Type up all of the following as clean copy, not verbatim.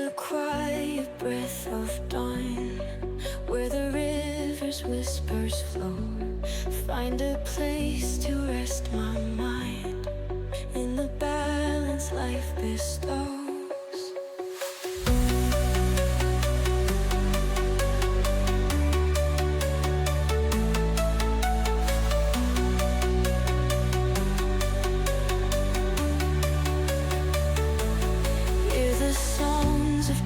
the quiet breath of dawn, where the river's whispers flow. Find a place to rest my mind in the balance life bestows.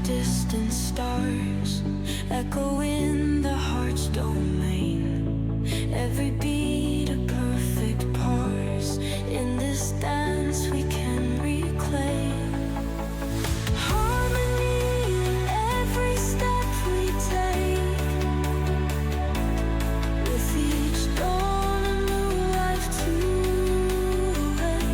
Distant stars echo in the heart's domain. Every beat a perfect pause. In this dance we can reclaim harmony in every step we take. With each dawn a new life to wake.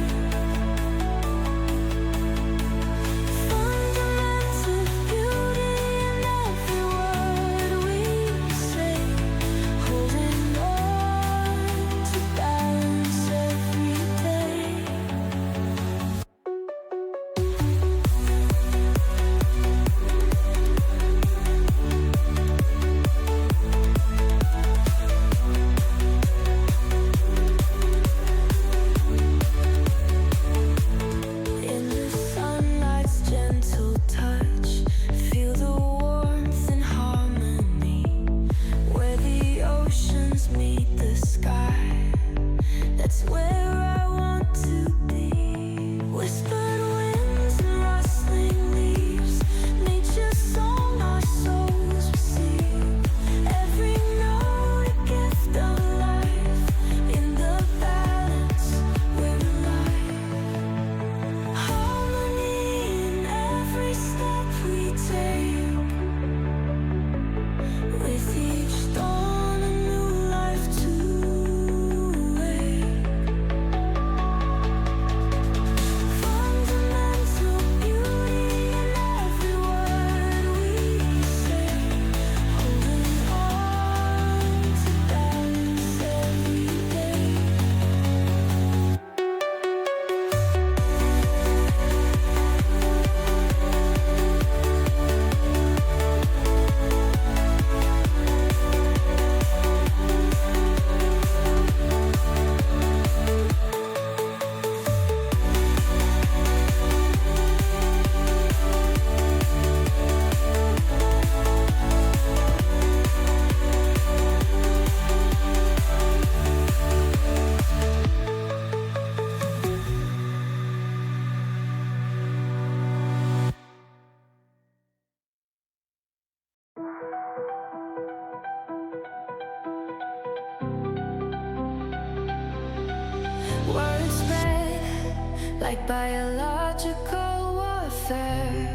Words spread like biological warfare.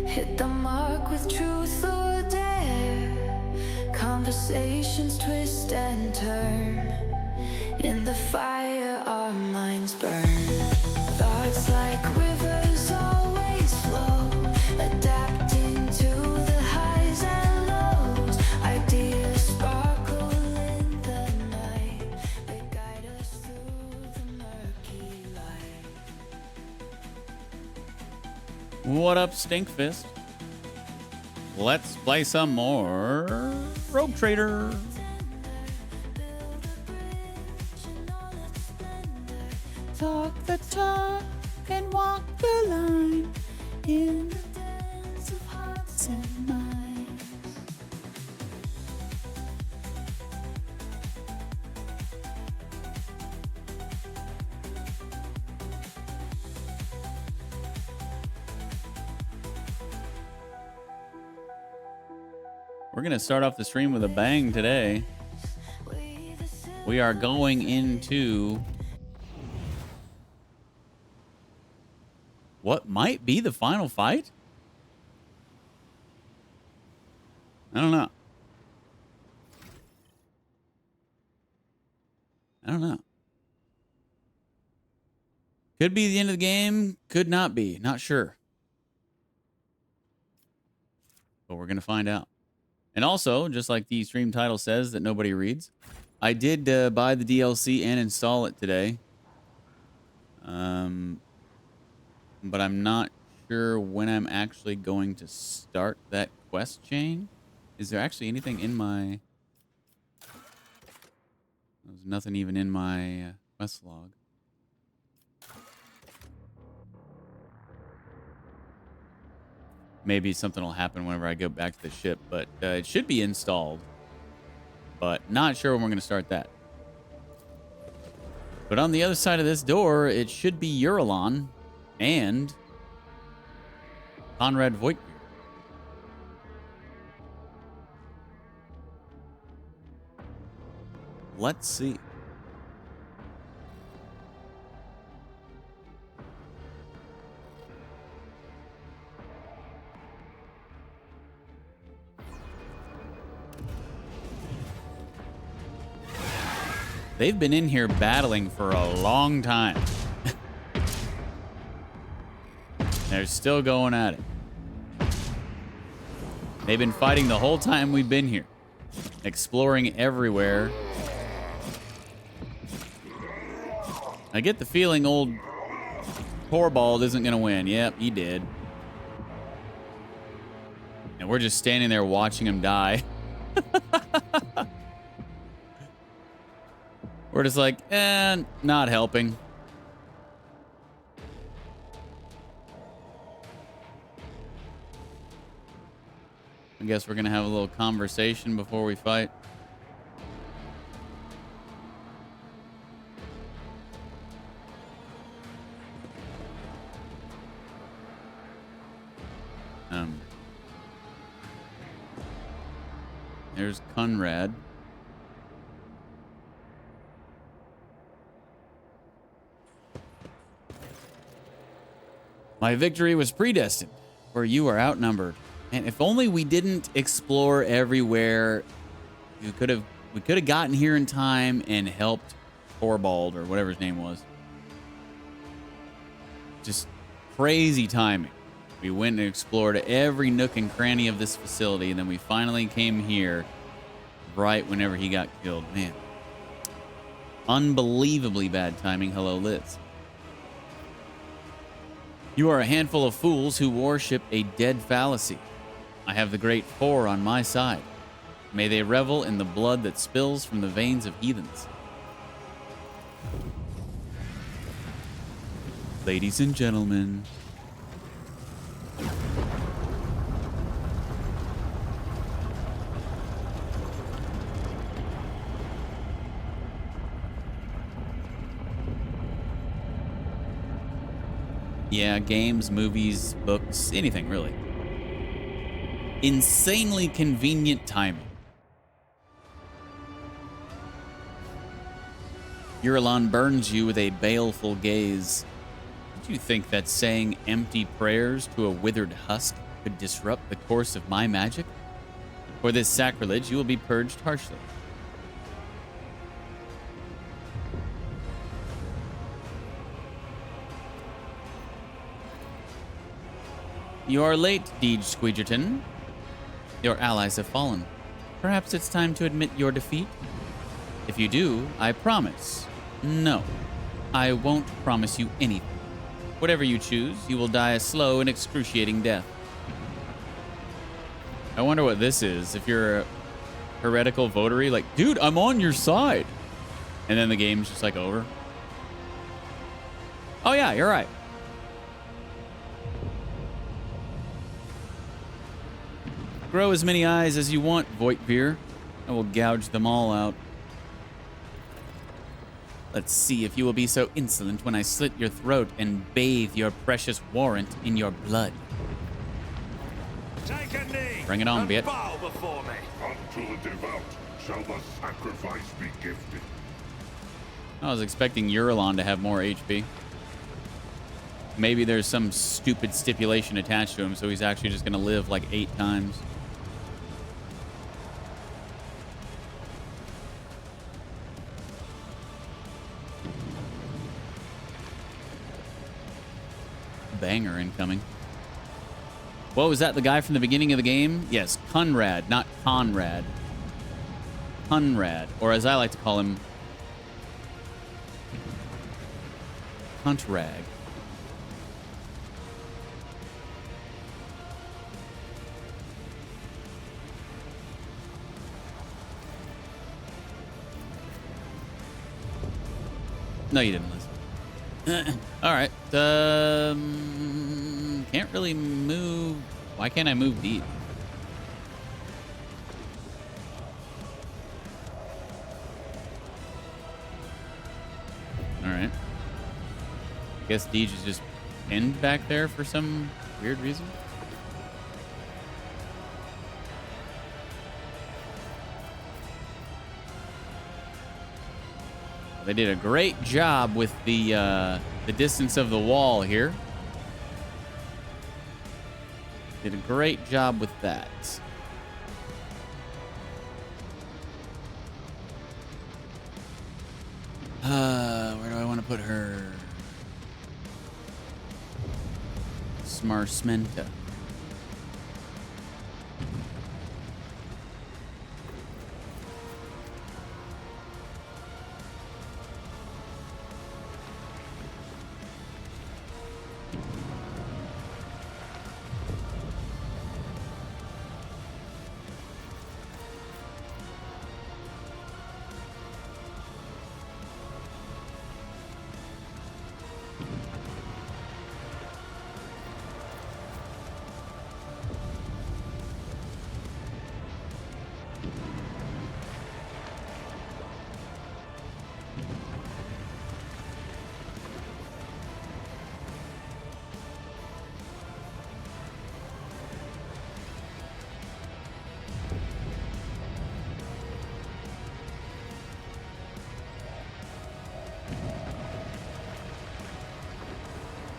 Hit the mark with truth or dare. Conversations twist and turn. In the fire our minds burn. Thoughts like rivers always flow, adapting to the highs and lows. Ideas sparkle in the night. They guide us through the murky light. What up, Stinkfist? Let's play some more Rogue Trader. Talk the talk and walk the line in the dance of hearts and minds. We're going to start off the stream with a bang today. We are going into what might be the final fight? I don't know. Could be the end of the game. Could not be. Not sure. But we're going to find out. And also, just like the stream title says that nobody reads, I did buy the DLC and install it today. But I'm not sure when I'm actually going to start that quest chain. Is there actually anything in my... There's nothing even in my quest log. Maybe something will happen whenever I go back to the ship, but it should be installed. But not sure when we're going to start that. But on the other side of this door, it should be Eurolon and Conrad Voigtbeer. Let's see. They've been in here battling for a long time. They're still going at it. They've been fighting the whole time we've been here. Exploring everywhere. I get the feeling old Torvald isn't going to win. Yep, he did. And we're just standing there watching him die. We're just like, not helping. I guess we're going to have a little conversation before we fight. There's Conrad. My victory was predestined, for you are outnumbered. And if only we didn't explore everywhere, we could have gotten here in time and helped Torvald or whatever his name was. Just crazy timing. We went and explored every nook and cranny of this facility, and then we finally came here right whenever he got killed. Man, unbelievably bad timing. Hello, Liz. You are a handful of fools who worship a dead fallacy. I have the great four on my side. May they revel in the blood that spills from the veins of heathens. Ladies and gentlemen. Yeah, games, movies, books, anything really. Insanely convenient timing. Eurolon burns you with a baleful gaze. Did you think that saying empty prayers to a withered husk could disrupt the course of my magic? For this sacrilege, you will be purged harshly. You are late, DeejTheSqueejerton. Your allies have fallen. Perhaps it's time to admit your defeat? If you do, I promise. No, I won't promise you anything. Whatever you choose, you will die a slow and excruciating death. I wonder what this is. If you're a heretical votary, like, dude, I'm on your side. And then the game's just like over. Oh yeah, you're right. Grow as many eyes as you want, Voigtbeer. I will gouge them all out. Let's see if you will be so insolent when I slit your throat and bathe your precious warrant in your blood. Take a knee. Bring it on, bitch. Bow before me. Unto the devout shall the sacrifice be gifted. I was expecting Eurolon to have more HP. Maybe there's some stupid stipulation attached to him, so he's actually just going to live like 8 times. Banger incoming. What was that? The guy from the beginning of the game? Yes, Conrad, not Conrad. Conrad, or as I like to call him, Contrag. No, you didn't, Liz. All right. Can't really move. Why can't I move Deej? All right. I guess Deej is just pinned back there for some weird reason. They did a great job with the distance of the wall here. Did a great job with that. Where do I want to put her? Smarsmenta.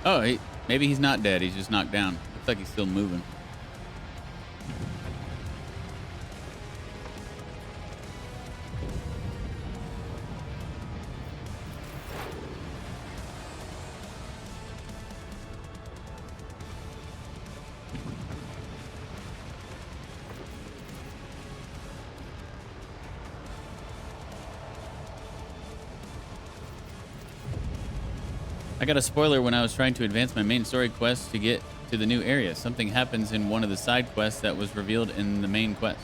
Oh, maybe he's not dead. He's just knocked down. Looks like he's still moving. I got a spoiler when I was trying to advance my main story quest to get to the new area. Something happens in one of the side quests that was revealed in the main quest.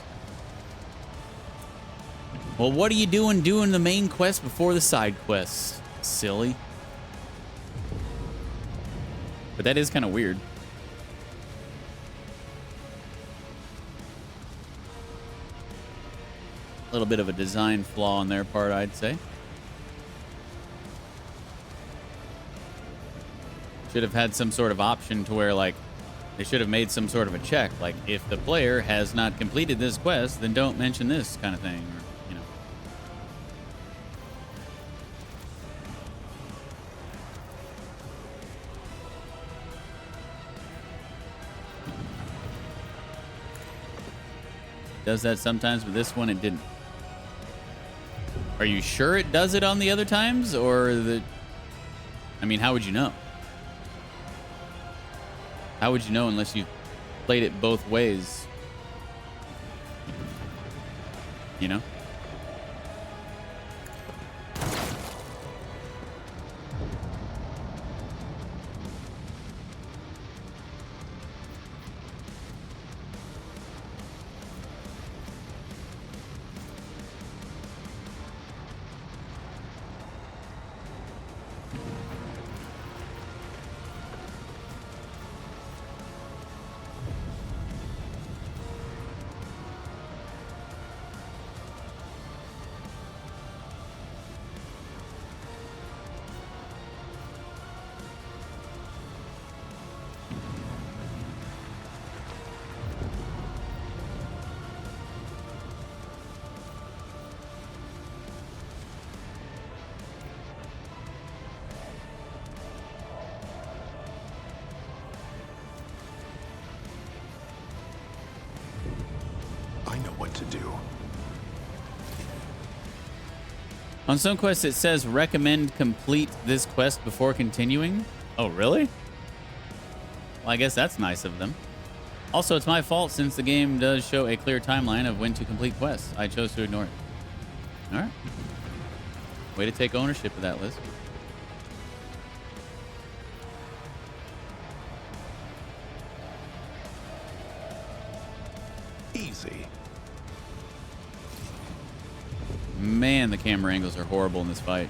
Well, what are you doing the main quest before the side quests? Silly. But that is kind of weird. A little bit of a design flaw on their part, I'd say. Should have had some sort of option to where, like, they should have made some sort of a check. Like, if the player has not completed this quest, then don't mention this kind of thing. Or, you know. Does that sometimes, but this one it didn't. Are you sure it does it on the other times? Or I mean, how would you know? How would you know unless you played it both ways? You know? To do. On some quests, it says recommend complete this quest before continuing. Oh, really? Well, I guess that's nice of them. Also, it's my fault since the game does show a clear timeline of when to complete quests. I chose to ignore it. All right. Way to take ownership of that, Liz. Easy. Man, the camera angles are horrible in this fight.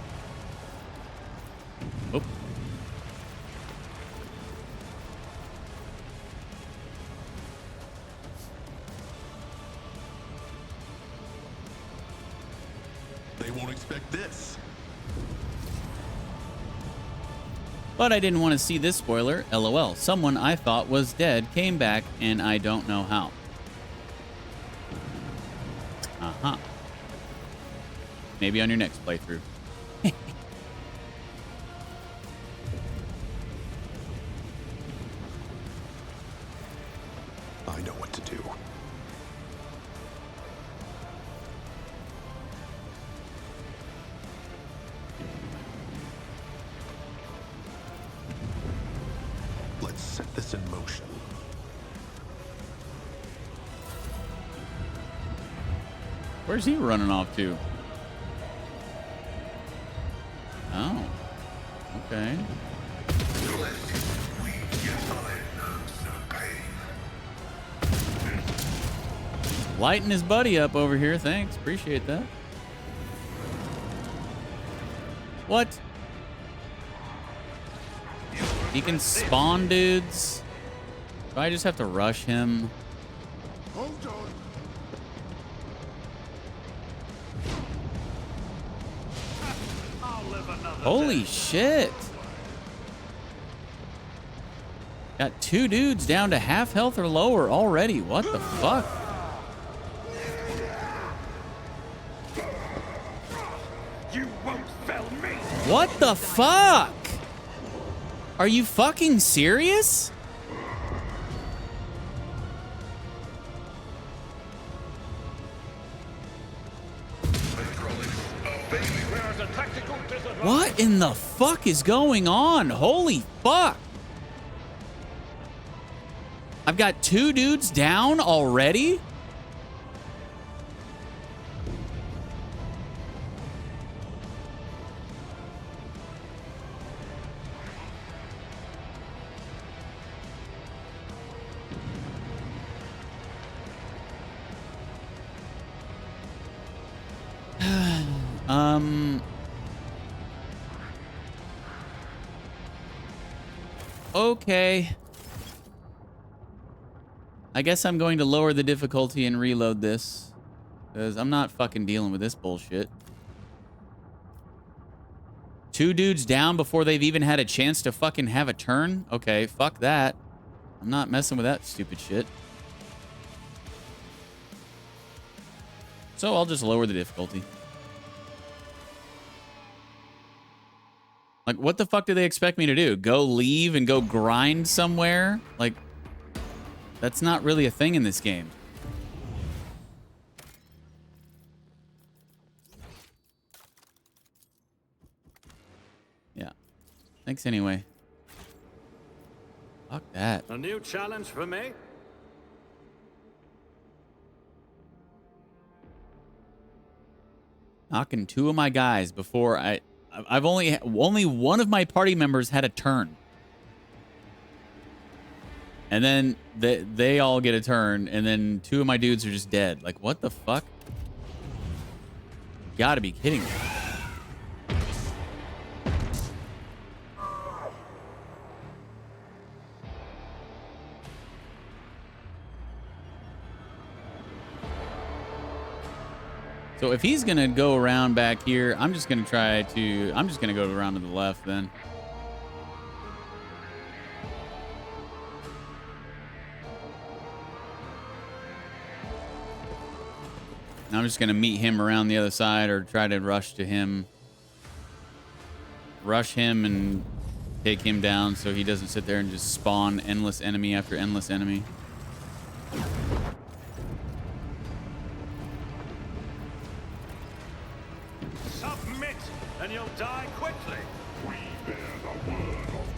won't expect this. But I didn't want to see this spoiler. LOL. Someone I thought was dead came back, and I don't know how. Uh-huh. Maybe on your next playthrough. I know what to do. Let's set this in motion. Where's he running off to? Oh. Okay. Lighting his buddy up over here. Thanks. Appreciate that. What? He can spawn dudes? Do I just have to rush him? Hold on. Holy shit. Got 2 dudes down to half health or lower already. What the fuck? You won't fell me. What the fuck? Are you fucking serious? What in the fuck is going on? Holy fuck. I've got 2 dudes down already? Okay. I guess I'm going to lower the difficulty and reload this, because I'm not fucking dealing with this bullshit. 2 dudes down before they've even had a chance to fucking have a turn? Okay, fuck that. I'm not messing with that stupid shit. So I'll just lower the difficulty. Like, what the fuck do they expect me to do? Go leave and go grind somewhere? Like, that's not really a thing in this game. Yeah. Thanks anyway. Fuck that. A new challenge for me? Knocking 2 of my guys before I've only one of my party members had a turn. And then they all get a turn, and then 2 of my dudes are just dead. Like, what the fuck? You gotta be kidding me. So if he's gonna go around back here, I'm just gonna go around to the left then. And I'm just gonna meet him around the other side, or try to rush to him. Rush him and take him down so he doesn't sit there and just spawn endless enemy after endless enemy. Submit, and you'll die quickly. We bear the word of truth.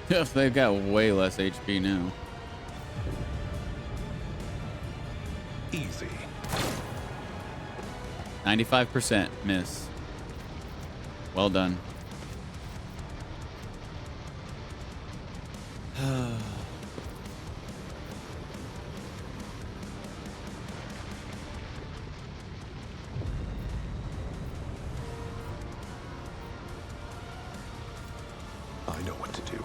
They've got way less HP now. Easy. 95% miss. Well done. I know what to do.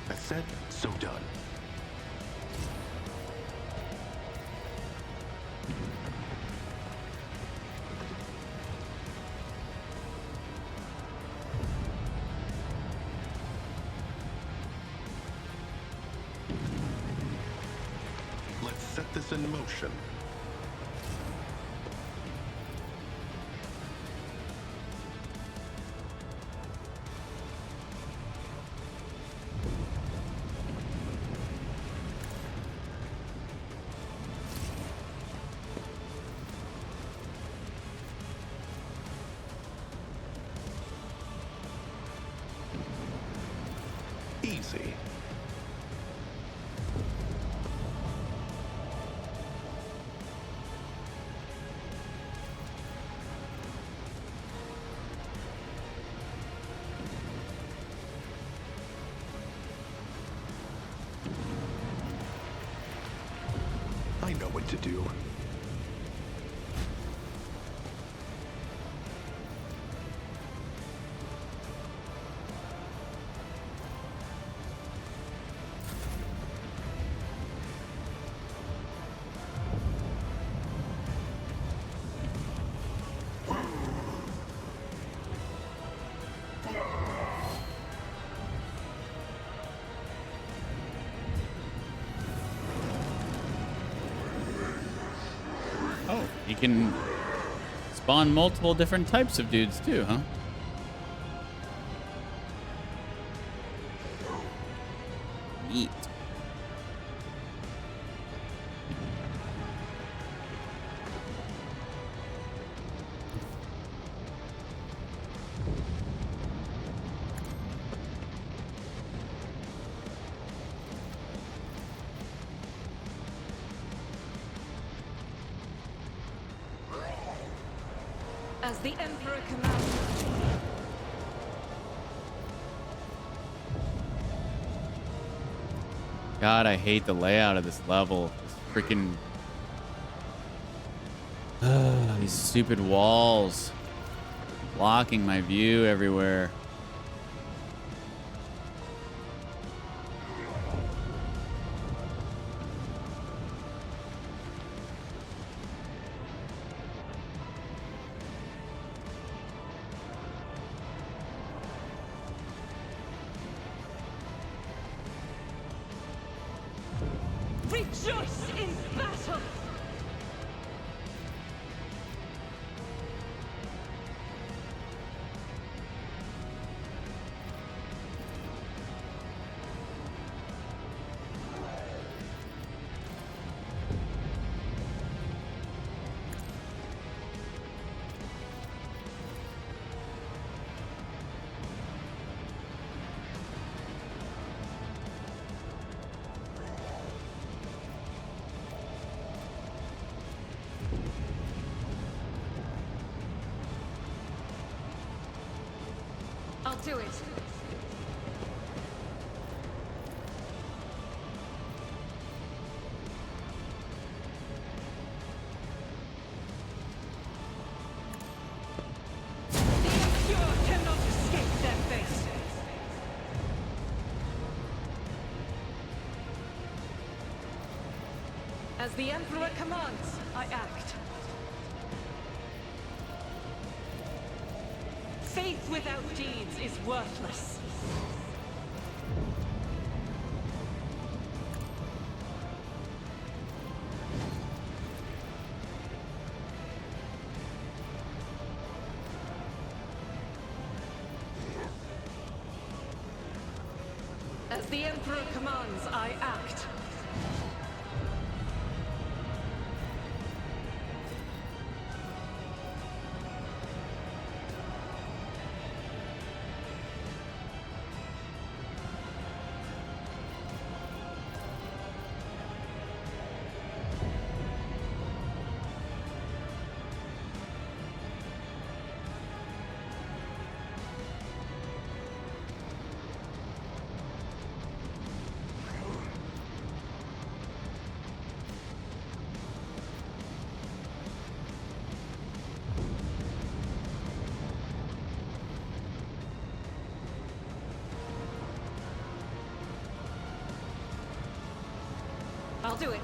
I said, so done. Let's set this in motion. Easy. I know what to do. Oh, you can spawn multiple different types of dudes too, huh? Neat. As the Emperor commands. God, I hate the layout of this level. This freaking these stupid walls blocking my view everywhere. Rejoice in battle! I'll do it. The impure cannot escape their fate. As the Emperor commands, I act. Faith without deeds is worthless. As the Emperor commands, I act. I'll do it.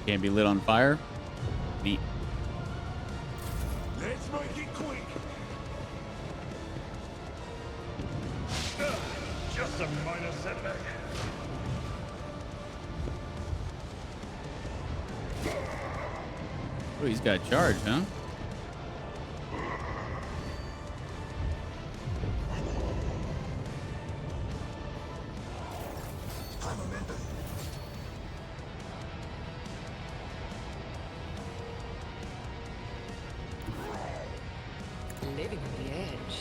Can't be lit on fire. Neat. Let's make it quick. Just a minor setback. Oh, he's got charge, huh? Living on the edge.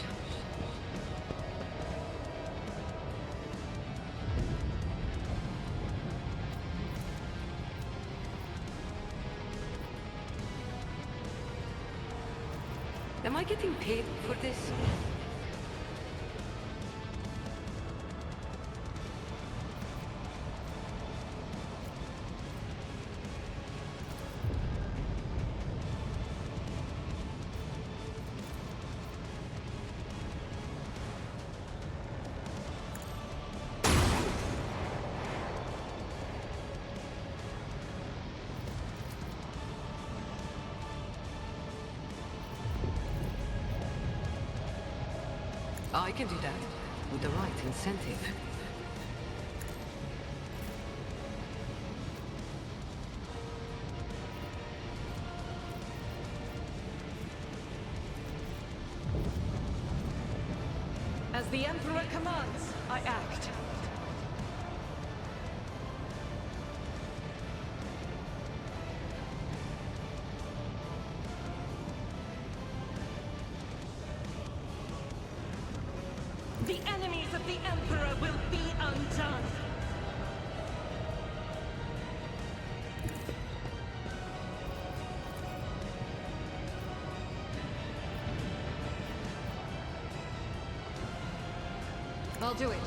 Am I getting paid for this? I can do that with the right incentive. As the Emperor commands, I act. The enemies of the Emperor will be undone. I'll do it.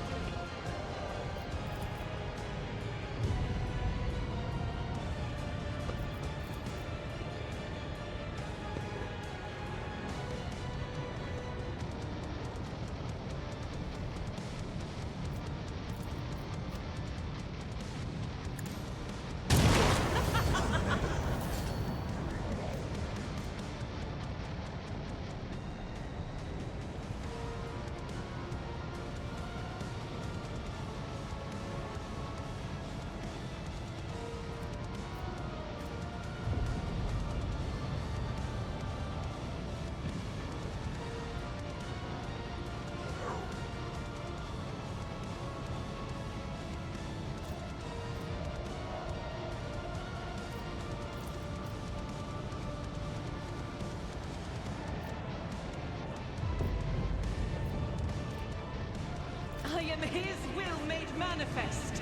I am his will made manifest.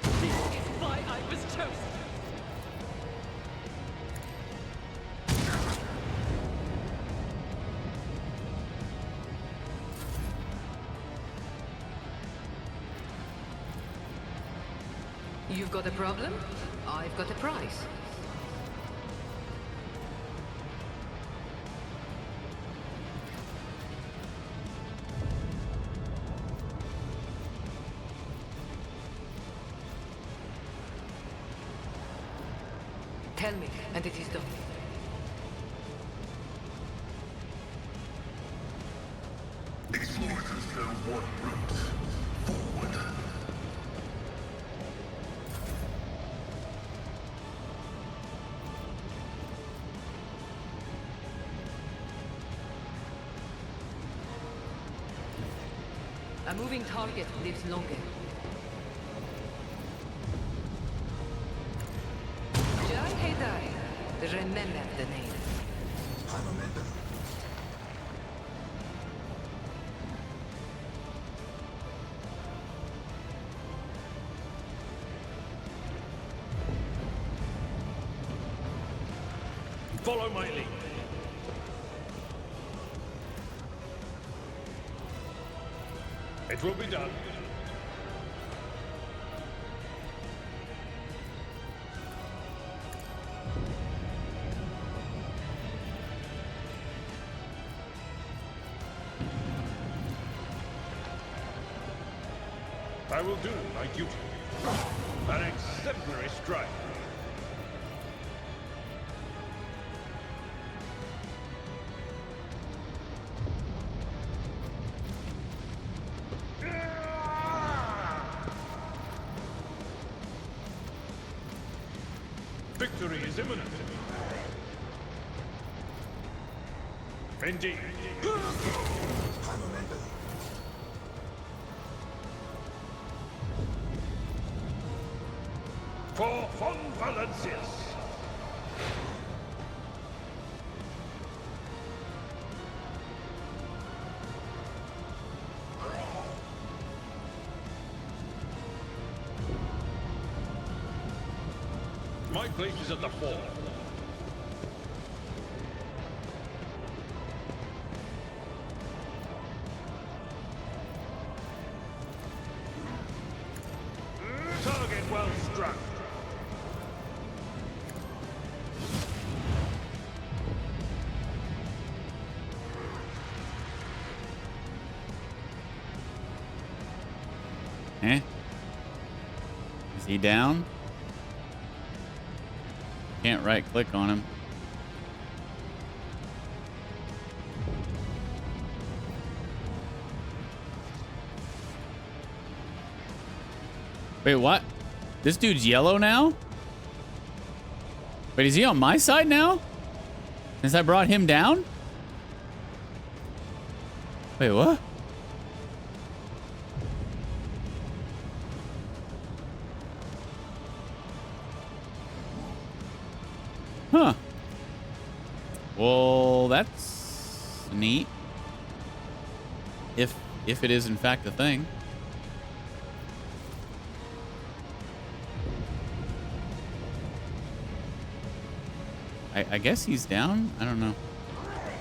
This is why I was chosen. You've got a problem? I've got a prize. Tell me, and it is done. Exploiters know one route forward. A moving target lives longer. Jai Haydai. Remember the name. Follow my lead. It will be done. I will do my duty. An exemplary strike. Victory is imminent. Indeed. For Von Valencius. My place is at the fore. Target well struck. Eh? Is he down? Can't right click on him. Wait, what? This dude's yellow now? Wait, is he on my side now? Since I brought him down? Wait, what? Huh. Well, that's neat. If it is in fact a thing. I guess he's down? I don't know.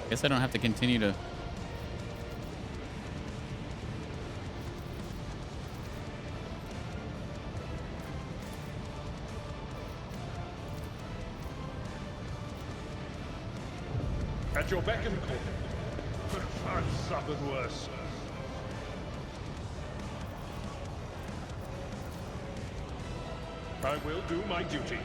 I guess I don't have to continue to... At your beck and call. I've suffered worse. I will do my duty.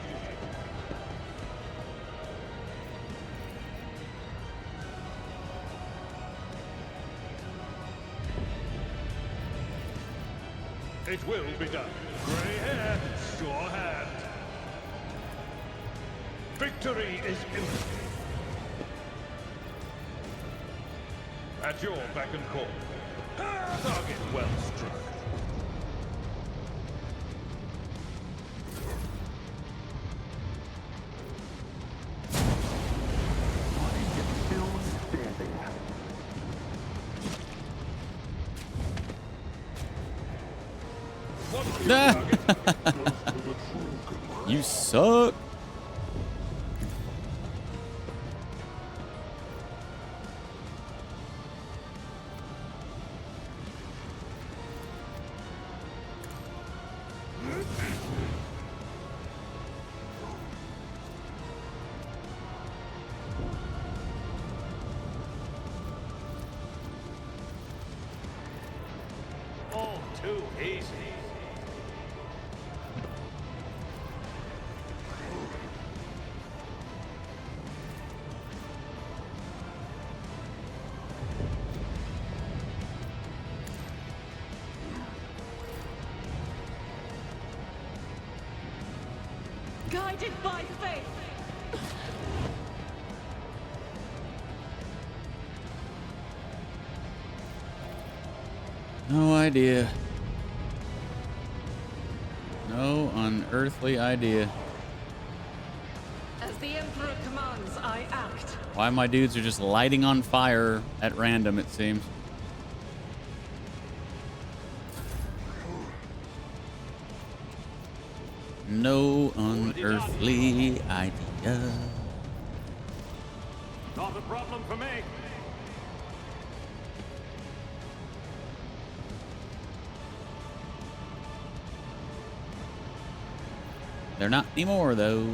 It will be done. Grey hair, sure hand. Victory is imminent. At your beck and call. Target well struck. You suck. All too easy. guided by faith. No idea. No unearthly idea. As the Emperor commands, I act. Why my dudes are just lighting on fire at random, it seems. No unearthly idea. Not a problem for me. They're not anymore, though.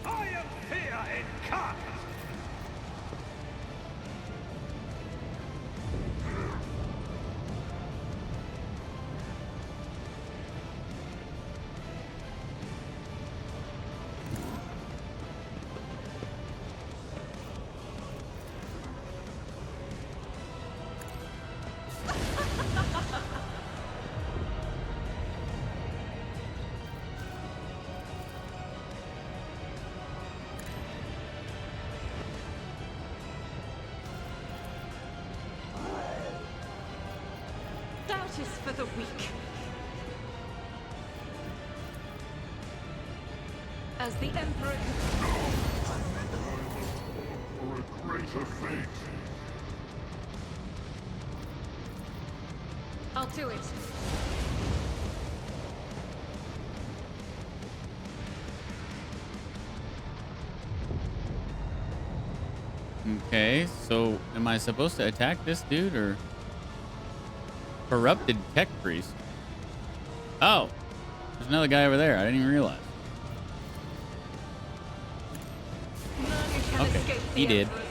I am fear incarnate. Doubt is for the weak. As the Emperor... For a greater fate. I'll do it. Okay, so am I supposed to attack this dude or... Corrupted tech priest? Oh, there's another guy over there. I didn't even realize. None can Okay, escape the he did. Emperor's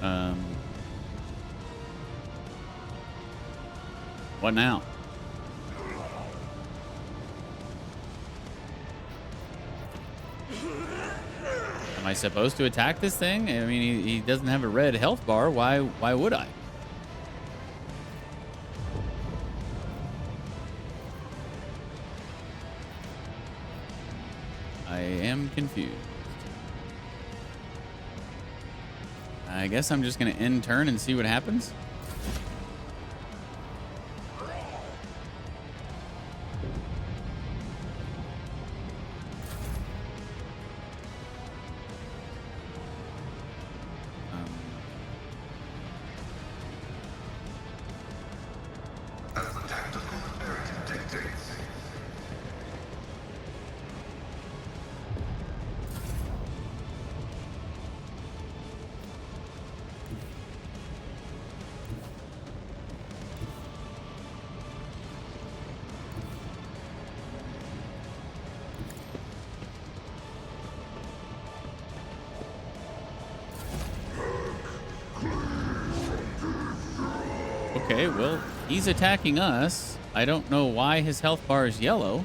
judgment. What now? Am I supposed to attack this thing? I mean, he doesn't have a red health bar. Why would I? I am confused. I guess I'm just gonna end turn and see what happens. Okay, well, he's attacking us. I don't know why his health bar is yellow,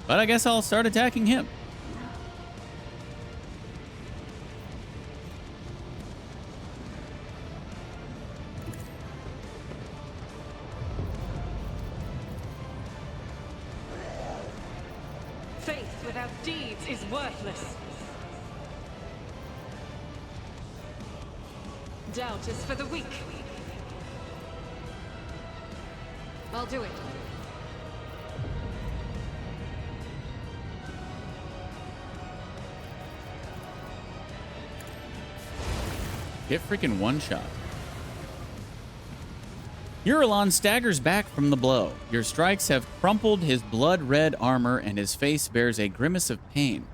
but I guess I'll start attacking him. Faith without deeds is worthless. Doubt is for the weak. I'll do it. Get freaking one shot. Uralon staggers back from the blow. Your strikes have crumpled his blood-red armor, and his face bears a grimace of pain.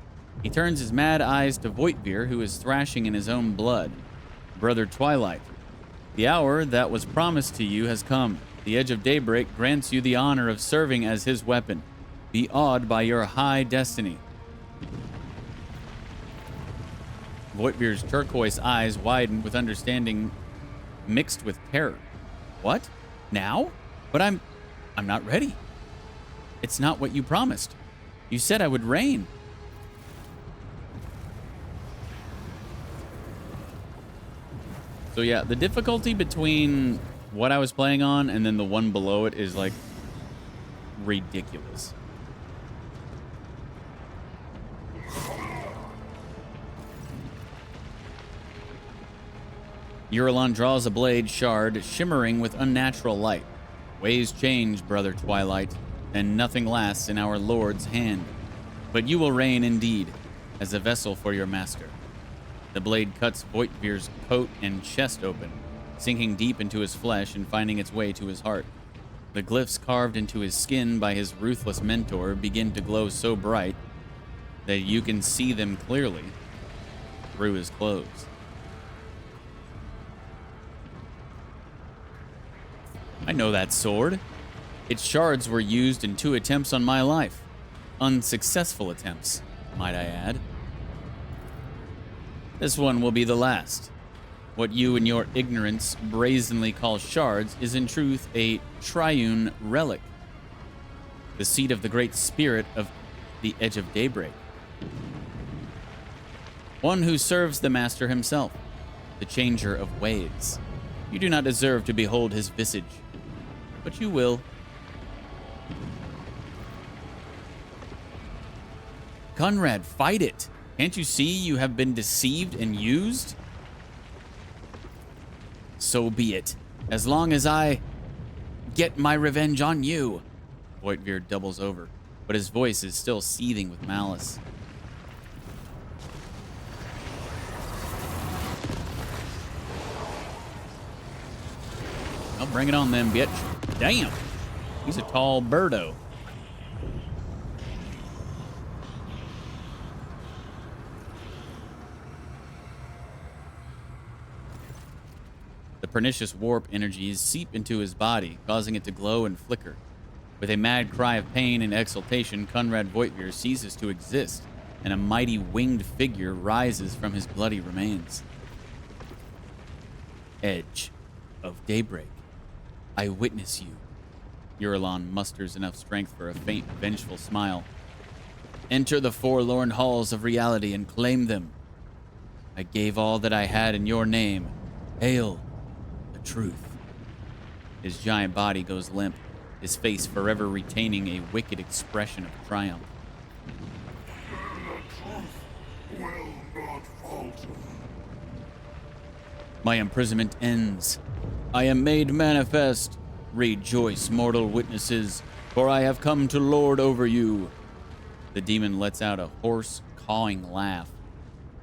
He turns his mad eyes to Voitvir, who is thrashing in his own blood. Brother Twilight, the hour that was promised to you has come. The edge of daybreak grants you the honor of serving as his weapon. Be awed by your high destiny. Voitvir's turquoise eyes widen with understanding mixed with terror. What? Now? But I'm not ready. It's not what you promised. You said I would reign. So yeah, the difficulty between what I was playing on and then the one below it is like ridiculous. Eurolon draws a blade shard shimmering with unnatural light. Ways change, brother Twilight, and nothing lasts in our Lord's hand. But you will reign indeed, as a vessel for your master. The blade cuts Voitvir's coat and chest open, sinking deep into his flesh and finding its way to his heart. The glyphs carved into his skin by his ruthless mentor begin to glow so bright that you can see them clearly through his clothes. I know that sword. Its shards were used in 2 attempts on my life. Unsuccessful attempts, might I add. This one will be the last. What you in your ignorance brazenly call shards is in truth a triune relic. The seat of the great spirit of the Edge of Daybreak. One who serves the master himself, the changer of ways. You do not deserve to behold his visage, but you will. Conrad, fight it! Can't you see you have been deceived and used? So be it. As long as I get my revenge on you. Voitvir doubles over, but his voice is still seething with malice. Well, bring it on then, bitch. Damn! He's a tall birdo. The pernicious warp energies seep into his body, causing it to glow and flicker. With a mad cry of pain and exultation, Conrad Voitvir ceases to exist, and a mighty winged figure rises from his bloody remains. Edge of Daybreak, I witness you. Eurolon musters enough strength for a faint, vengeful smile. Enter the forlorn halls of reality and claim them. I gave all that I had in your name. Hail the truth. His giant body goes limp, his face forever retaining a wicked expression of triumph. My imprisonment ends. I am made manifest. Rejoice, mortal witnesses, for I have come to lord over you. The demon lets out a hoarse, cawing laugh.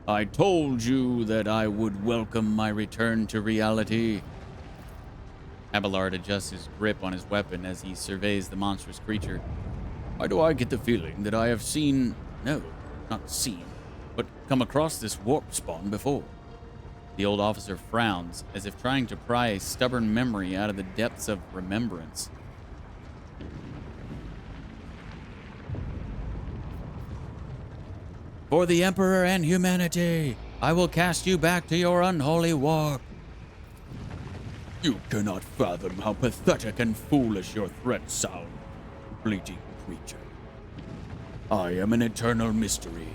I told you that I would welcome my return to reality. Abelard adjusts his grip on his weapon as he surveys the monstrous creature. Why do I get the feeling that I have not seen, but come across this warp spawn before? The old officer frowns, as if trying to pry a stubborn memory out of the depths of remembrance. For the Emperor and humanity, I will cast you back to your unholy warp. You cannot fathom how pathetic and foolish your threats sound, bleating creature. I am an eternal mystery,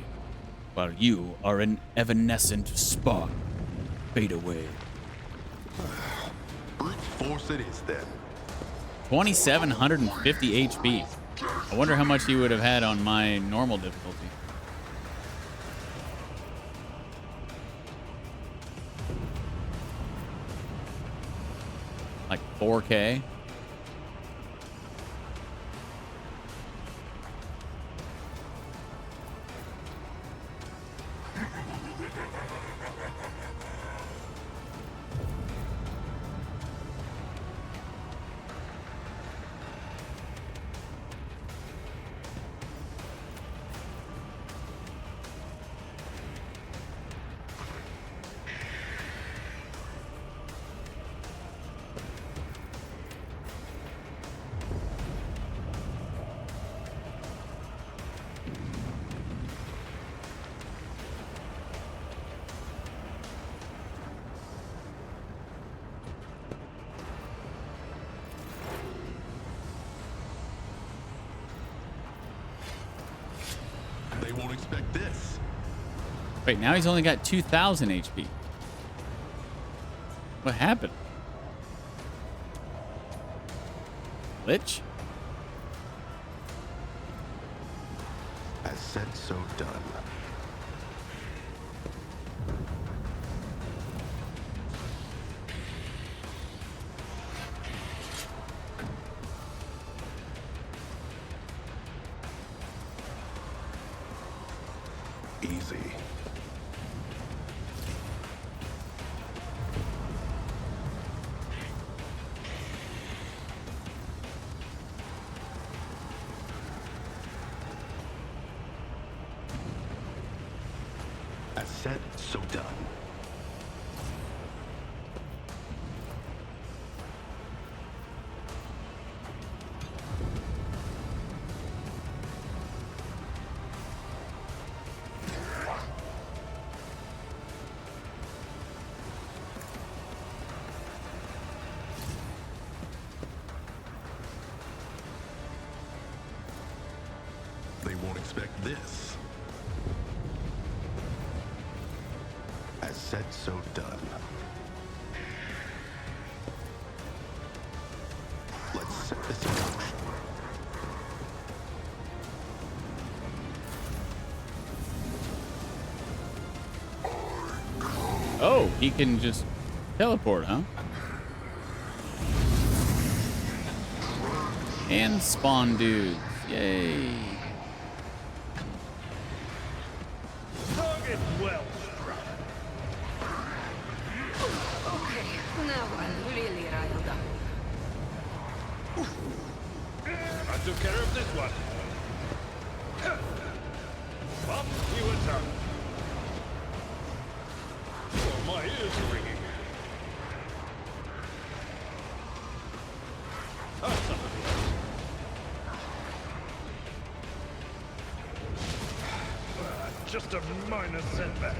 while you are an evanescent spark. Fade away. Brute force it is then. 2,750 HP. I wonder how much he would have had on my normal difficulty. Like 4K. They won't expect this. Wait, now he's only got 2,000 HP. What happened? Glitch? As said, so done. Easy. As said, so done. They won't expect this. As said, so done. Let's set this in motion. Oh, he can just teleport, huh? And spawn dudes. Yay. Target well struck. Okay, now I'm really riled up. I took care of this one. Up you attack. Oh, my ears are ringing. Just a minor setback.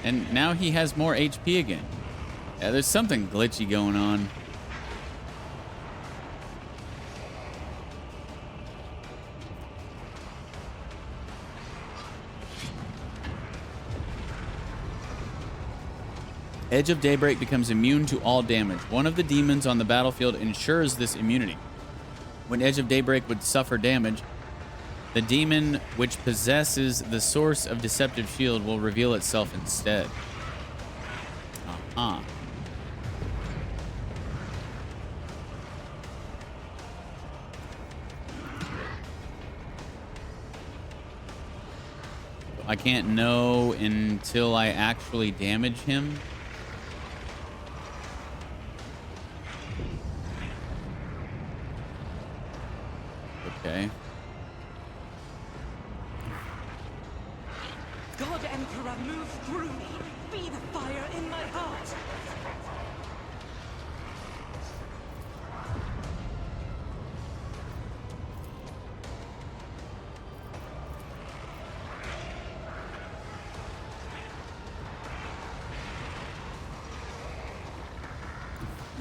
And now he has more HP again. Yeah, there's something glitchy going on. Edge of Daybreak becomes immune to all damage. One of the demons on the battlefield ensures this immunity. When Edge of Daybreak would suffer damage, the demon which possesses the source of Deceptive Shield will reveal itself instead. Uh-huh. I can't know until I actually damage him. Okay. God Emperor, move through me. Be the fire in my heart.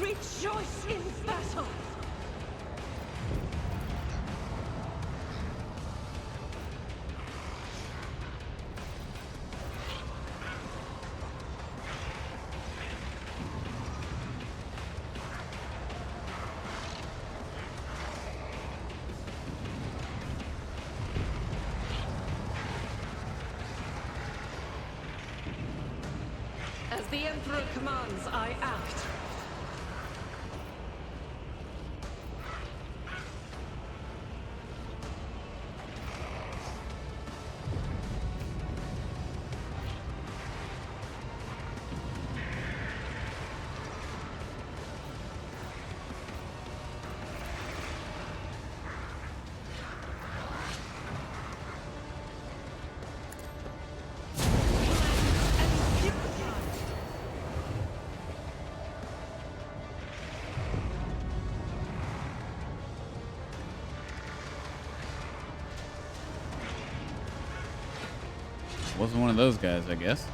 Rejoice in battle. As the Emperor commands, I act. Wasn't one of those guys, I guess.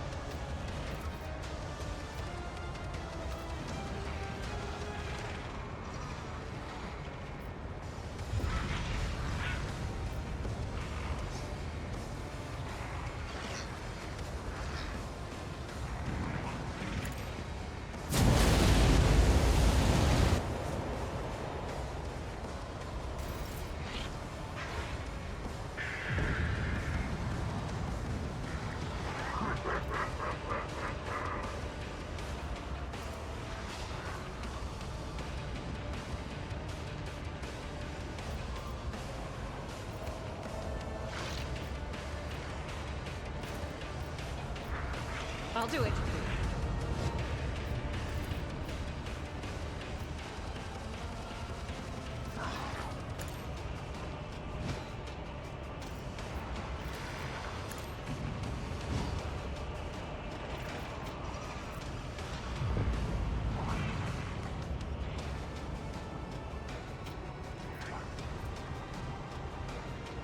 I'll do it.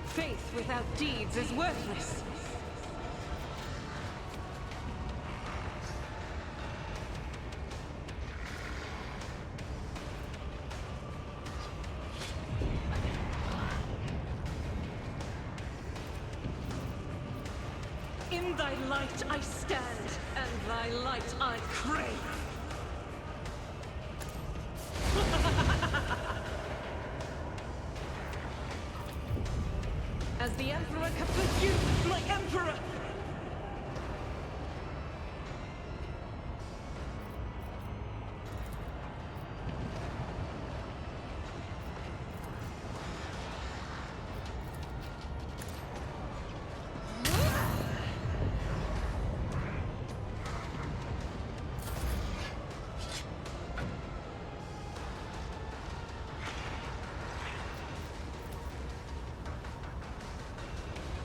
Faith without deeds is worthless. In thy light I stand, and thy light I crave. As the Emperor captures you, my Emperor!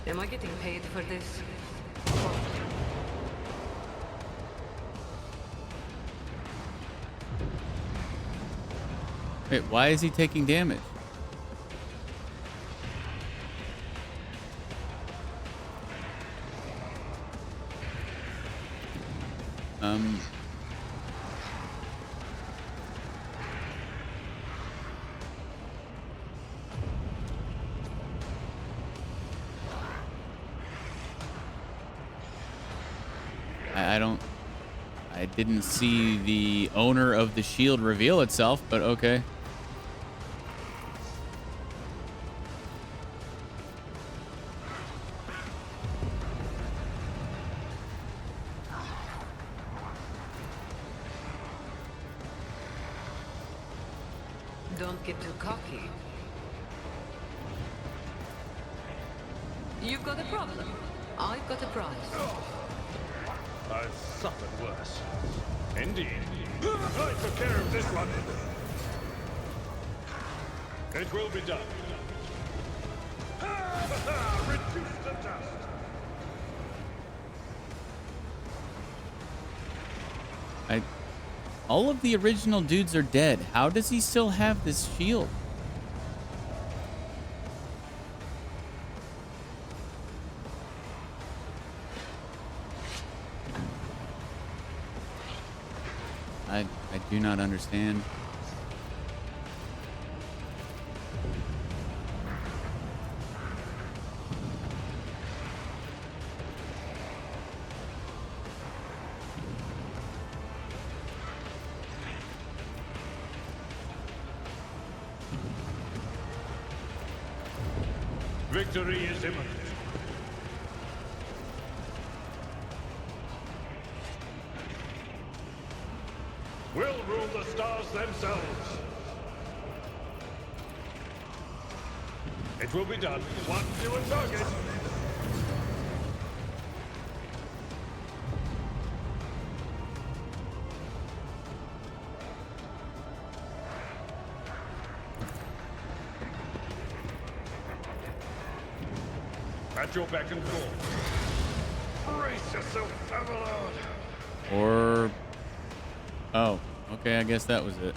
Am I getting paid for this? Wait, why is he taking damage? I didn't see the owner of the shield reveal itself, but okay. Don't get too cocky. You've got a problem. I've got a prize. I've suffered worse. Indeed. I took care of this one. It will be done. Reduce to dust. All of the original dudes are dead. How does he still have this shield? I do not understand. Victory is imminent. We'll rule the stars themselves. It will be done. One fewer target. At your beck and call. Brace yourself, Avalon. Or... oh, okay, I guess that was it.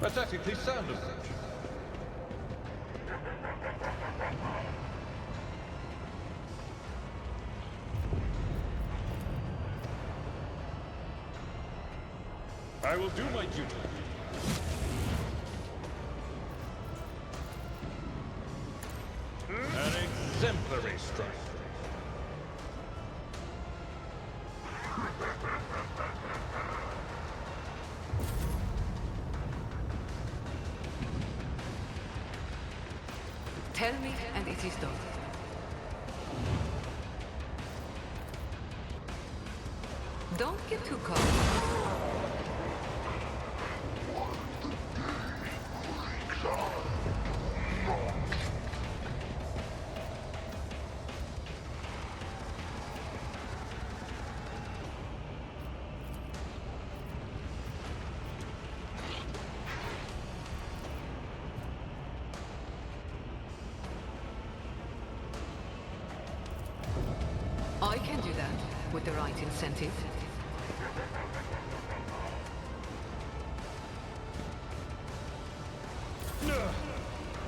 Pathetically sound of it. I will do my duty. An exemplary strike. Tell me, and it is done. Don't get too cocky. with the right incentive.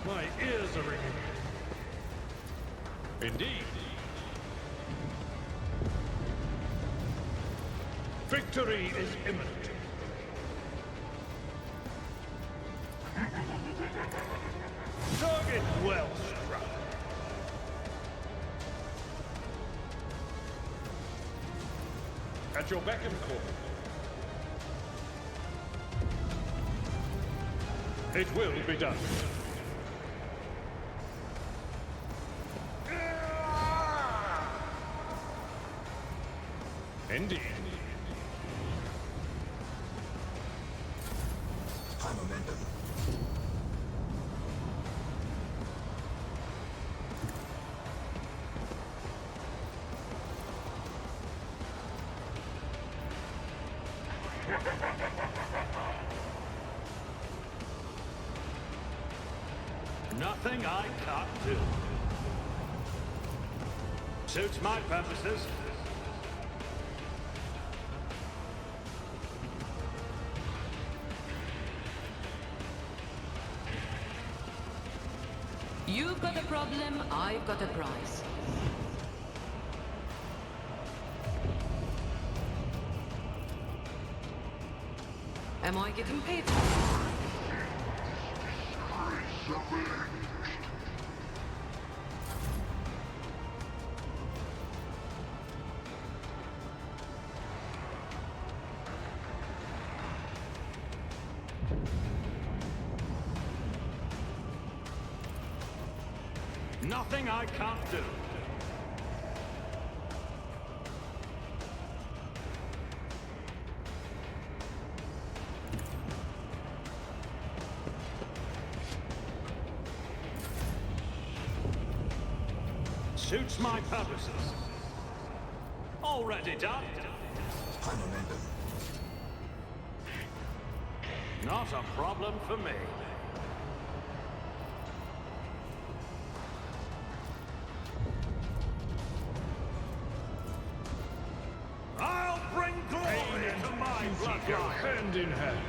My ears are ringing. Indeed. Victory is imminent. Target well struck. At your beck and call. It will be done. Indeed. High momentum. Nothing I can't do. Suits my purposes. You've got a problem, I've got a prize. Am I getting paid? Nothing I can't do. Suits my purposes. Already done. High momentum. Not a problem for me. I'll bring glory to my bloodline. Hand in hand.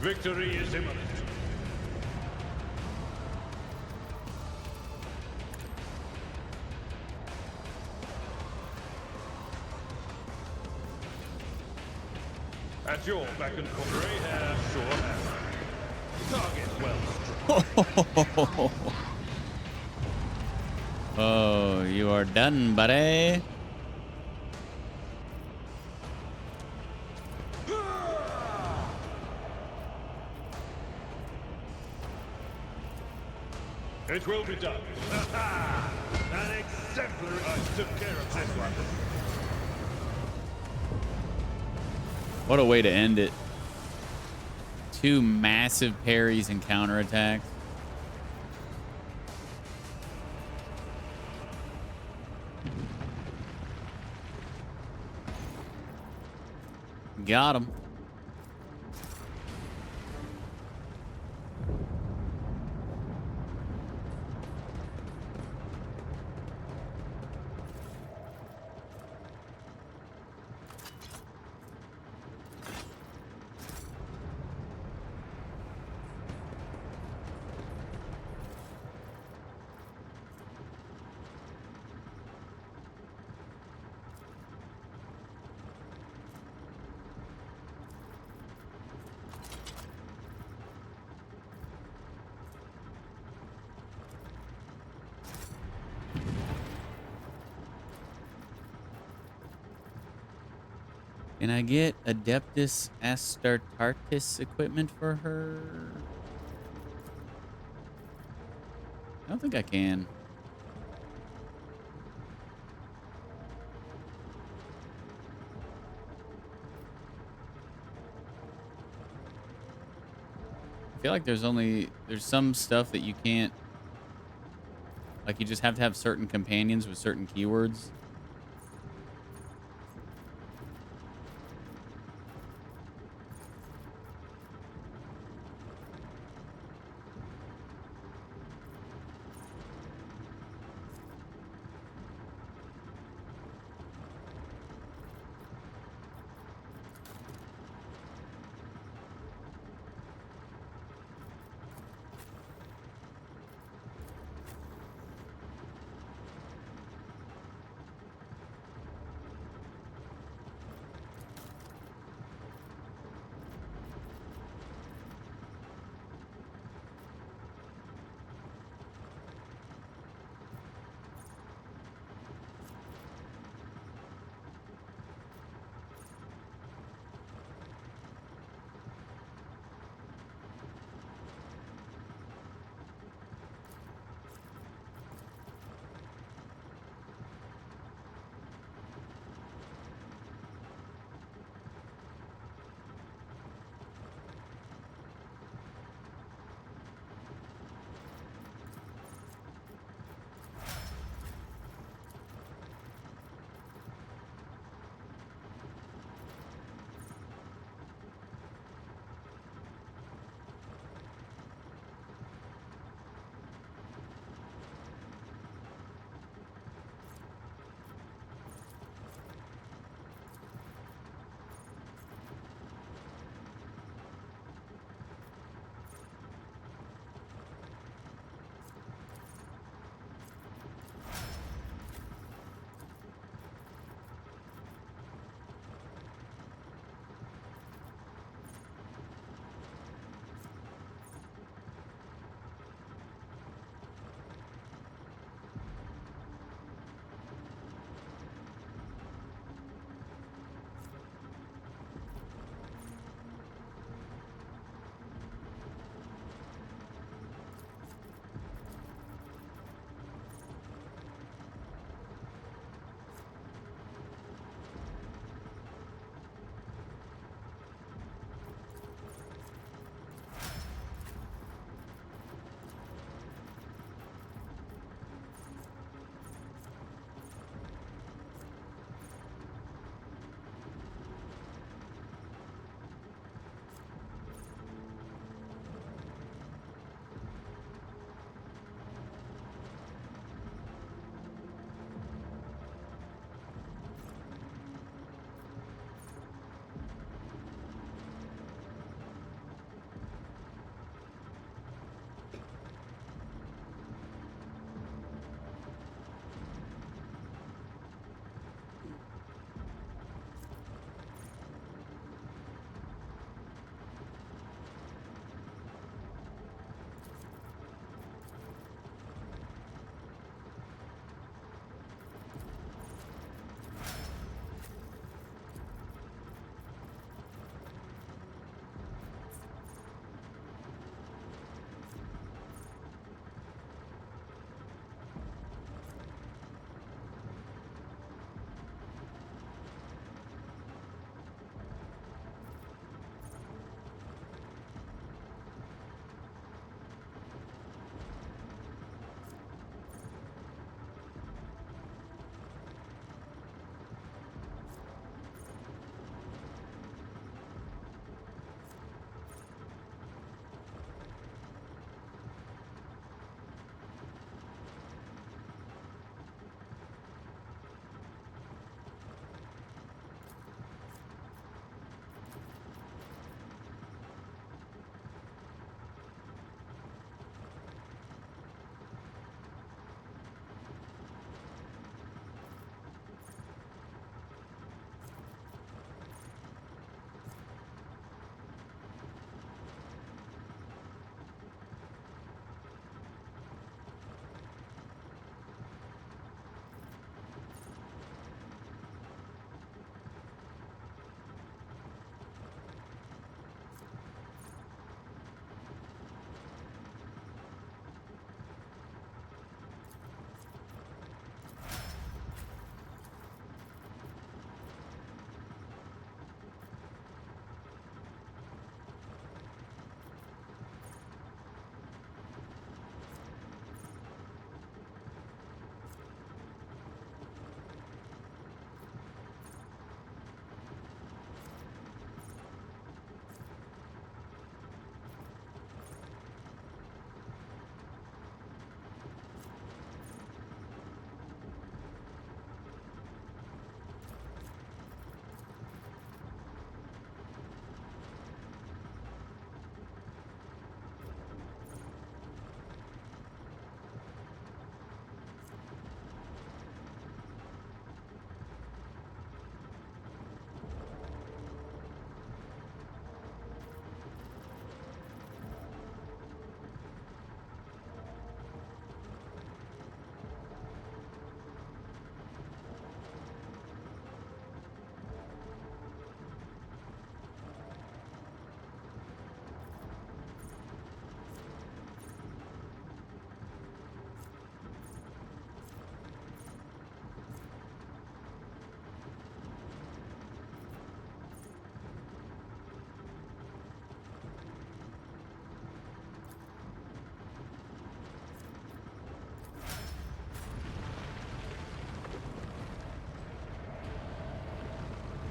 Victory is imminent. At your beck and call. Gray hair, short hair. Target well struck. Oh, you are done, buddy. It will be done. An exemplary. I took care of this one. What a way to end it. Two massive parries and counterattacks. Got him. Can I get Adeptus Astartartes equipment for her? I don't think I can. I feel like there's some stuff that you can't, like you just have to have certain companions with certain keywords.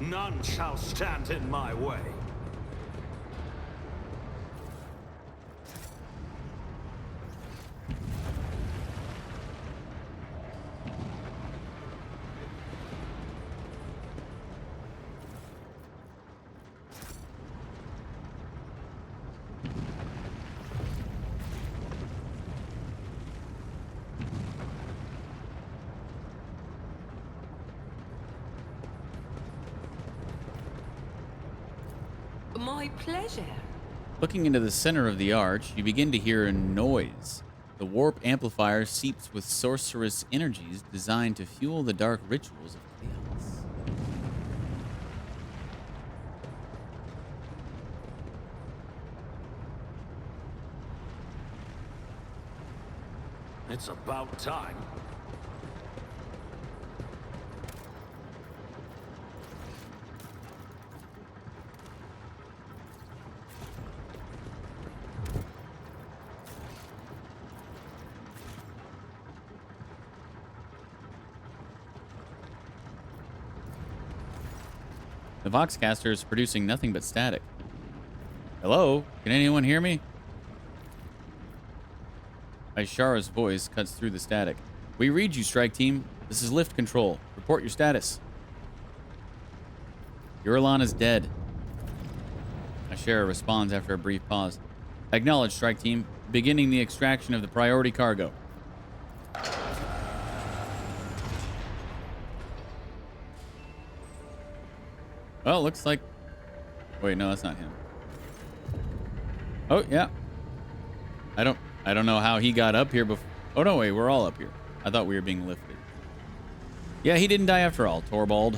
None shall stand in my way. My pleasure. Looking into the center of the arch, you begin to hear a noise. The warp amplifier seeps with sorcerous energies designed to fuel the dark rituals of chaos. It's about time. The Voxcaster is producing nothing but static. Hello? Can anyone hear me? Aishara's voice cuts through the static. We read you, Strike Team. This is lift control. Report your status. Urlan is dead. Aishara responds after a brief pause. Acknowledge, Strike Team. Beginning the extraction of the priority cargo. Well, looks like... Wait, no, that's not him. Oh, yeah. I don't know how he got up here before. Oh, no, wait, we're all up here. I thought we were being lifted. Yeah, he didn't die after all, Torvald.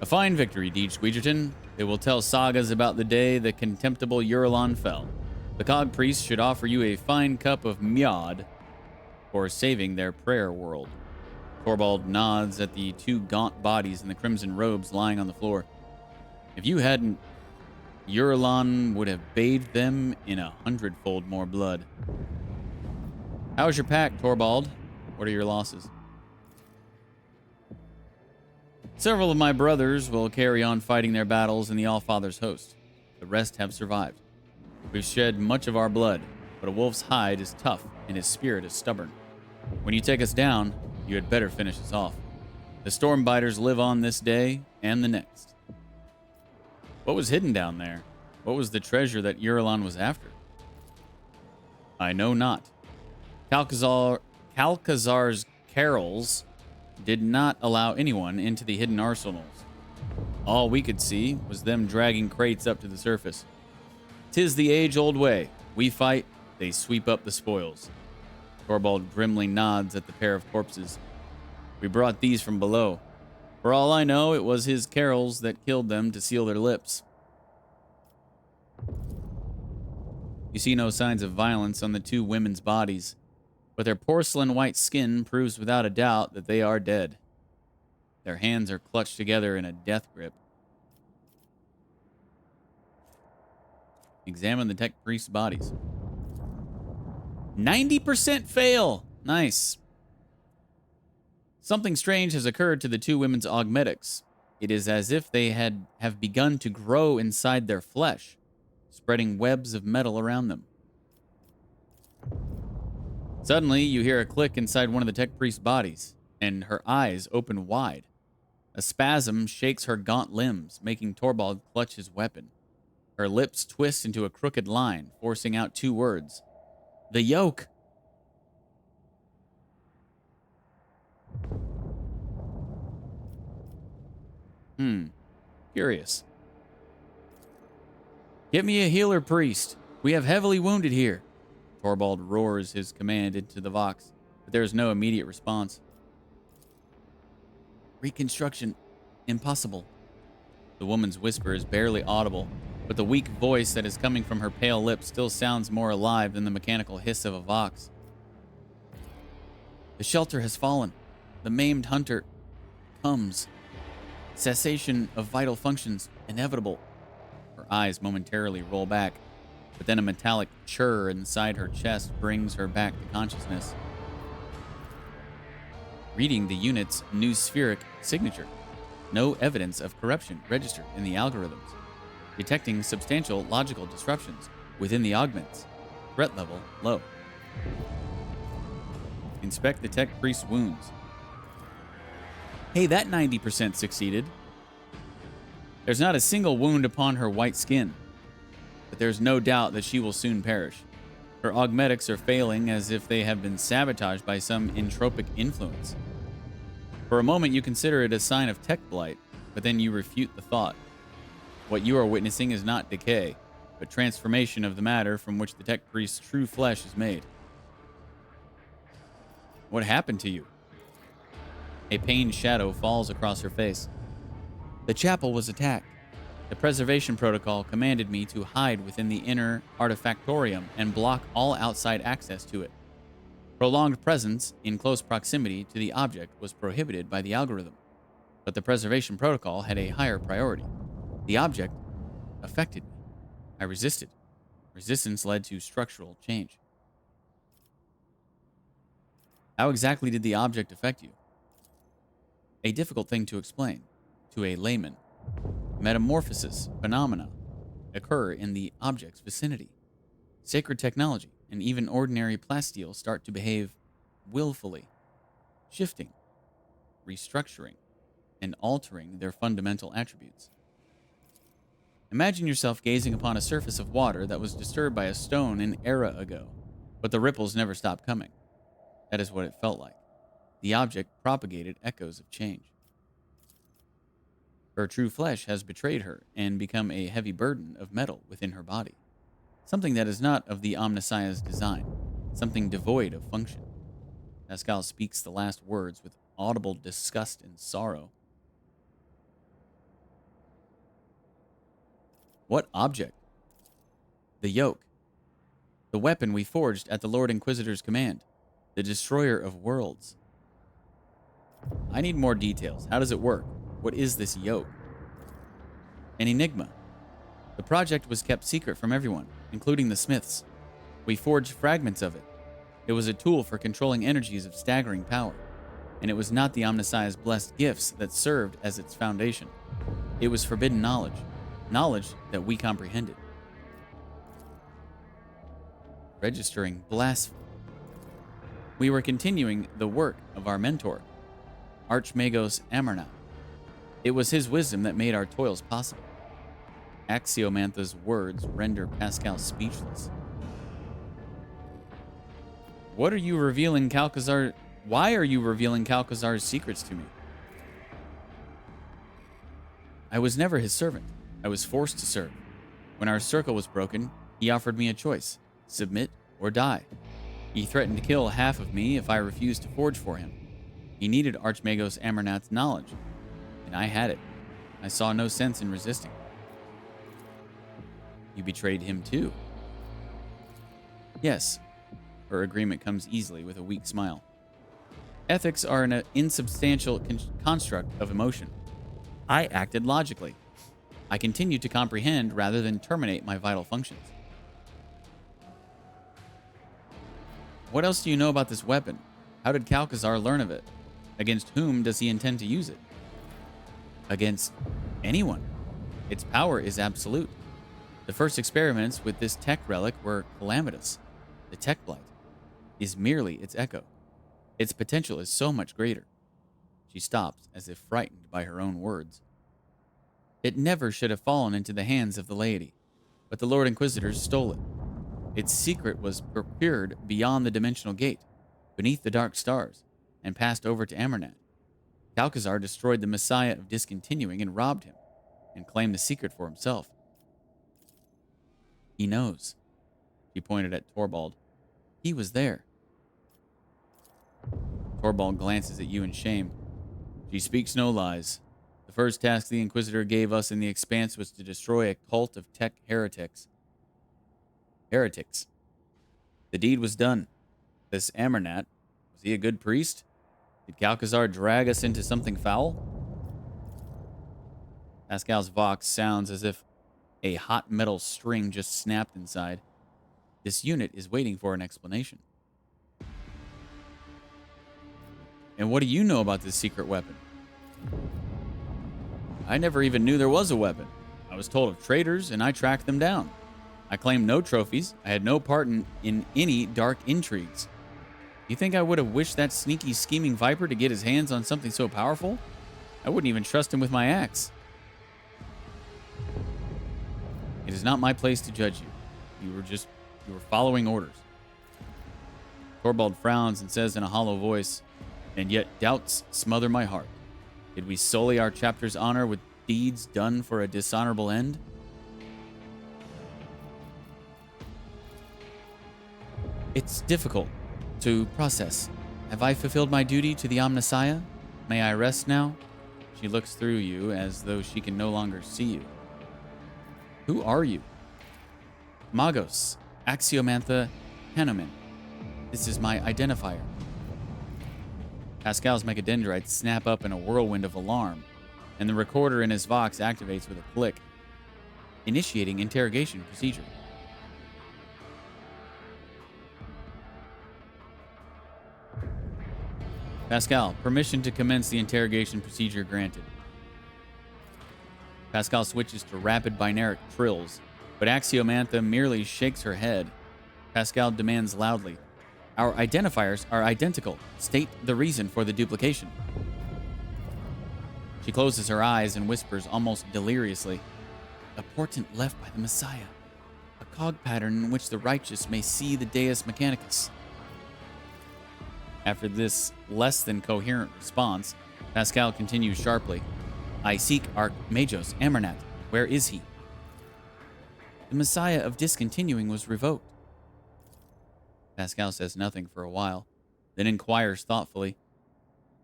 A fine victory, DeejTheSqueejerton. It will tell sagas about the day the contemptible Urlan fell. The Cog Priest should offer you a fine cup of mead for saving their prayer world. Torvald nods at the two gaunt bodies in the crimson robes lying on the floor. If you hadn't, Urlan would have bathed them in 100-fold more blood. How's your pack, Torvald? What are your losses? Several of my brothers will carry on fighting their battles in the Allfather's host. The rest have survived. We've shed much of our blood, but a wolf's hide is tough and his spirit is stubborn. When you take us down, you had better finish us off. The Stormbiters live on this day and the next. What was hidden down there? What was the treasure that Urlan was after? I know not. Calcazar's carols did not allow anyone into the hidden arsenals. All we could see was them dragging crates up to the surface. 'Tis the age-old way. We fight, they sweep up the spoils. Torvald grimly nods at the pair of corpses. We brought these from below. For all I know, it was his carols that killed them to seal their lips. You see no signs of violence on the two women's bodies, but their porcelain white skin proves without a doubt that they are dead. Their hands are clutched together in a death grip. Examine the tech priest's bodies. 90% fail. Nice. Something strange has occurred to the two women's augmetics. It is as if they have begun to grow inside their flesh, spreading webs of metal around them. Suddenly, you hear a click inside one of the tech priest's bodies, and her eyes open wide. A spasm shakes her gaunt limbs, making Torvald clutch his weapon. Her lips twist into a crooked line, forcing out two words. The yoke. Curious. Get me a healer priest. We have heavily wounded here. Torvald roars his command into the Vox, but there is no immediate response. Reconstruction. Impossible. The woman's whisper is barely audible, but the weak voice that is coming from her pale lips still sounds more alive than the mechanical hiss of a Vox. The shelter has fallen. The maimed hunter comes. Cessation of vital functions inevitable. Her eyes momentarily roll back, but then a metallic churr inside her chest brings her back to consciousness. Reading the unit's new spheric signature. No evidence of corruption registered in the algorithms. Detecting substantial logical disruptions within the augments. Threat level low. Inspect the tech priest's wounds. Hey, that 90% succeeded. There's not a single wound upon her white skin, but there's no doubt that she will soon perish. Her augmetics are failing as if they have been sabotaged by some entropic influence. For a moment, you consider it a sign of tech blight, but then you refute the thought. What you are witnessing is not decay, but transformation of the matter from which the tech priest's true flesh is made. What happened to you? A pained shadow falls across her face. The chapel was attacked. The preservation protocol commanded me to hide within the inner artifactorium and block all outside access to it. Prolonged presence in close proximity to the object was prohibited by the algorithm, but the preservation protocol had a higher priority. The object affected me. I resisted. Resistance led to structural change. How exactly did the object affect you? A difficult thing to explain to a layman. Metamorphosis phenomena occur in the object's vicinity. Sacred technology and even ordinary plasteel start to behave willfully, shifting, restructuring, and altering their fundamental attributes. Imagine yourself gazing upon a surface of water that was disturbed by a stone an era ago, but the ripples never stopped coming. That is what it felt like. The object propagated echoes of change. Her true flesh has betrayed her and become a heavy burden of metal within her body. Something that is not of the Omnissiah's design. Something devoid of function. Pascal speaks the last words with audible disgust and sorrow. What object? The yoke. The weapon we forged at the Lord Inquisitor's command. The destroyer of worlds. I need more details. How does it work? What is this yoke? An enigma. The project was kept secret from everyone, including the Smiths. We forged fragments of it. It was a tool for controlling energies of staggering power, and it was not the Omnissiah's blessed gifts that served as its foundation. It was forbidden knowledge, knowledge that we comprehended. Registering blasphemy. We were continuing the work of our mentor, Archmagos Amarna. It was his wisdom that made our toils possible. Axiomantha's words render Pascal speechless. What are you revealing, Calcazar? Why are you revealing Calcazar's secrets to me? I was never his servant. I was forced to serve. When our circle was broken, he offered me a choice: submit or die. He threatened to kill half of me if I refused to forge for him. He needed Archmagos Amarnat's knowledge, and I had it. I saw no sense in resisting. You betrayed him too. Yes. Her agreement comes easily with a weak smile. Ethics are an insubstantial construct of emotion. I acted logically. I continued to comprehend rather than terminate my vital functions. What else do you know about this weapon? How did Calcazar learn of it? Against whom does he intend to use it? Against anyone. Its power is absolute. The first experiments with this tech relic were calamitous. The tech blight is merely its echo. Its potential is so much greater. She stops as if frightened by her own words. It never should have fallen into the hands of the laity, but the Lord Inquisitors stole it. Its secret was procured beyond the dimensional gate, beneath the dark stars, and passed over to Amarnat. Calcazar destroyed the Messiah of Discontinuing and robbed him, and claimed the secret for himself. He knows. She pointed at Torvald. He was there. Torvald glances at you in shame. She speaks no lies. The first task the Inquisitor gave us in the Expanse was to destroy a cult of tech heretics. Heretics. The deed was done. This Amarnat, was he a good priest? Did Calcazar drag us into something foul? Pascal's vox sounds as if a hot metal string just snapped inside. This unit is waiting for an explanation. And what do you know about this secret weapon? I never even knew there was a weapon. I was told of traitors, and I tracked them down. I claimed no trophies. I had no part in any dark intrigues. You think I would have wished that sneaky, scheming viper to get his hands on something so powerful? I wouldn't even trust him with my axe. It is not my place to judge you. You were following orders. Torvald frowns and says in a hollow voice, and yet doubts smother my heart. Did we sully our chapter's honor with deeds done for a dishonorable end? It's difficult to process. Have I fulfilled my duty to the Omnissiah? May I rest now? She looks through you as though she can no longer see you. Who are you? Magos, Axiomantha Hanuman. This is my identifier. Pascal's mechadendrites snap up in a whirlwind of alarm, and the recorder in his Vox activates with a click, initiating interrogation procedure. Pascal, permission to commence the interrogation procedure granted. Pascal switches to rapid binaric trills, but Axiomantha merely shakes her head. Pascal demands loudly, "Our identifiers are identical. State the reason for the duplication." She closes her eyes and whispers almost deliriously, "A portent left by the Messiah. A cog pattern in which the righteous may see the Deus Mechanicus." After this less than coherent response, Pascal continues sharply, "I seek Archmagos Amernat. Where is he?" "The Messiah of discontinuing was revoked." Pascal says nothing for a while, then inquires thoughtfully,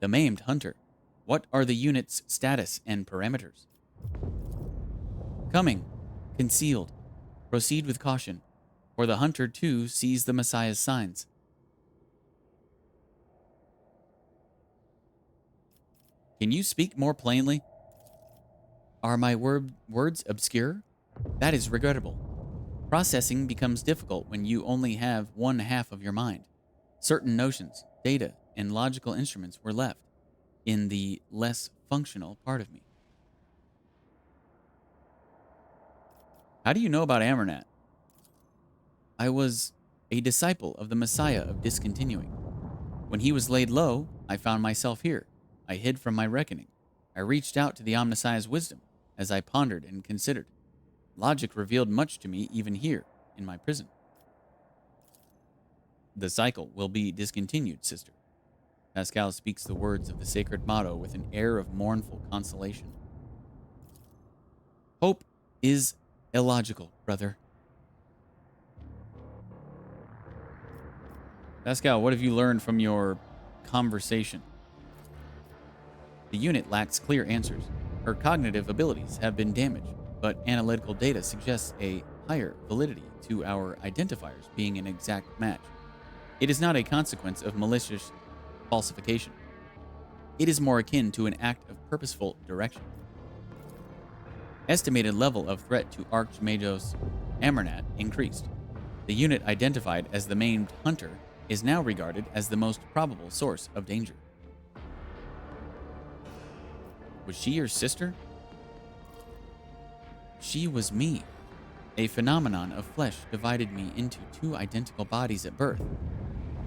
"The maimed hunter. What are the unit's status and parameters?" "Coming. Concealed. Proceed with caution, for the hunter too sees the Messiah's signs." "Can you speak more plainly?" "Are my words obscure? That is regrettable. Processing becomes difficult when you only have one half of your mind. Certain notions, data, and logical instruments were left in the less functional part of me." "How do you know about Amernat?" "I was a disciple of the Messiah of discontinuing. When he was laid low, I found myself here. I hid from my reckoning. I reached out to the Omnissiah's wisdom as I pondered and considered. Logic revealed much to me even here, in my prison." "The cycle will be discontinued, sister." Pascal speaks the words of the sacred motto with an air of mournful consolation. "Hope is illogical, brother." Pascal, what have you learned from your conversation? The unit lacks clear answers. Her cognitive abilities have been damaged, but analytical data suggests a higher validity to our identifiers being an exact match. It is not a consequence of malicious falsification. It is more akin to an act of purposeful direction. Estimated level of threat to Archmagos Amernat increased. The unit identified as the maimed hunter is now regarded as the most probable source of danger. Was she your sister? She was me. A phenomenon of flesh divided me into two identical bodies at birth.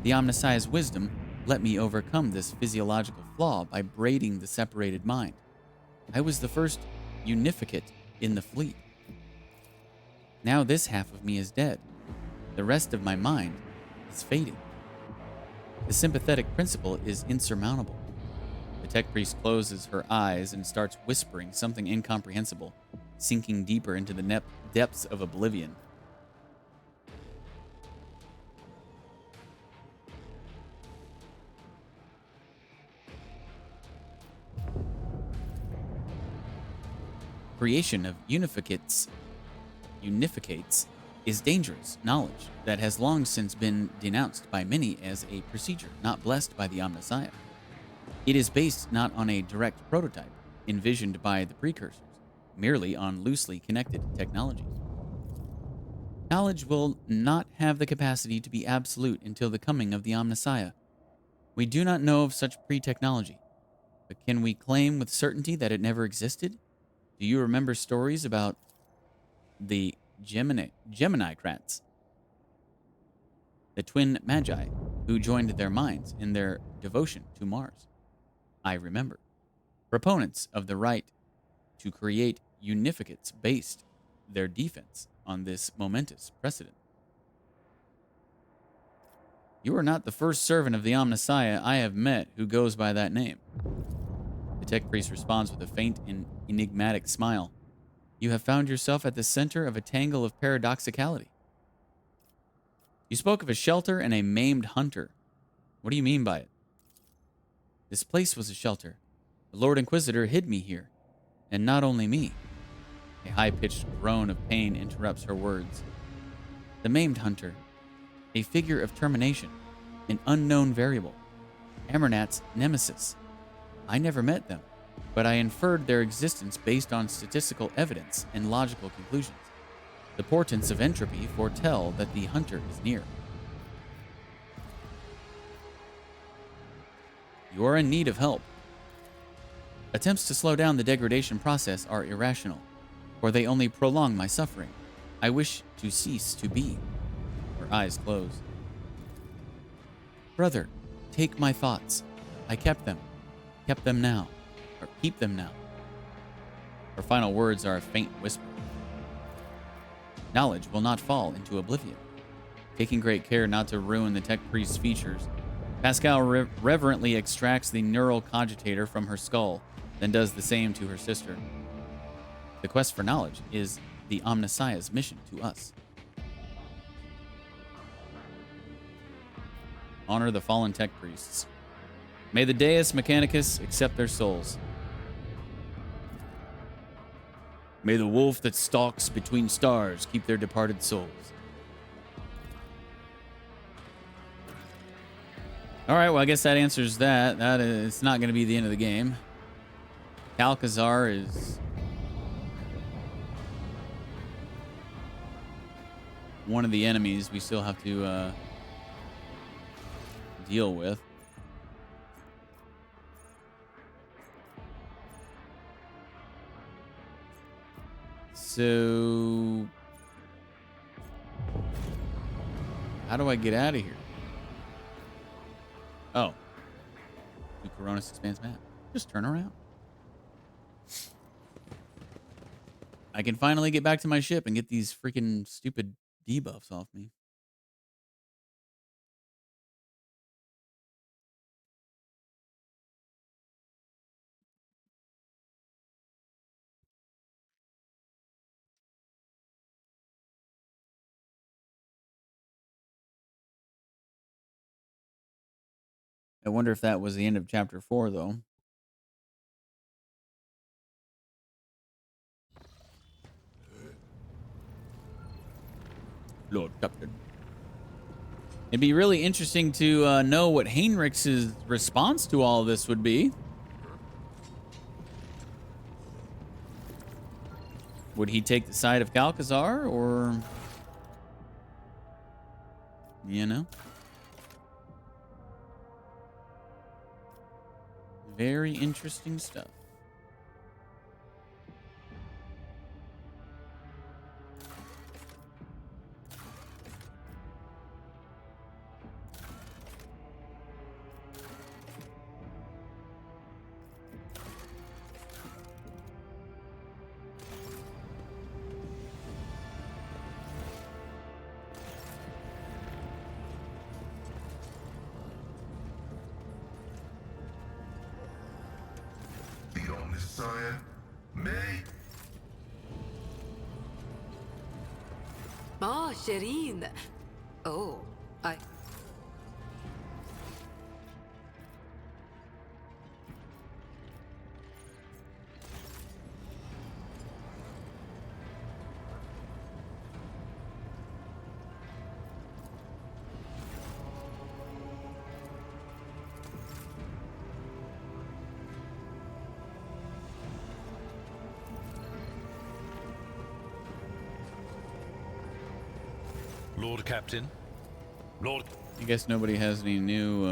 The Omnissiah's wisdom let me overcome this physiological flaw by braiding the separated mind. I was the first unificate in the fleet. Now this half of me is dead. The rest of my mind is fading. The sympathetic principle is insurmountable. The tech priest closes her eyes and starts whispering something incomprehensible, sinking deeper into the depths of oblivion. Creation of unificates is dangerous knowledge that has long since been denounced by many as a procedure not blessed by the Omnissiah. It is based not on a direct prototype envisioned by the precursors, merely on loosely connected technologies. Knowledge will not have the capacity to be absolute until the coming of the Omnissiah. We do not know of such pre-technology, but can we claim with certainty that it never existed? Do you remember stories about the Gemini-crats, the twin magi who joined their minds in their devotion to Mars? I remember. Proponents of the right to create unificates based their defense on this momentous precedent. You are not the first servant of the Omnissiah I have met who goes by that name. The tech priest responds with a faint and enigmatic smile. You have found yourself at the center of a tangle of paradoxicality. You spoke of a shelter and a maimed hunter. What do you mean by it? This place was a shelter. The Lord Inquisitor hid me here. And not only me. A high-pitched groan of pain interrupts her words. The maimed hunter. A figure of termination. An unknown variable. Amernat's nemesis. I never met them, but I inferred their existence based on statistical evidence and logical conclusions. The portents of entropy foretell that the hunter is near. You are in need of help. Attempts to slow down the degradation process are irrational, for they only prolong my suffering. I wish to cease to be. Her eyes close. Brother, take my thoughts. I kept them now, or keep them now. Her final words are a faint whisper. Knowledge will not fall into oblivion. Taking great care not to ruin the tech priest's features, Pascal reverently extracts the neural cogitator from her skull, then does the same to her sister. The quest for knowledge is the Omnissiah's mission to us. Honor the fallen tech priests. May the Deus Mechanicus accept their souls. May the wolf that stalks between stars keep their departed souls. All right, well, I guess that answers that. It's not going to be the end of the game. Alcazar is one of the enemies we still have to deal with. So, how do I get out of here? Oh. The Coronis Expanse map. Just turn around. I can finally get back to my ship and get these freaking stupid debuffs off me. I wonder if that was the end of chapter 4, though. Lord Captain. It'd be really interesting to know what Heinrich's response to all of this would be. Would he take the side of Calcazar, or... you know? Very interesting stuff. The Omnissiah may. Ah, Shireen. Oh, I... Lord Captain. Lord... I guess nobody has any new,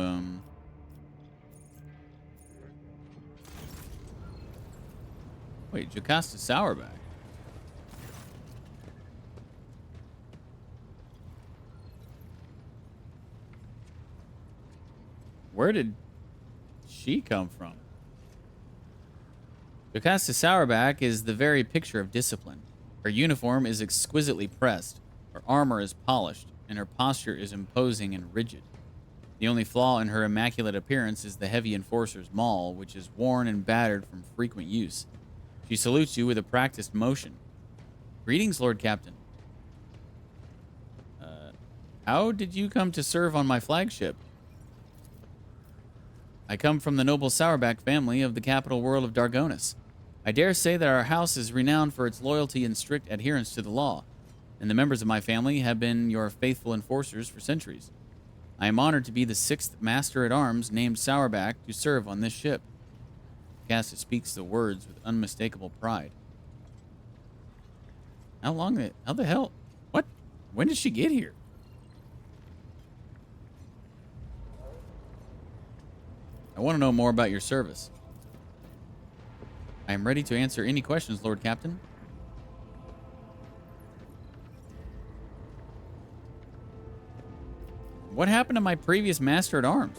Wait, Jocasta Sourback. Where did she come from? Jocasta Sourback is the very picture of discipline. Her uniform is exquisitely pressed, her armor is polished, and her posture is imposing and rigid. The only flaw in her immaculate appearance is the heavy enforcer's maul, which is worn and battered from frequent use. She salutes you with a practiced motion. Greetings, Lord Captain. How did you come to serve on my flagship? I come from the noble Sourback family of the capital world of Dargonis. I dare say that our house is renowned for its loyalty and strict adherence to the law, and the members of my family have been your faithful enforcers for centuries. I am honored to be the 6th Master-at-Arms named Sourback to serve on this ship. Jocasta speaks the words with unmistakable pride. How the hell? What? When did she get here? I want to know more about your service. I am ready to answer any questions, Lord Captain. What happened to my previous Master-at-Arms?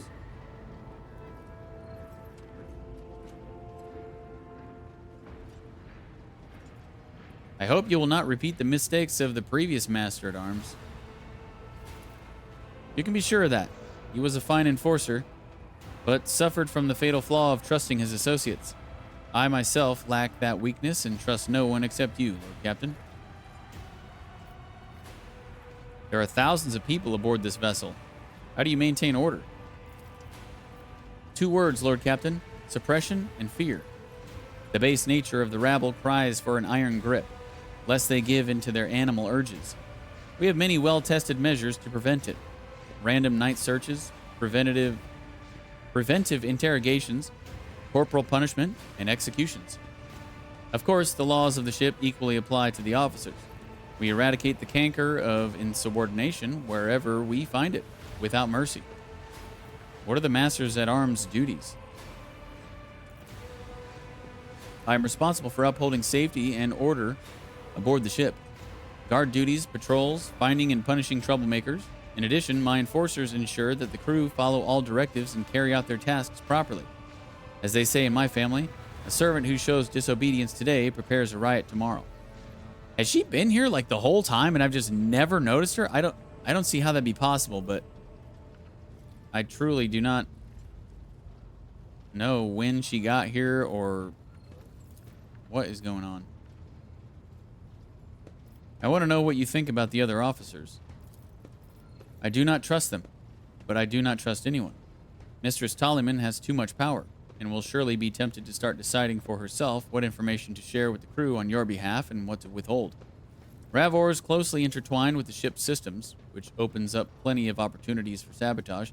I hope you will not repeat the mistakes of the previous Master-at-Arms. You can be sure of that. He was a fine enforcer, but suffered from the fatal flaw of trusting his associates. I myself lack that weakness and trust no one except you, Lord Captain. There are thousands of people aboard this vessel. How do you maintain order? 2 words, Lord Captain: suppression and fear. The base nature of the rabble cries for an iron grip, lest they give in to their animal urges. We have many well-tested measures to prevent it. Random night searches, preventive interrogations, corporal punishment, and executions. Of course, the laws of the ship equally apply to the officers. We eradicate the canker of insubordination wherever we find it, without mercy. What are the Masters-at-Arms' duties? I am responsible for upholding safety and order aboard the ship. Guard duties, patrols, finding and punishing troublemakers. In addition, my enforcers ensure that the crew follow all directives and carry out their tasks properly. As they say in my family, a servant who shows disobedience today prepares a riot tomorrow. Has she been here like the whole time and I've just never noticed her? I don't see how that'd be possible, but I truly do not know when she got here or what is going on. I want to know what you think about the other officers. I do not trust them, but I do not trust anyone. Mistress Taliman has too much power and will surely be tempted to start deciding for herself what information to share with the crew on your behalf and what to withhold. Ravor is closely intertwined with the ship's systems, which opens up plenty of opportunities for sabotage.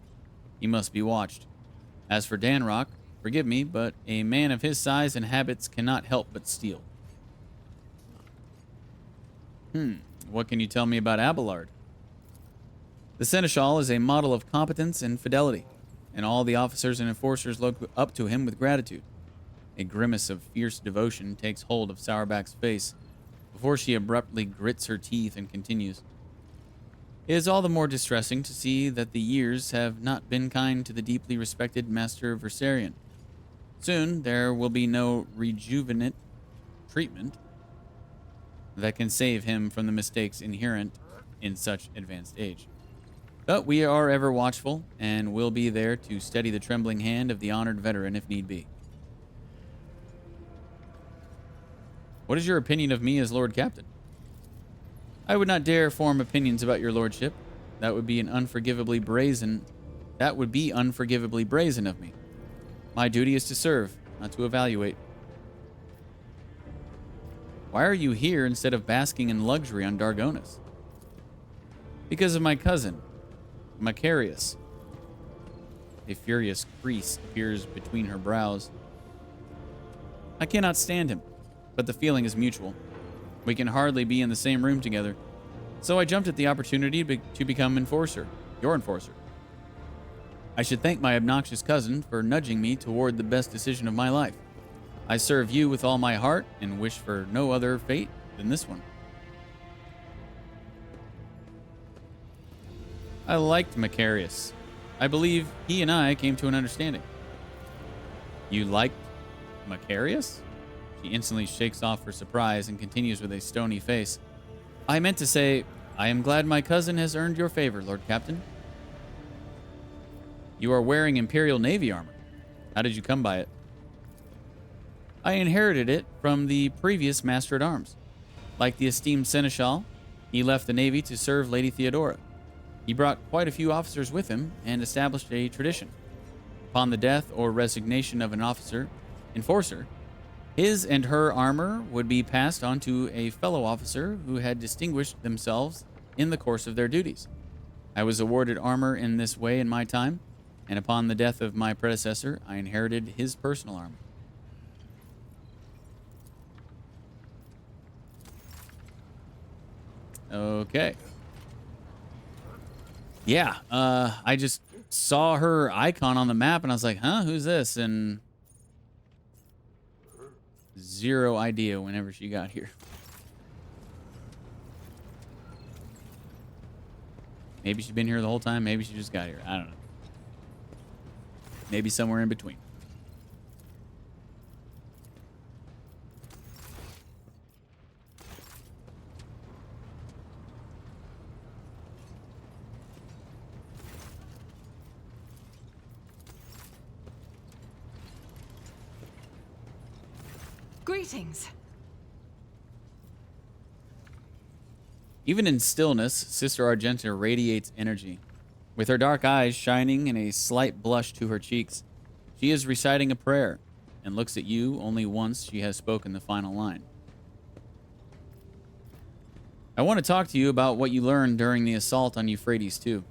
He must be watched. As for Danrock, forgive me, but a man of his size and habits cannot help but steal. What can you tell me about Abelard? The Seneschal is a model of competence and fidelity, and all the officers and enforcers look up to him with gratitude. A grimace of fierce devotion takes hold of Sourback's face before she abruptly grits her teeth and continues. It is all the more distressing to see that the years have not been kind to the deeply respected Master Versarian. Soon there will be no rejuvenate treatment that can save him from the mistakes inherent in such advanced age. But we are ever watchful and will be there to steady the trembling hand of the honored veteran if need be. What is your opinion of me as Lord Captain? I would not dare form opinions about your lordship. That would be unforgivably brazen of me. My duty is to serve, not to evaluate. Why are you here instead of basking in luxury on Dargonis? Because of my cousin, Macarius. A furious crease appears between her brows. I cannot stand him, but the feeling is mutual. We can hardly be in the same room together. So I jumped at the opportunity to become your enforcer. I should thank my obnoxious cousin for nudging me toward the best decision of my life. I serve you with all my heart and wish for no other fate than this one. I liked Macarius. I believe he and I came to an understanding. You liked Macarius? She instantly shakes off her surprise and continues with a stony face. I meant to say, I am glad my cousin has earned your favor, Lord Captain. You are wearing Imperial Navy armor. How did you come by it? I inherited it from the previous Master-at-Arms. Like the esteemed Seneschal, he left the Navy to serve Lady Theodora. He brought quite a few officers with him and established a tradition. Upon the death or resignation of an enforcer, his and her armor would be passed on to a fellow officer who had distinguished themselves in the course of their duties. I was awarded armor in this way in my time, and upon the death of my predecessor, I inherited his personal armor. Okay. Yeah, I just saw her icon on the map, and I was like, huh, who's this? And zero idea whenever she got here. Maybe she's been here the whole time. Maybe she just got here. I don't know. Maybe somewhere in between. Greetings. Even in stillness, Sister Argenta radiates energy. With her dark eyes shining and a slight blush to her cheeks, she is reciting a prayer and looks at you only once she has spoken the final line. I want to talk to you about what you learned during the assault on Euphrates too.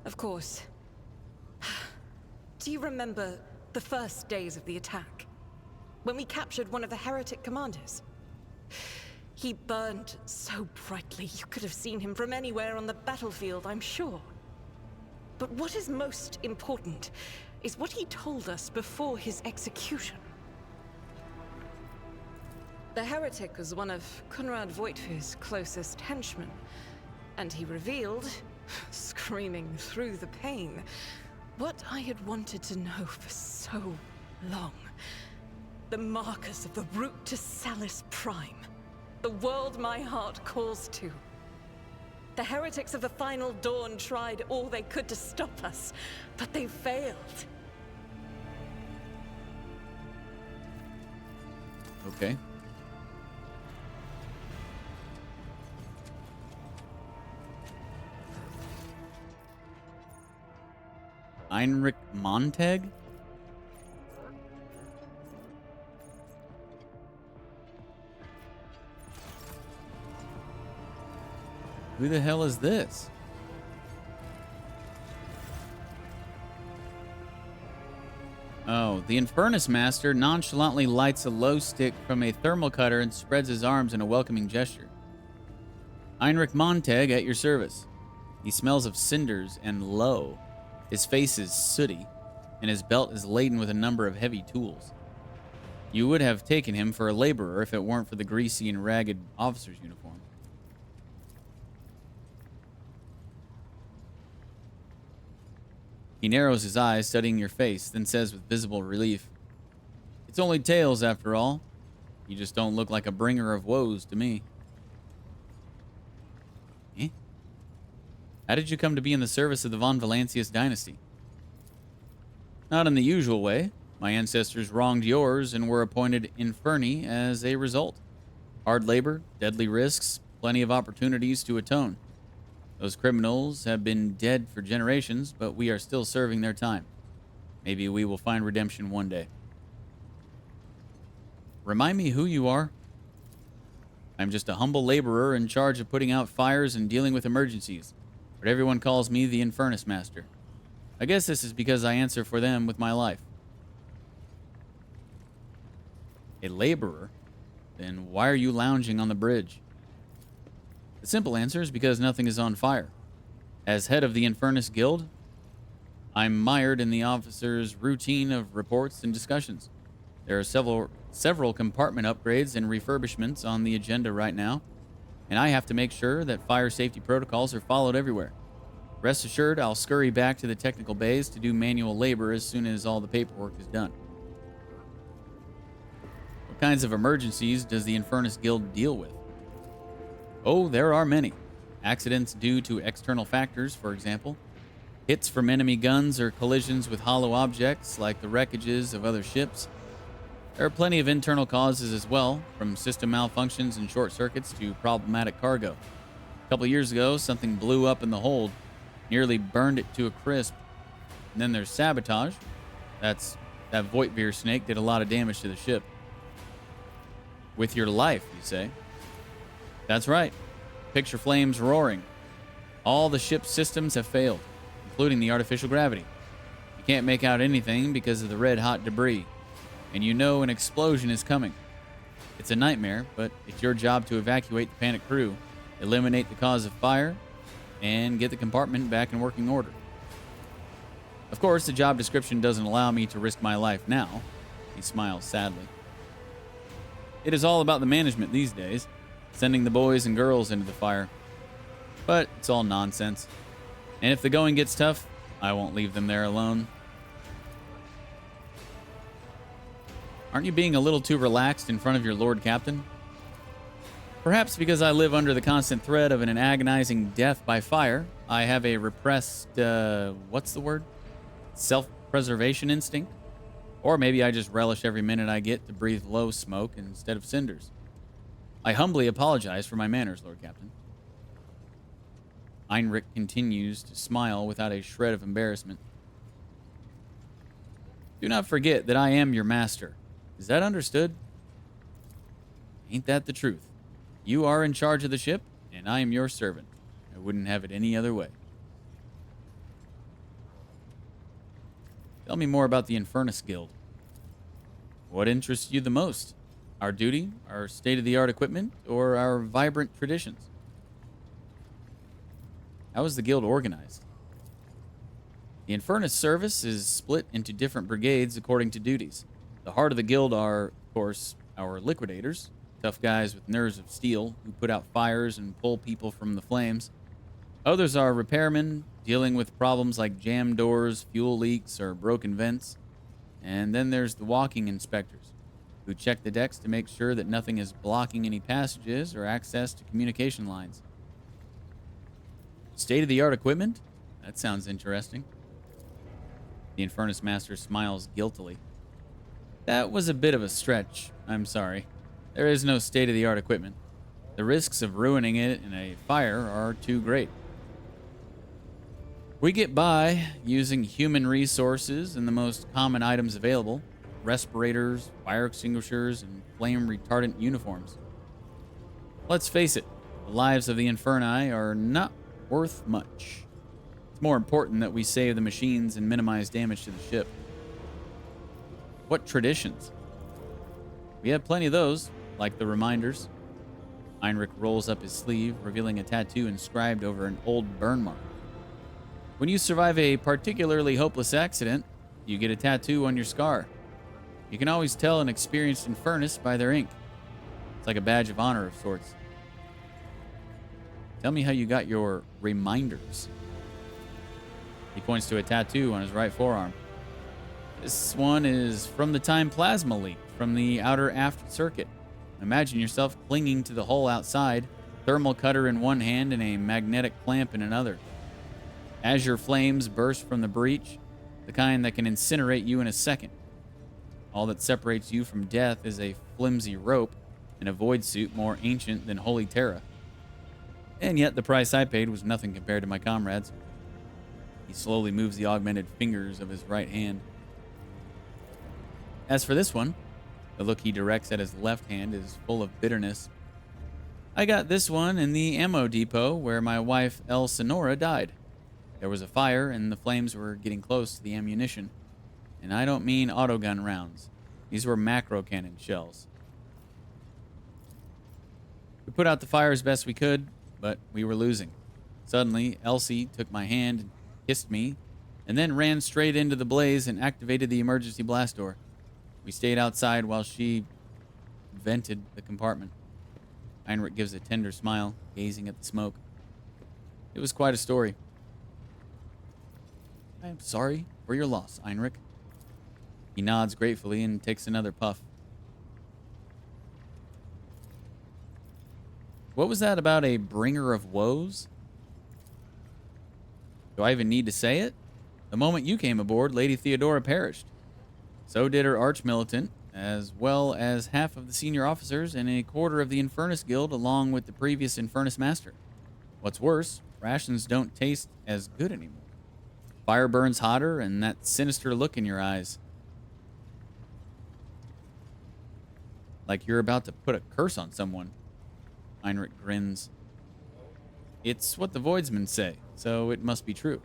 Of course. Do you remember the first days of the attack? When we captured one of the heretic commanders? He burned so brightly you could have seen him from anywhere on the battlefield, I'm sure. But what is most important is what he told us before his execution. The heretic was one of Conrad Voigtfir's closest henchmen, and he revealed, screaming through the pain, what I had wanted to know for so long. The markers of the route to Salis Prime. The world my heart calls to. The heretics of the Final Dawn tried all they could to stop us, but they failed. Okay. Heinrich Montag? Who the hell is this? Oh, the Infernus Master nonchalantly lights a low stick from a thermal cutter and spreads his arms in a welcoming gesture. Heinrich Montag at your service. He smells of cinders and low. His face is sooty, and his belt is laden with a number of heavy tools. You would have taken him for a laborer if it weren't for the greasy and ragged officer's uniform. He narrows his eyes, studying your face, then says with visible relief, "It's only tales, after all. You just don't look like a bringer of woes to me." Eh? How did you come to be in the service of the von Valancius dynasty? Not in the usual way. My ancestors wronged yours and were appointed Inferni as a result. Hard labor, deadly risks, plenty of opportunities to atone. Those criminals have been dead for generations, but we are still serving their time. Maybe we will find redemption one day. Remind me who you are. I'm just a humble laborer in charge of putting out fires and dealing with emergencies, but everyone calls me the Infernus Master. I guess this is because I answer for them with my life. A laborer? Then why are you lounging on the bridge? The simple answer is because nothing is on fire. As head of the Infernus Guild, I'm mired in the officers' routine of reports and discussions. There are several compartment upgrades and refurbishments on the agenda right now, and I have to make sure that fire safety protocols are followed everywhere. Rest assured, I'll scurry back to the technical bays to do manual labor as soon as all the paperwork is done. What kinds of emergencies does the Infernus Guild deal with? Oh, there are many. Accidents due to external factors, for example. Hits from enemy guns or collisions with hollow objects like the wreckages of other ships. There are plenty of internal causes as well, from system malfunctions and short circuits to problematic cargo. A couple years ago, something blew up in the hold, nearly burned it to a crisp. And then there's sabotage. That Voigtveer snake did a lot of damage to the ship. With your life, you say? That's right. Picture flames roaring. All the ship's systems have failed, including the artificial gravity. You can't make out anything because of the red-hot debris, and you know an explosion is coming. It's a nightmare, but it's your job to evacuate the panicked crew, eliminate the cause of fire, and get the compartment back in working order. Of course, the job description doesn't allow me to risk my life now. He smiles sadly. It is all about the management these days, sending the boys and girls into the fire. But it's all nonsense. And if the going gets tough, I won't leave them there alone. Aren't you being a little too relaxed in front of your Lord Captain? Perhaps because I live under the constant threat of an agonizing death by fire, I have a repressed, what's the word? Self-preservation instinct? Or maybe I just relish every minute I get to breathe low smoke instead of cinders. I humbly apologize for my manners, Lord Captain. Heinrich continues to smile without a shred of embarrassment. Do not forget that I am your master. Is that understood? Ain't that the truth? You are in charge of the ship, and I am your servant. I wouldn't have it any other way. Tell me more about the Infernus Guild. What interests you the most? Our duty, our state-of-the-art equipment, or our vibrant traditions? How is the guild organized? The Infernus service is split into different brigades according to duties. The heart of the guild are, of course, our liquidators, tough guys with nerves of steel who put out fires and pull people from the flames. Others are repairmen, dealing with problems like jammed doors, fuel leaks, or broken vents. And then there's the walking inspectors, who check the decks to make sure that nothing is blocking any passages or access to communication lines. State-of-the-art equipment? That sounds interesting. The Infernus Master smiles guiltily. That was a bit of a stretch. I'm sorry. There is no state-of-the-art equipment. The risks of ruining it in a fire are too great. We get by using human resources and the most common items available: respirators, fire extinguishers, and flame-retardant uniforms. Let's face it, the lives of the Inferni are not worth much. It's more important that we save the machines and minimize damage to the ship. What traditions? We have plenty of those, like the reminders. Heinrich rolls up his sleeve, revealing a tattoo inscribed over an old burn mark. When you survive a particularly hopeless accident, you get a tattoo on your scar. You can always tell an experienced Infernus by their ink. It's like a badge of honor of sorts. Tell me how you got your reminders. He points to a tattoo on his right forearm. This one is from the time plasma leaked from the outer aft circuit. Imagine yourself clinging to the hull outside, thermal cutter in one hand and a magnetic clamp in another. Azure flames burst from the breach, the kind that can incinerate you in a second. All that separates you from death is a flimsy rope and a void suit more ancient than Holy Terra. And yet the price I paid was nothing compared to my comrades. He slowly moves the augmented fingers of his right hand. As for this one, the look he directs at his left hand is full of bitterness. I got this one in the ammo depot where my wife, El Sonora, died. There was a fire and the flames were getting close to the ammunition. And I don't mean autogun rounds. These were macro cannon shells. We put out the fire as best we could, but we were losing. Suddenly, Elsie took my hand and kissed me, and then ran straight into the blaze and activated the emergency blast door. We stayed outside while she vented the compartment. Heinrich gives a tender smile, gazing at the smoke. It was quite a story. I am sorry for your loss, Heinrich. He nods gratefully and takes another puff. What was that about a bringer of woes? Do I even need to say it? The moment you came aboard, Lady Theodora perished. So did her arch-militant, as well as half of the senior officers and a quarter of the Infernus Guild, along with the previous Infernus Master. What's worse, rations don't taste as good anymore. Fire burns hotter, and that sinister look in your eyes. Like you're about to put a curse on someone. Heinrich grins. It's what the Voidsmen say, so it must be true.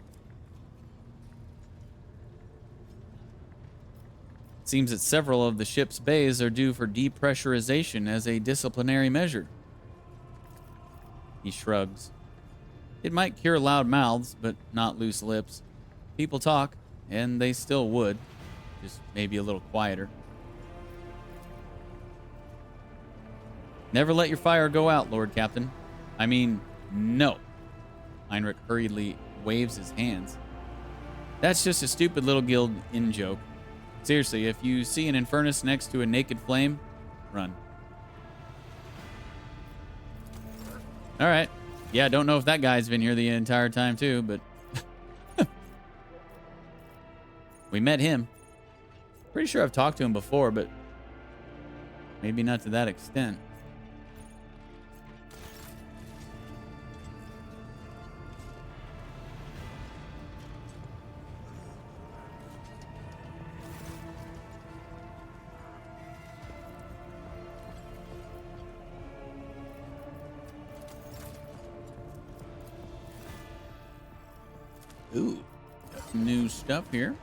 It seems that several of the ship's bays are due for depressurization as a disciplinary measure. He shrugs. It might cure loud mouths, but not loose lips. People talk, and they still would, just maybe a little quieter. Never let your fire go out, Lord Captain. I mean, no. Heinrich hurriedly waves his hands. That's just a stupid little guild in-joke. Seriously, if you see an Infernus next to a naked flame, run. All right. Yeah, don't know if that guy's been here the entire time too, but we met him. Pretty sure I've talked to him before, but maybe not to that extent. Ooh, got some new stuff here.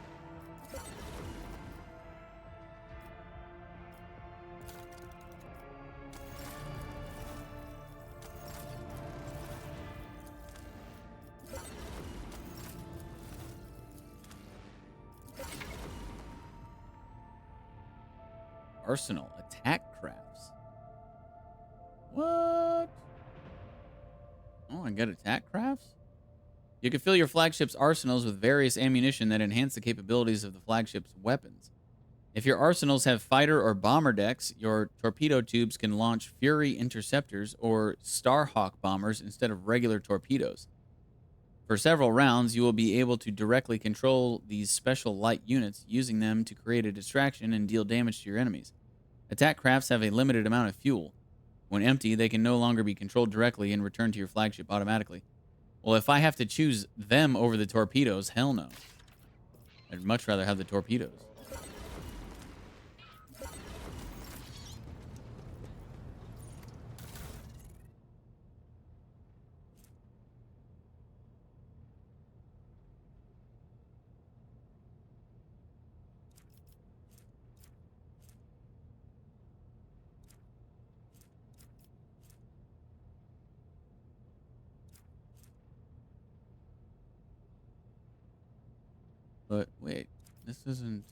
Arsenal attack crafts. What? Oh, I got attack crafts? You can fill your flagship's arsenals with various ammunition that enhance the capabilities of the flagship's weapons. If your arsenals have fighter or bomber decks, your torpedo tubes can launch Fury interceptors or Starhawk bombers instead of regular torpedoes. For several rounds, you will be able to directly control these special light units, using them to create a distraction and deal damage to your enemies. Attack crafts have a limited amount of fuel. When empty, they can no longer be controlled directly and return to your flagship automatically. Well, if I have to choose them over the torpedoes, hell no. I'd much rather have the torpedoes. But wait, this isn't...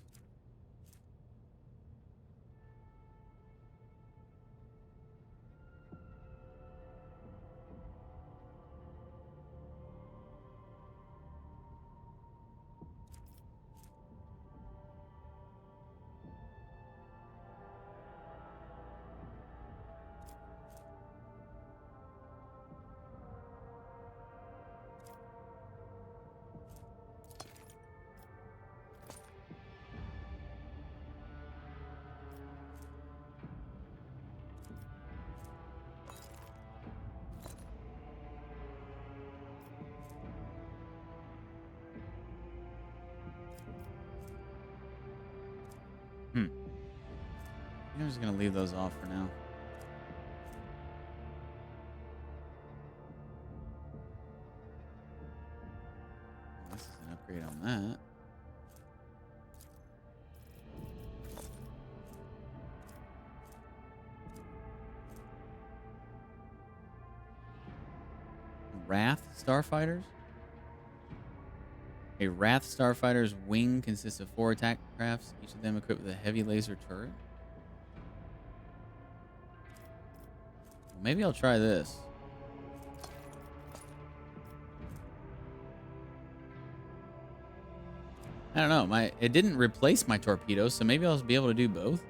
I'm just going to leave those off for now. This is an upgrade on that. Wrath Starfighters? A Wrath Starfighter's wing consists of 4 attack crafts, each of them equipped with a heavy laser turret. Well, maybe I'll try this. I don't know. It didn't replace my torpedoes, so maybe I'll be able to do both.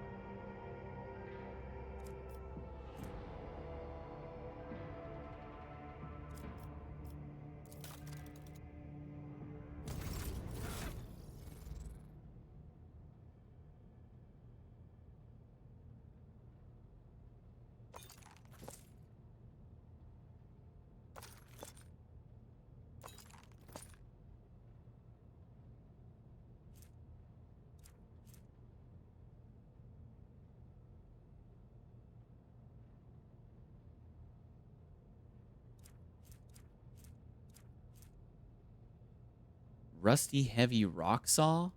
Rusty heavy rock saw.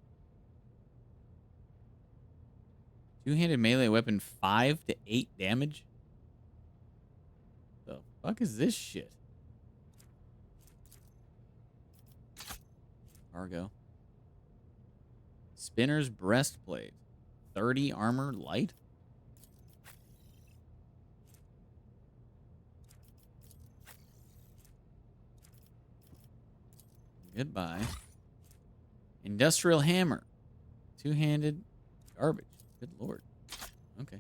Two-handed melee weapon, 5 to 8 damage. The fuck is this shit? Cargo. Spinner's breastplate. 30 armor light. Goodbye. Industrial hammer. Two-handed garbage. Good lord. Okay.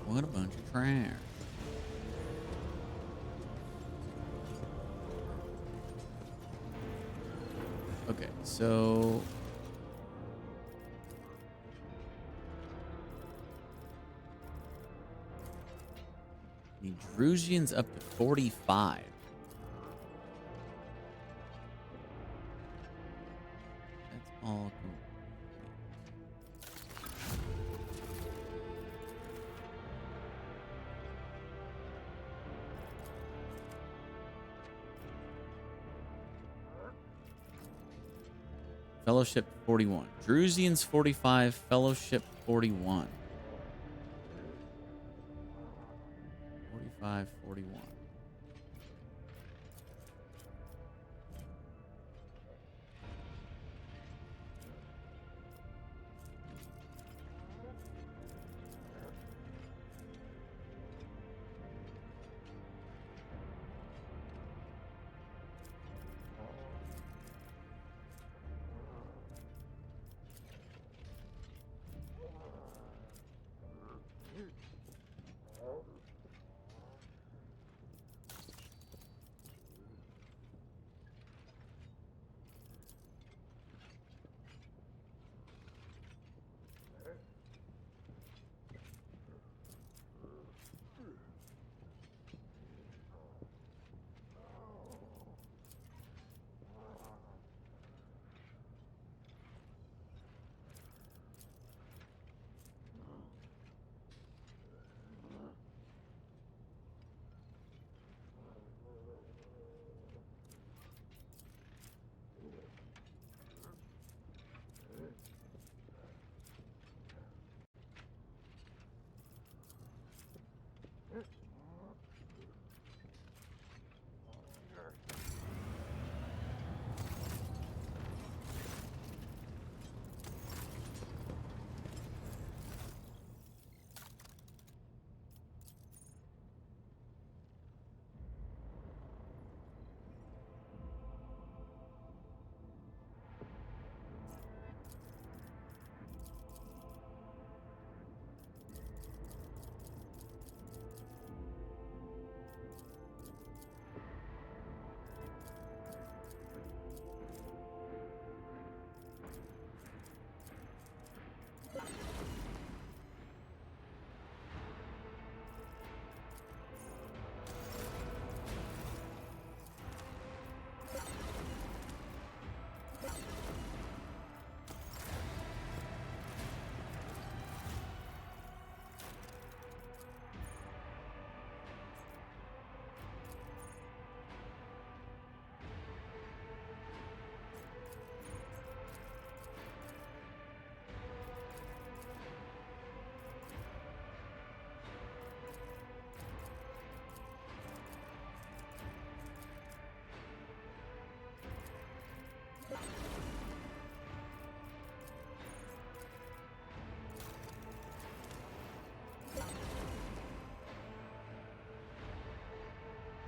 What a bunch of trash. Okay, so the Drusian's up to 45. That's all cool. Fellowship 41. Drusian's 45. Fellowship 41. 45, 41.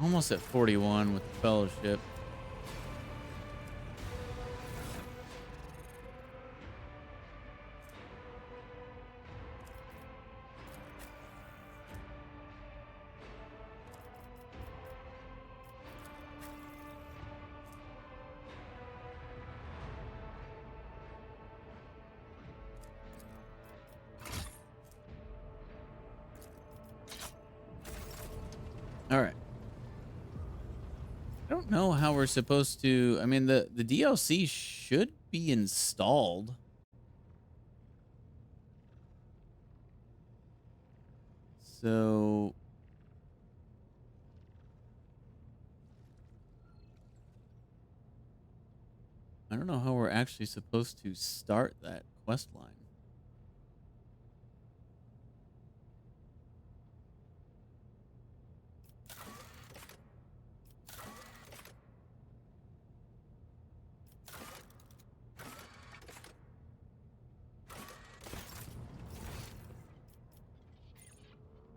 Almost at 41 with the fellowship. All right. I don't know how we're supposed to. I mean, the DLC should be installed. So I don't know how we're actually supposed to start that quest line.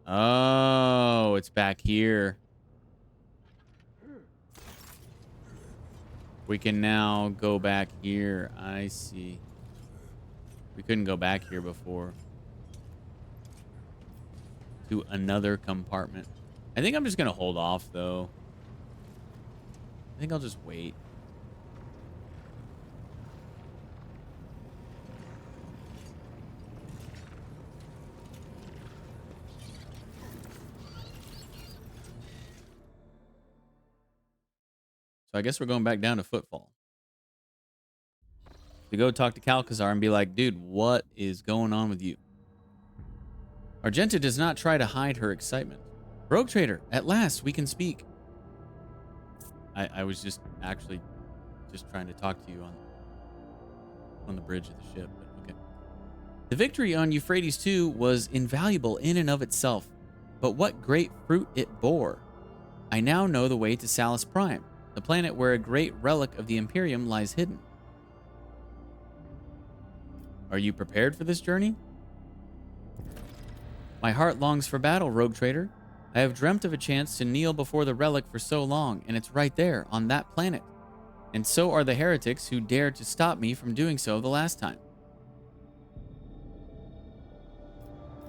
Oh, it's back here. We can now go back here. I see. We couldn't go back here before. To another compartment. I think I'm just going to hold off, though. I think I'll just wait. So I guess we're going back down to Footfall. To go talk to Calcazar and be like, dude, what is going on with you? Argenta does not try to hide her excitement. Rogue Trader, at last we can speak. I was just actually just trying to talk to you on the bridge of the ship, but okay. The victory on Euphrates II was invaluable in and of itself, but what great fruit it bore. I now know the way to Salus Prime, the planet where a great relic of the Imperium lies hidden. Are you prepared for this journey? My heart longs for battle, Rogue Trader. I have dreamt of a chance to kneel before the relic for so long, and it's right there, on that planet. And so are the heretics who dared to stop me from doing so the last time.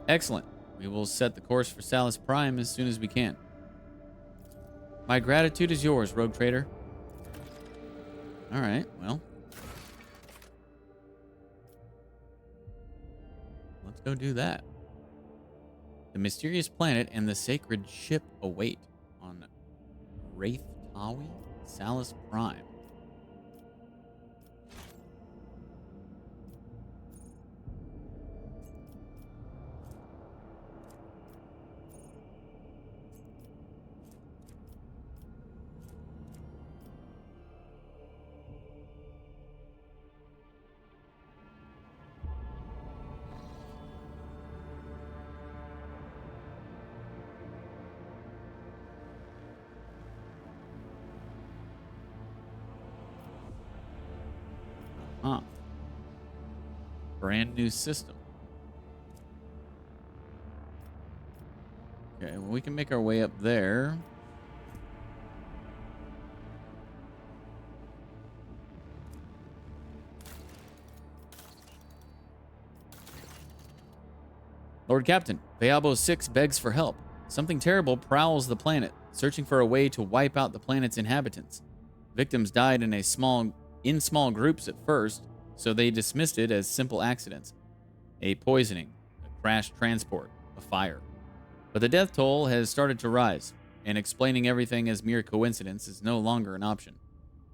Excellent. We will set the course for Salus Prime as soon as we can. My gratitude is yours, Rogue Trader. All right, well. Let's go do that. The mysterious planet and the sacred ship await on Wraith Tawi, Salus Prime. Huh. Brand new system. Okay, well, we can make our way up there. Lord Captain, Veabo 6 begs for help. Something terrible prowls the planet, searching for a way to wipe out the planet's inhabitants. Victims died in small groups at first, so they dismissed it as simple accidents. A poisoning, a crashed transport, a fire. But the death toll has started to rise, and explaining everything as mere coincidence is no longer an option.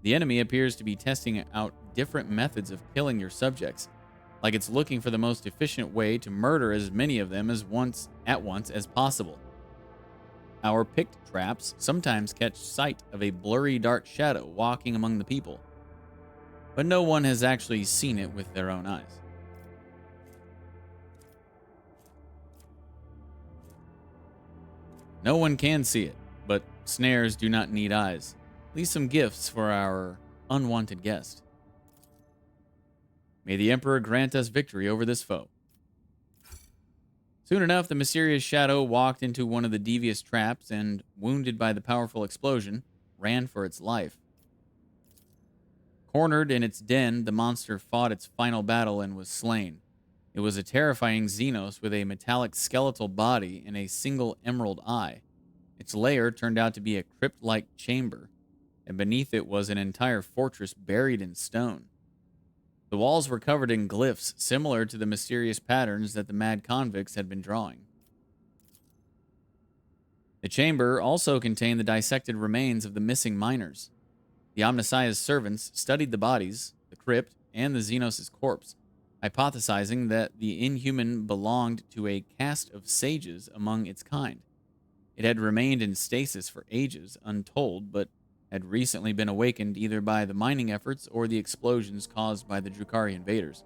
The enemy appears to be testing out different methods of killing your subjects, like it's looking for the most efficient way to murder as many of them at once as possible. Our picked traps sometimes catch sight of a blurry dark shadow walking among the people, but no one has actually seen it with their own eyes. No one can see it, but snares do not need eyes. Leave some gifts for our unwanted guest. May the Emperor grant us victory over this foe. Soon enough, the mysterious shadow walked into one of the devious traps and, wounded by the powerful explosion, ran for its life. Cornered in its den, the monster fought its final battle and was slain. It was a terrifying Xenos with a metallic skeletal body and a single emerald eye. Its lair turned out to be a crypt-like chamber, and beneath it was an entire fortress buried in stone. The walls were covered in glyphs similar to the mysterious patterns that the mad convicts had been drawing. The chamber also contained the dissected remains of the missing miners. The Omnissiah's servants studied the bodies, the crypt, and the Xenos' corpse, hypothesizing that the inhuman belonged to a caste of sages among its kind. It had remained in stasis for ages, untold, but had recently been awakened either by the mining efforts or the explosions caused by the Drukhari invaders.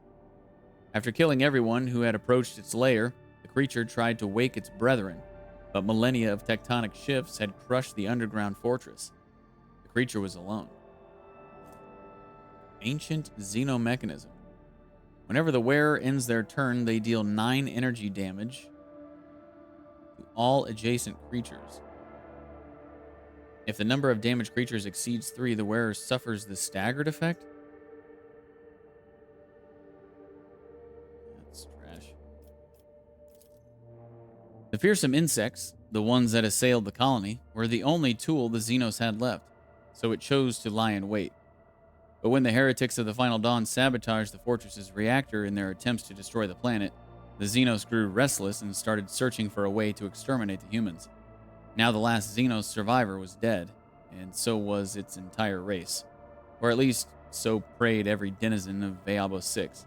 After killing everyone who had approached its lair, the creature tried to wake its brethren, but millennia of tectonic shifts had crushed the underground fortress. The creature was alone. Ancient Xenomechanism. Whenever the wearer ends their turn, they deal 9 energy damage to all adjacent creatures. If the number of damaged creatures exceeds 3, the wearer suffers the staggered effect. That's trash. The fearsome insects, the ones that assailed the colony, were the only tool the Xenos had left, so it chose to lie in wait. But when the heretics of the Final Dawn sabotaged the fortress's reactor in their attempts to destroy the planet, the Xenos grew restless and started searching for a way to exterminate the humans. Now the last Xenos survivor was dead, and so was its entire race. Or at least, so prayed every denizen of Veabo 6.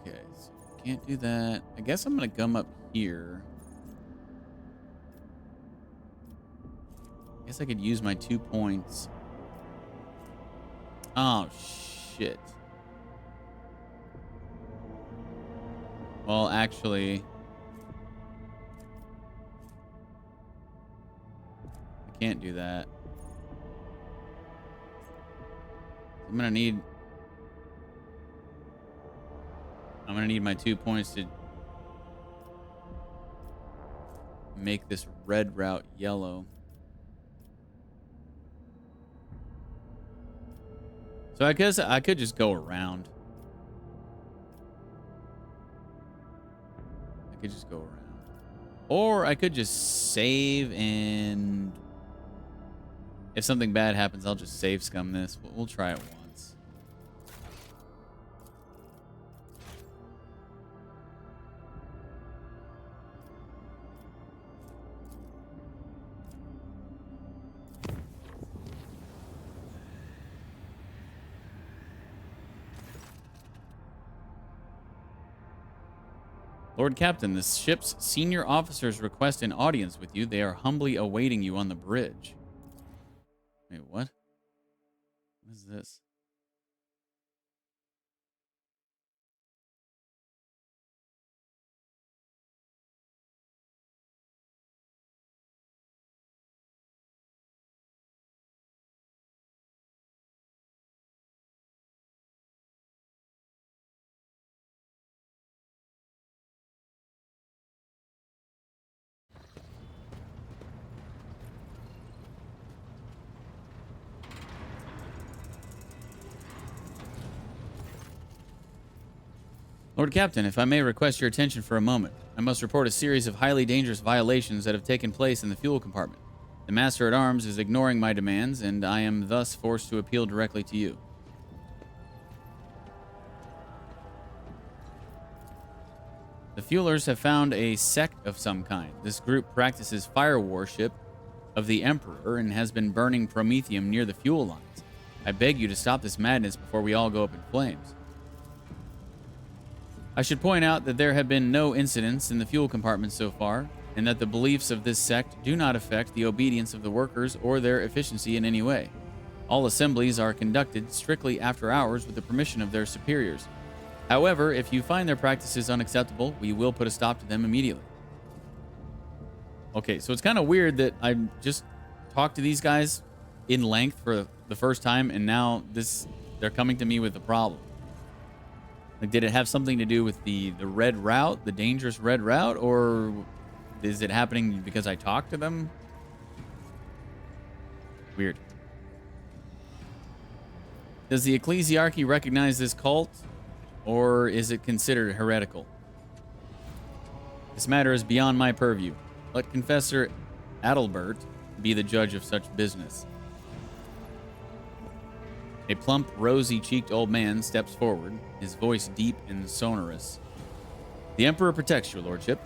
Okay, so can't do that. I guess I'm gonna come up here. I guess I could use my 2 points. Oh, shit. Well, actually, I can't do that. I'm gonna need my 2 points to make this red route yellow. So I guess I could just go around. I could just go around. Or I could just save, and if something bad happens, I'll just save scum this. We'll try it once. Lord Captain, the ship's senior officers request an audience with you. They are humbly awaiting you on the bridge. Wait, what? What is this? Lord Captain, if I may request your attention for a moment, I must report a series of highly dangerous violations that have taken place in the fuel compartment. The Master-at-Arms is ignoring my demands, and I am thus forced to appeal directly to you. The fuelers have found a sect of some kind. This group practices fire worship of the Emperor and has been burning promethium near the fuel lines. I beg you to stop this madness before we all go up in flames. I should point out that there have been no incidents in the fuel compartment so far, and that the beliefs of this sect do not affect the obedience of the workers or their efficiency in any way. All assemblies are conducted strictly after hours with the permission of their superiors. However, if you find their practices unacceptable, we will put a stop to them immediately. Okay, so it's kind of weird that I just talked to these guys in length for the first time, and now they're coming to me with a problem. Like, did it have something to do with the red route, the dangerous red route, or is it happening because I talked to them? Weird. Does the ecclesiarchy recognize this cult, or is it considered heretical? This matter is beyond my purview. Let Confessor Adalbert be the judge of such business. A plump, rosy-cheeked old man steps forward, his voice deep and sonorous. The Emperor protects your lordship.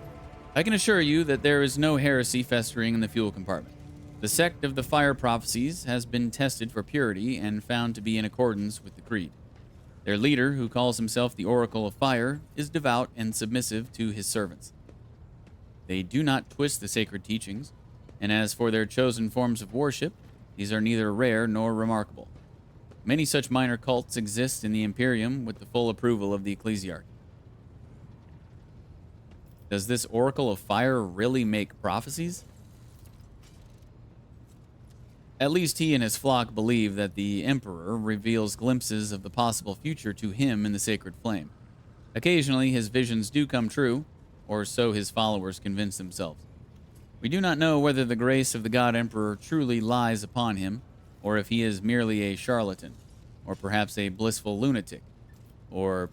I can assure you that there is no heresy festering in the fuel compartment. The sect of the Fire Prophecies has been tested for purity and found to be in accordance with the creed. Their leader, who calls himself the Oracle of Fire, is devout and submissive to his servants. They do not twist the sacred teachings, and as for their chosen forms of worship, these are neither rare nor remarkable. Many such minor cults exist in the Imperium with the full approval of the Ecclesiarchy. Does this Oracle of Fire really make prophecies? At least he and his flock believe that the Emperor reveals glimpses of the possible future to him in the sacred flame. Occasionally, his visions do come true, or so his followers convince themselves. We do not know whether the grace of the God Emperor truly lies upon him, or if he is merely a charlatan, or perhaps a blissful lunatic, or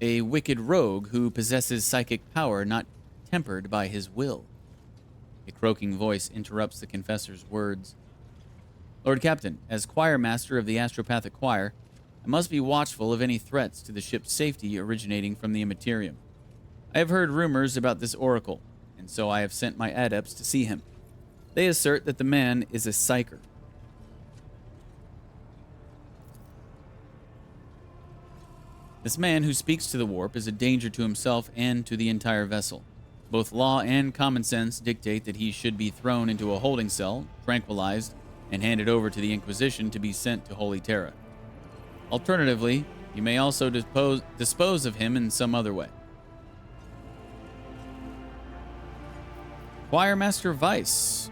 a wicked rogue who possesses psychic power not tempered by his will. A croaking voice interrupts the confessor's words. Lord Captain, as choir master of the Astropathic Choir, I must be watchful of any threats to the ship's safety originating from the Immaterium. I have heard rumors about this oracle, and so I have sent my adepts to see him. They assert that the man is a psyker. This man who speaks to the warp is a danger to himself and to the entire vessel. Both law and common sense dictate that he should be thrown into a holding cell, tranquilized, and handed over to the Inquisition to be sent to Holy Terra. Alternatively, you may also dispose of him in some other way. Choirmaster Weiss,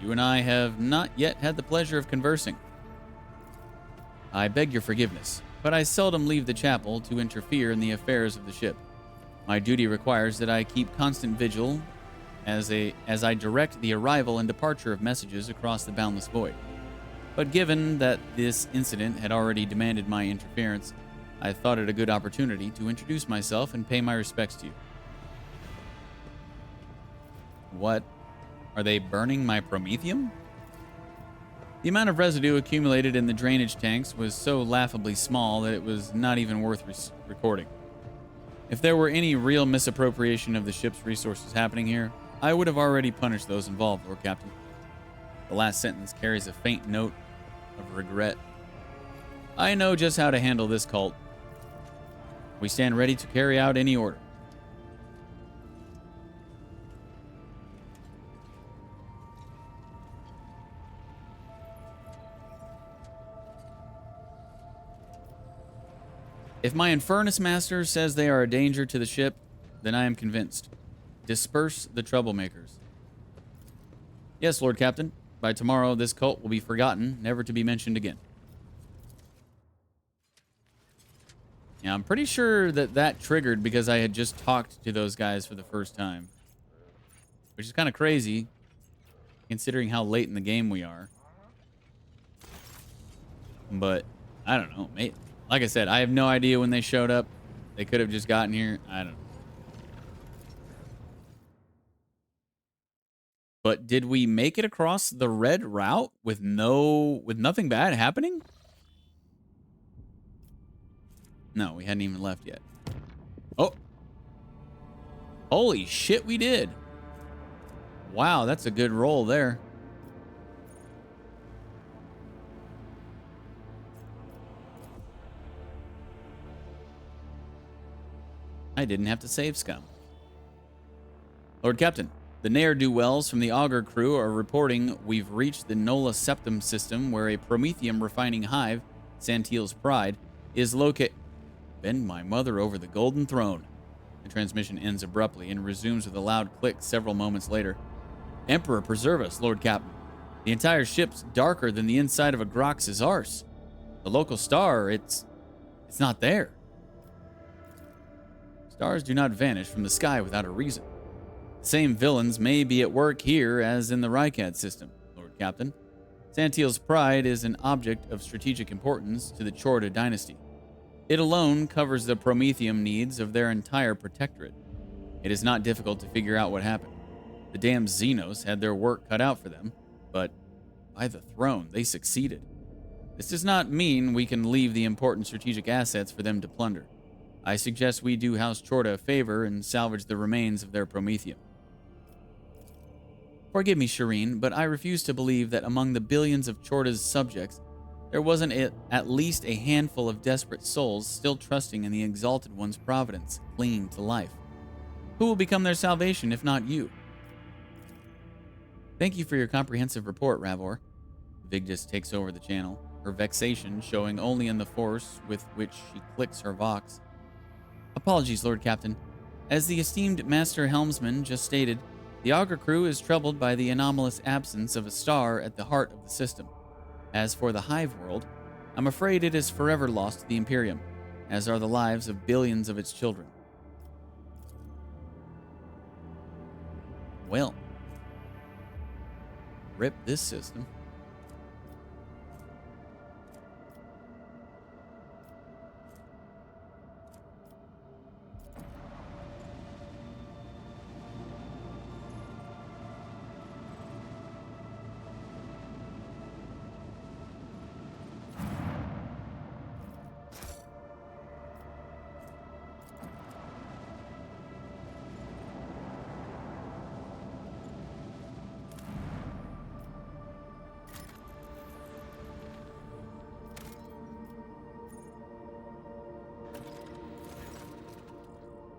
you and I have not yet had the pleasure of conversing. I beg your forgiveness, but I seldom leave the chapel to interfere in the affairs of the ship. My duty requires that I keep constant vigil as I direct the arrival and departure of messages across the boundless void. But given that this incident had already demanded my interference, I thought it a good opportunity to introduce myself and pay my respects to you. What? Are they burning my promethium? The amount of residue accumulated in the drainage tanks was so laughably small that it was not even worth recording. If there were any real misappropriation of the ship's resources happening here, I would have already punished those involved, Lord Captain. The last sentence carries a faint note of regret. I know just how to handle this cult. We stand ready to carry out any order. If my Infernus Master says they are a danger to the ship, then I am convinced. Disperse the troublemakers. Yes, Lord Captain. By tomorrow, this cult will be forgotten, never to be mentioned again. Yeah, I'm pretty sure that triggered because I had just talked to those guys for the first time. Which is kind of crazy, considering how late in the game we are. But, I don't know, mate. Like I said, I have no idea when they showed up. They could have just gotten here. I don't know. But did we make it across the red route with nothing bad happening? No, we hadn't even left yet. Oh. Holy shit, we did. Wow, that's a good roll there. I didn't have to save scum. Lord Captain, the ne'er-do-wells from the Augur crew are reporting we've reached the Nola Septum system where a promethium refining hive, Santiel's Pride, is located. Bend my mother over the golden throne. The transmission ends abruptly and resumes with a loud click several moments later. Emperor preserve us, Lord Captain. The entire ship's darker than the inside of a Grox's arse. The local star, it's not there. Stars do not vanish from the sky without a reason. The same villains may be at work here as in the Rykad system, Lord Captain. Santiel's Pride is an object of strategic importance to the Chorda dynasty. It alone covers the promethium needs of their entire protectorate. It is not difficult to figure out what happened. The damned Xenos had their work cut out for them, but by the throne, they succeeded. This does not mean we can leave the important strategic assets for them to plunder. I suggest we do House Chorda a favor and salvage the remains of their promethium. Forgive me, Shireen, but I refuse to believe that among the billions of Chorda's subjects, there wasn't at least a handful of desperate souls still trusting in the Exalted One's providence, clinging to life. Who will become their salvation if not you? Thank you for your comprehensive report, Ravor. Vigdis takes over the channel, her vexation showing only in the force with which she clicks her vox. Apologies, Lord Captain. As the esteemed Master Helmsman just stated, the Augur crew is troubled by the anomalous absence of a star at the heart of the system. As for the Hive world, I'm afraid it is forever lost to the Imperium, as are the lives of billions of its children. Well, rip this system.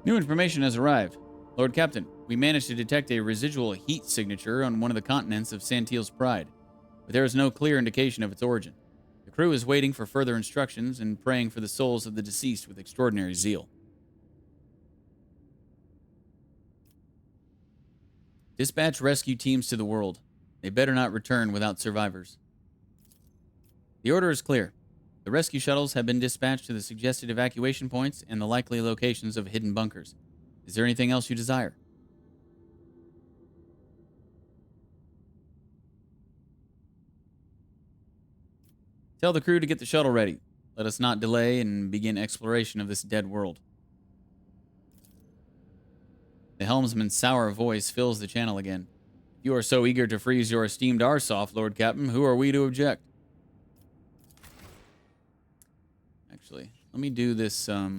New information has arrived. Lord Captain, we managed to detect a residual heat signature on one of the continents of Santiel's Pride, but there is no clear indication of its origin. The crew is waiting for further instructions and praying for the souls of the deceased with extraordinary zeal. Dispatch rescue teams to the world. They better not return without survivors. The order is clear. The rescue shuttles have been dispatched to the suggested evacuation points and the likely locations of hidden bunkers. Is there anything else you desire? Tell the crew to get the shuttle ready. Let us not delay and begin exploration of this dead world. The helmsman's sour voice fills the channel again. If you are so eager to freeze your esteemed Arsoff, Lord Captain, who are we to object? Actually, let me do this, let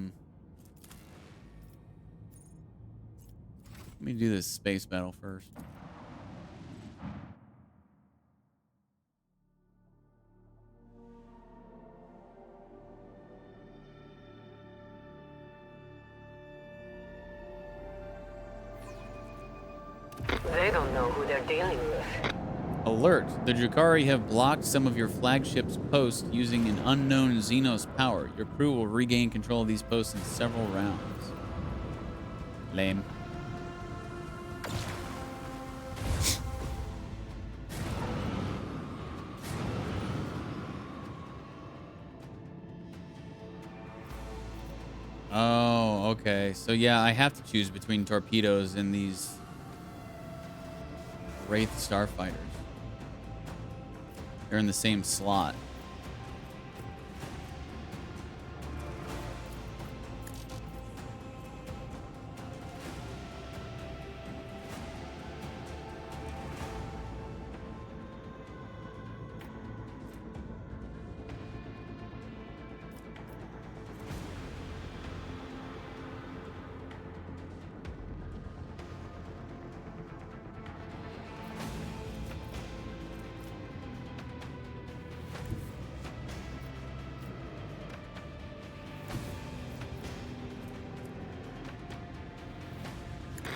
me do this space battle first. They don't know who they're dealing with. Alert! The Drukhari have blocked some of your flagship's posts using an unknown Xenos power. Your crew will regain control of these posts in several rounds. Lame. Oh, okay. So yeah, I have to choose between torpedoes and these Wraith starfighters. They're in the same slot.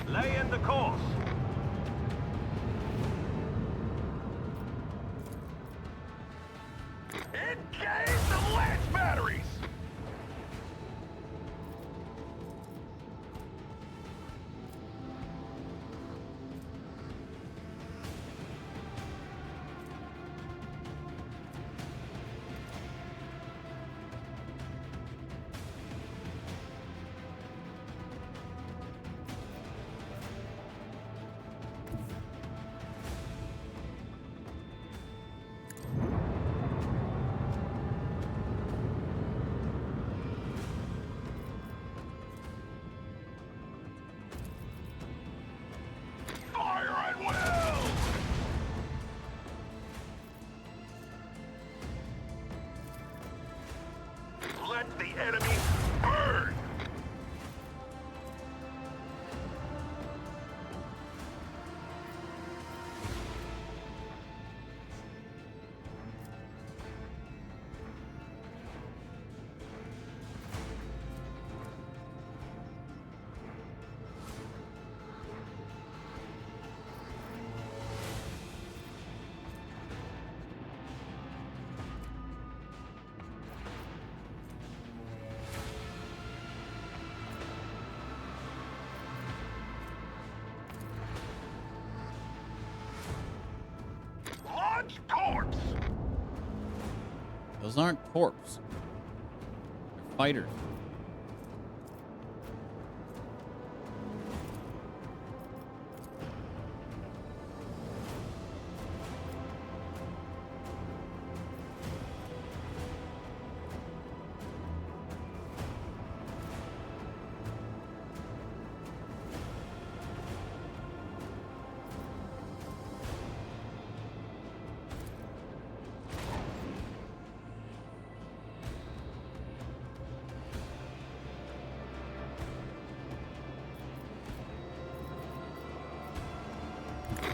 Lay in the course. Engage the lance batteries! Fire at will! Let the enemy burn! Launch corpse! Those aren't corpse. They're fighters.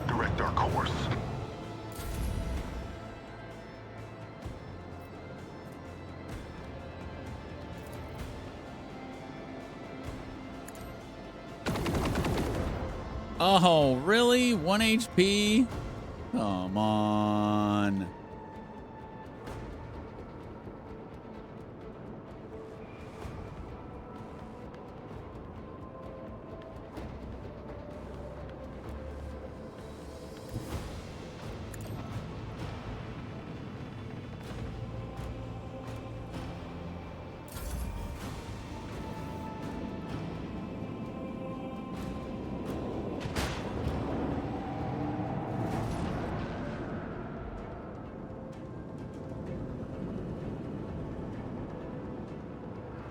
Direct our course. Oh, really? 1 HP? Come on.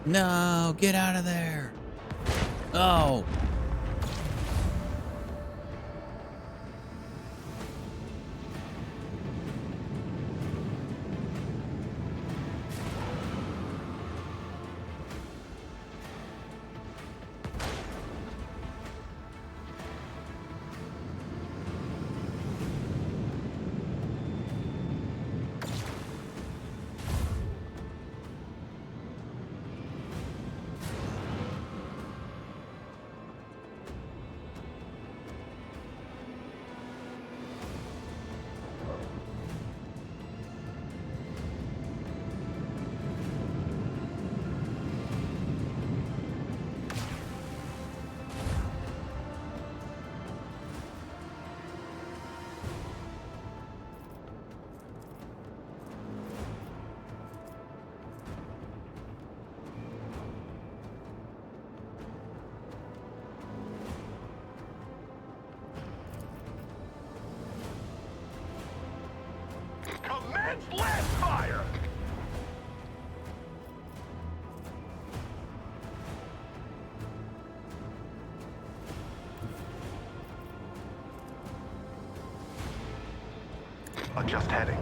No, get out of there. Oh. Commence lance fire! Adjust heading.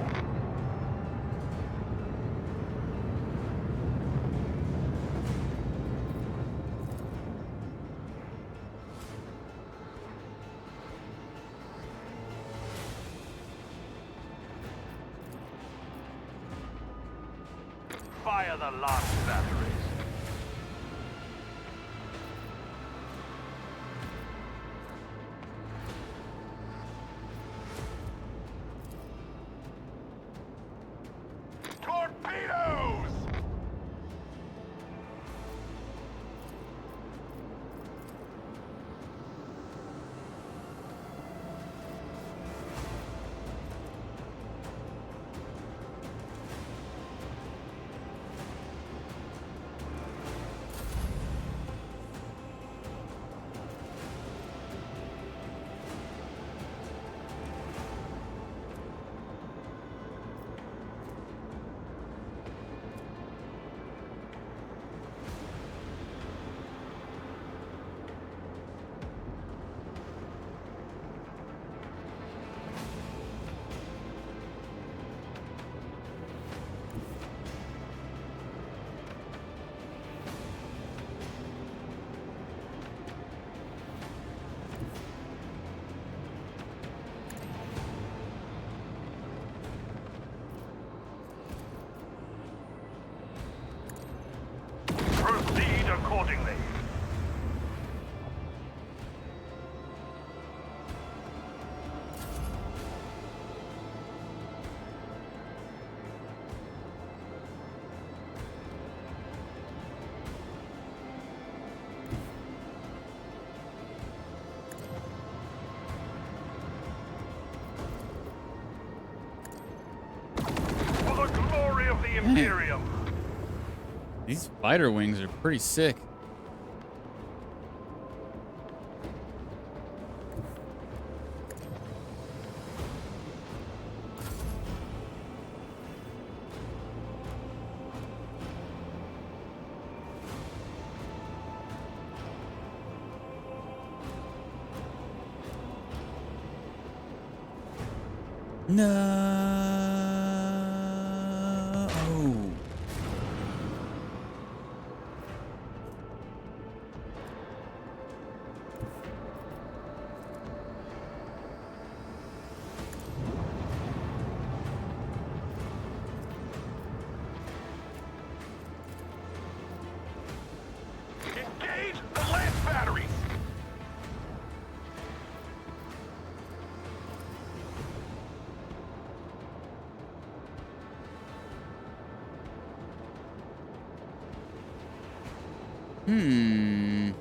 Fire the last batteries. Imperium. These fighter wings are pretty sick. No. Engage the lance batteries. Hmm.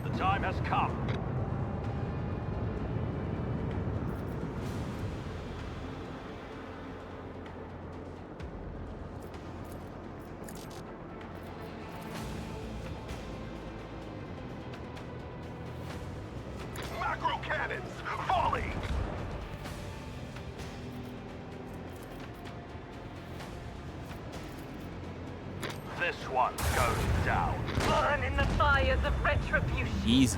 The time has come. Macro cannons, volley! This one goes down. Burn in the fires of retribution. Easy.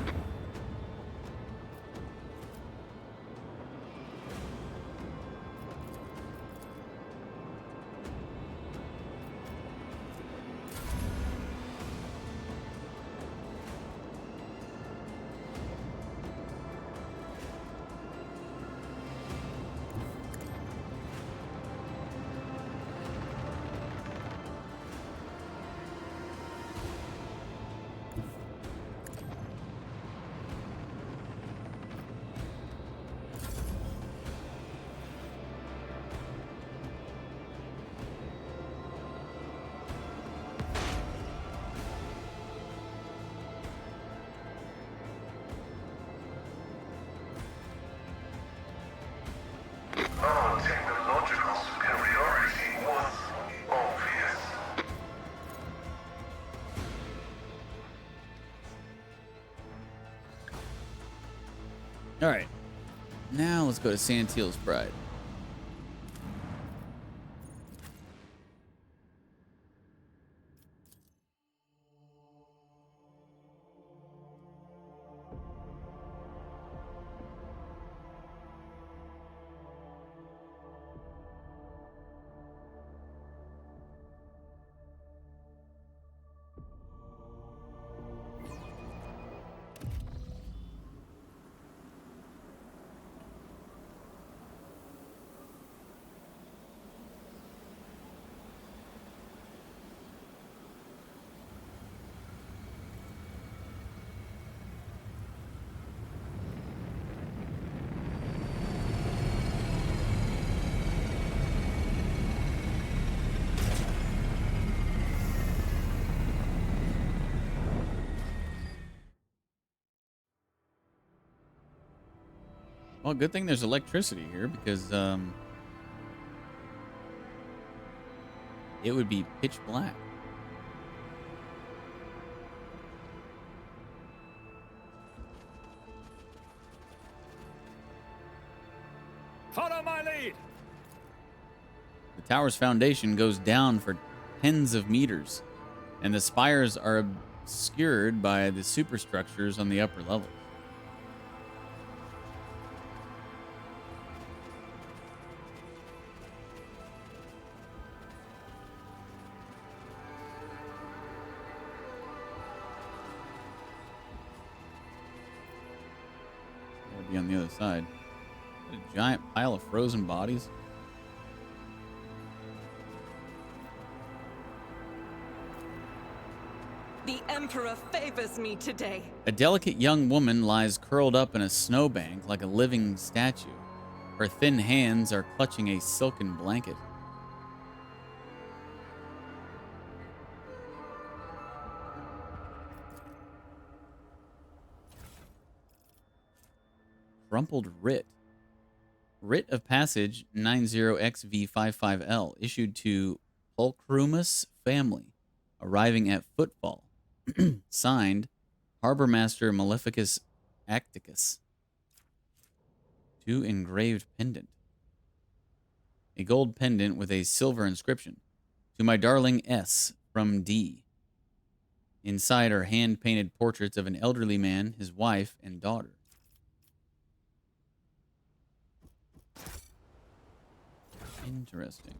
Our technological superiority was obvious. All right. Now let's go to Santil's Pride. Well, good thing there's electricity here because it would be pitch black. Follow my lead. The tower's foundation goes down for tens of meters, and the spires are obscured by the superstructures on the upper levels. That'll be on the other side. A giant pile of frozen bodies. The Emperor favors me today. A delicate young woman lies curled up in a snowbank like a living statue. Her thin hands are clutching a silken blanket. Crumpled writ. Writ of passage 90XV55L issued to Pulchrumus family, arriving at Footfall. Signed, Harbormaster Maleficus Acticus. 2 engraved pendant. A gold pendant with a silver inscription. To my darling S from D. Inside are hand-painted portraits of an elderly man, his wife, and daughter. Interesting.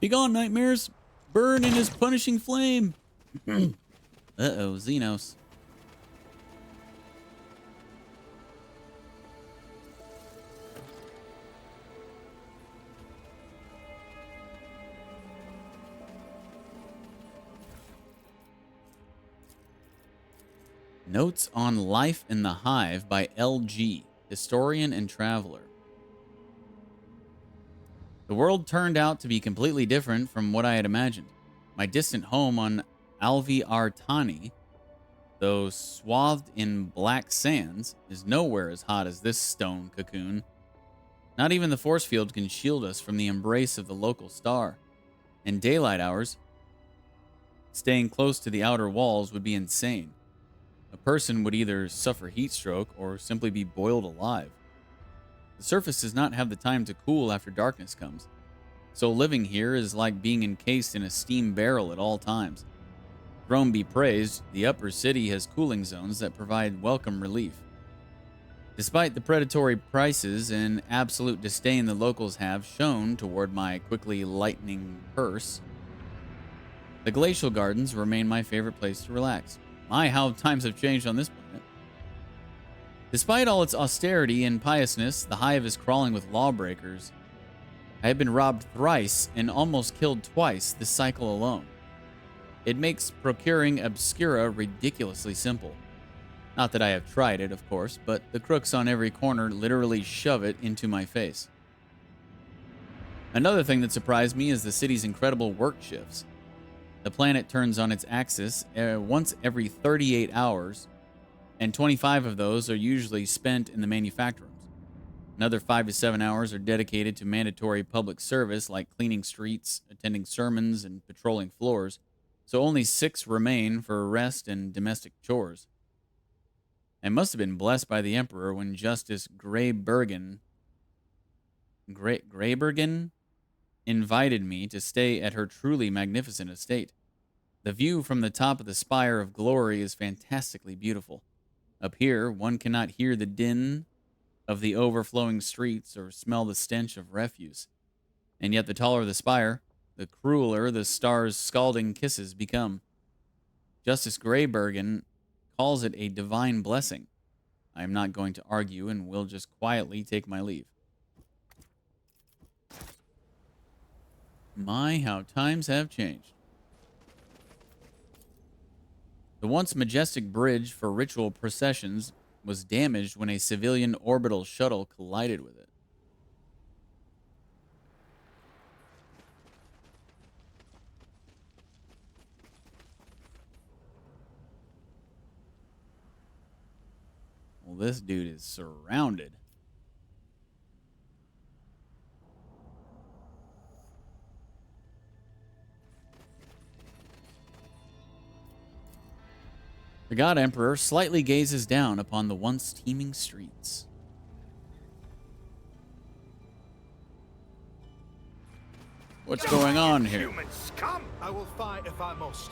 Begone, nightmares! Burn in his punishing flame! Uh-oh, Xenos. Notes on Life in the Hive by L.G., historian and traveler. The world turned out to be completely different from what I had imagined. My distant home on Alvi Artani, though swathed in black sands, is nowhere as hot as this stone cocoon. Not even the force field can shield us from the embrace of the local star. In daylight hours, staying close to the outer walls would be insane. A person would either suffer heat stroke or simply be boiled alive. The surface does not have the time to cool after darkness comes, so living here is like being encased in a steam barrel at all times. Rome be praised, the upper city has cooling zones that provide welcome relief. Despite the predatory prices and absolute disdain the locals have shown toward my quickly lightening purse, the glacial gardens remain my favorite place to relax. My, how times have changed on this planet. Despite all its austerity and piousness, the hive is crawling with lawbreakers. I have been robbed thrice and almost killed twice this cycle alone. It makes procuring obscura ridiculously simple. Not that I have tried it, of course, but the crooks on every corner literally shove it into my face. Another thing that surprised me is the city's incredible work shifts. The planet turns on its axis once every 38 hours, and 25 of those are usually spent in the manufacturers. Another 5 to 7 hours are dedicated to mandatory public service like cleaning streets, attending sermons, and patrolling floors, so only 6 remain for rest and domestic chores. I must have been blessed by the Emperor when Justice Greybergen invited me to stay at her truly magnificent estate. The view from the top of the Spire of Glory is fantastically beautiful. Up here, one cannot hear the din of the overflowing streets or smell the stench of refuse. And yet the taller the spire, the crueler the stars' scalding kisses become. Justice Greybergen calls it a divine blessing. I am not going to argue and will just quietly take my leave. My, how times have changed. The once majestic bridge for ritual processions was damaged when a civilian orbital shuttle collided with it. Well, this dude is surrounded. The God Emperor slightly gazes down upon the once teeming streets. What's going on here? Human scum! I will fight if I must.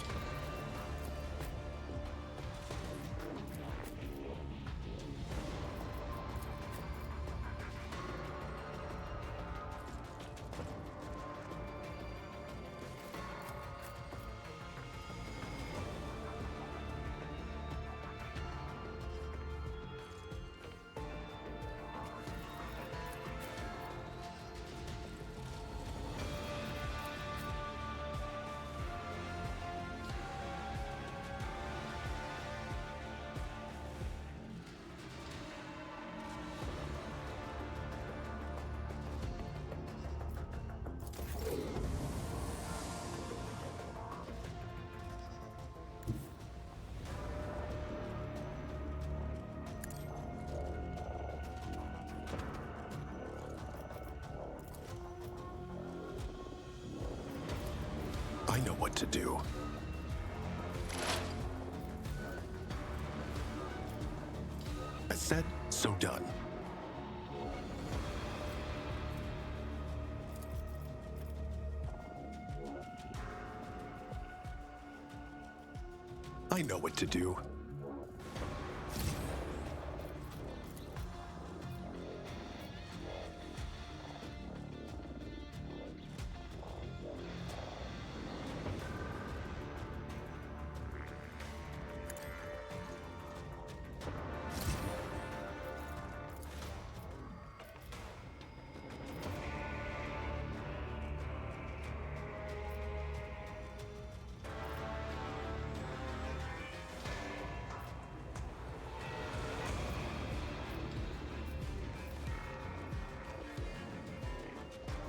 I know what to do. As said, so done. I know what to do.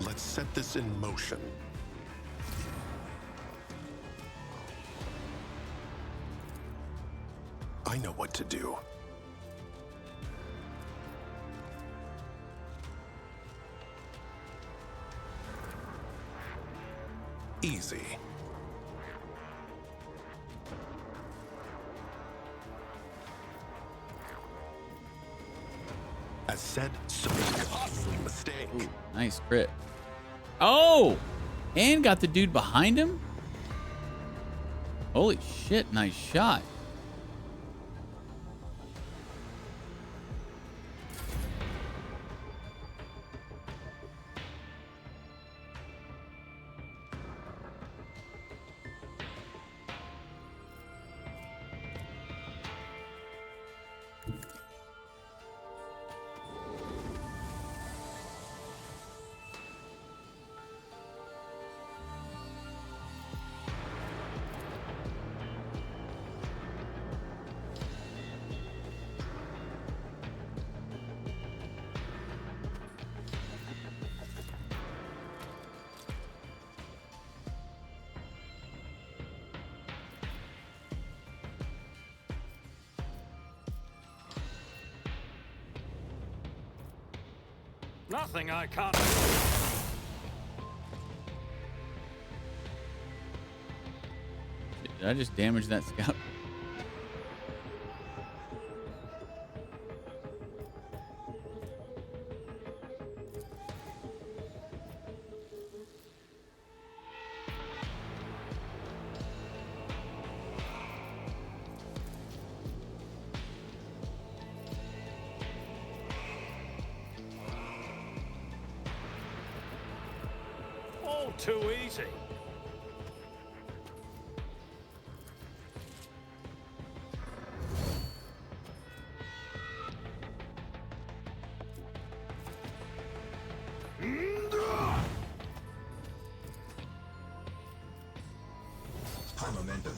Let's set this in motion. I know what to do. Easy. As said, so costly mistake. Ooh, nice crit. Oh! And got the dude behind him? Holy shit, nice shot. Nothing I can't. Did I just damage that scout? All too easy. High momentum.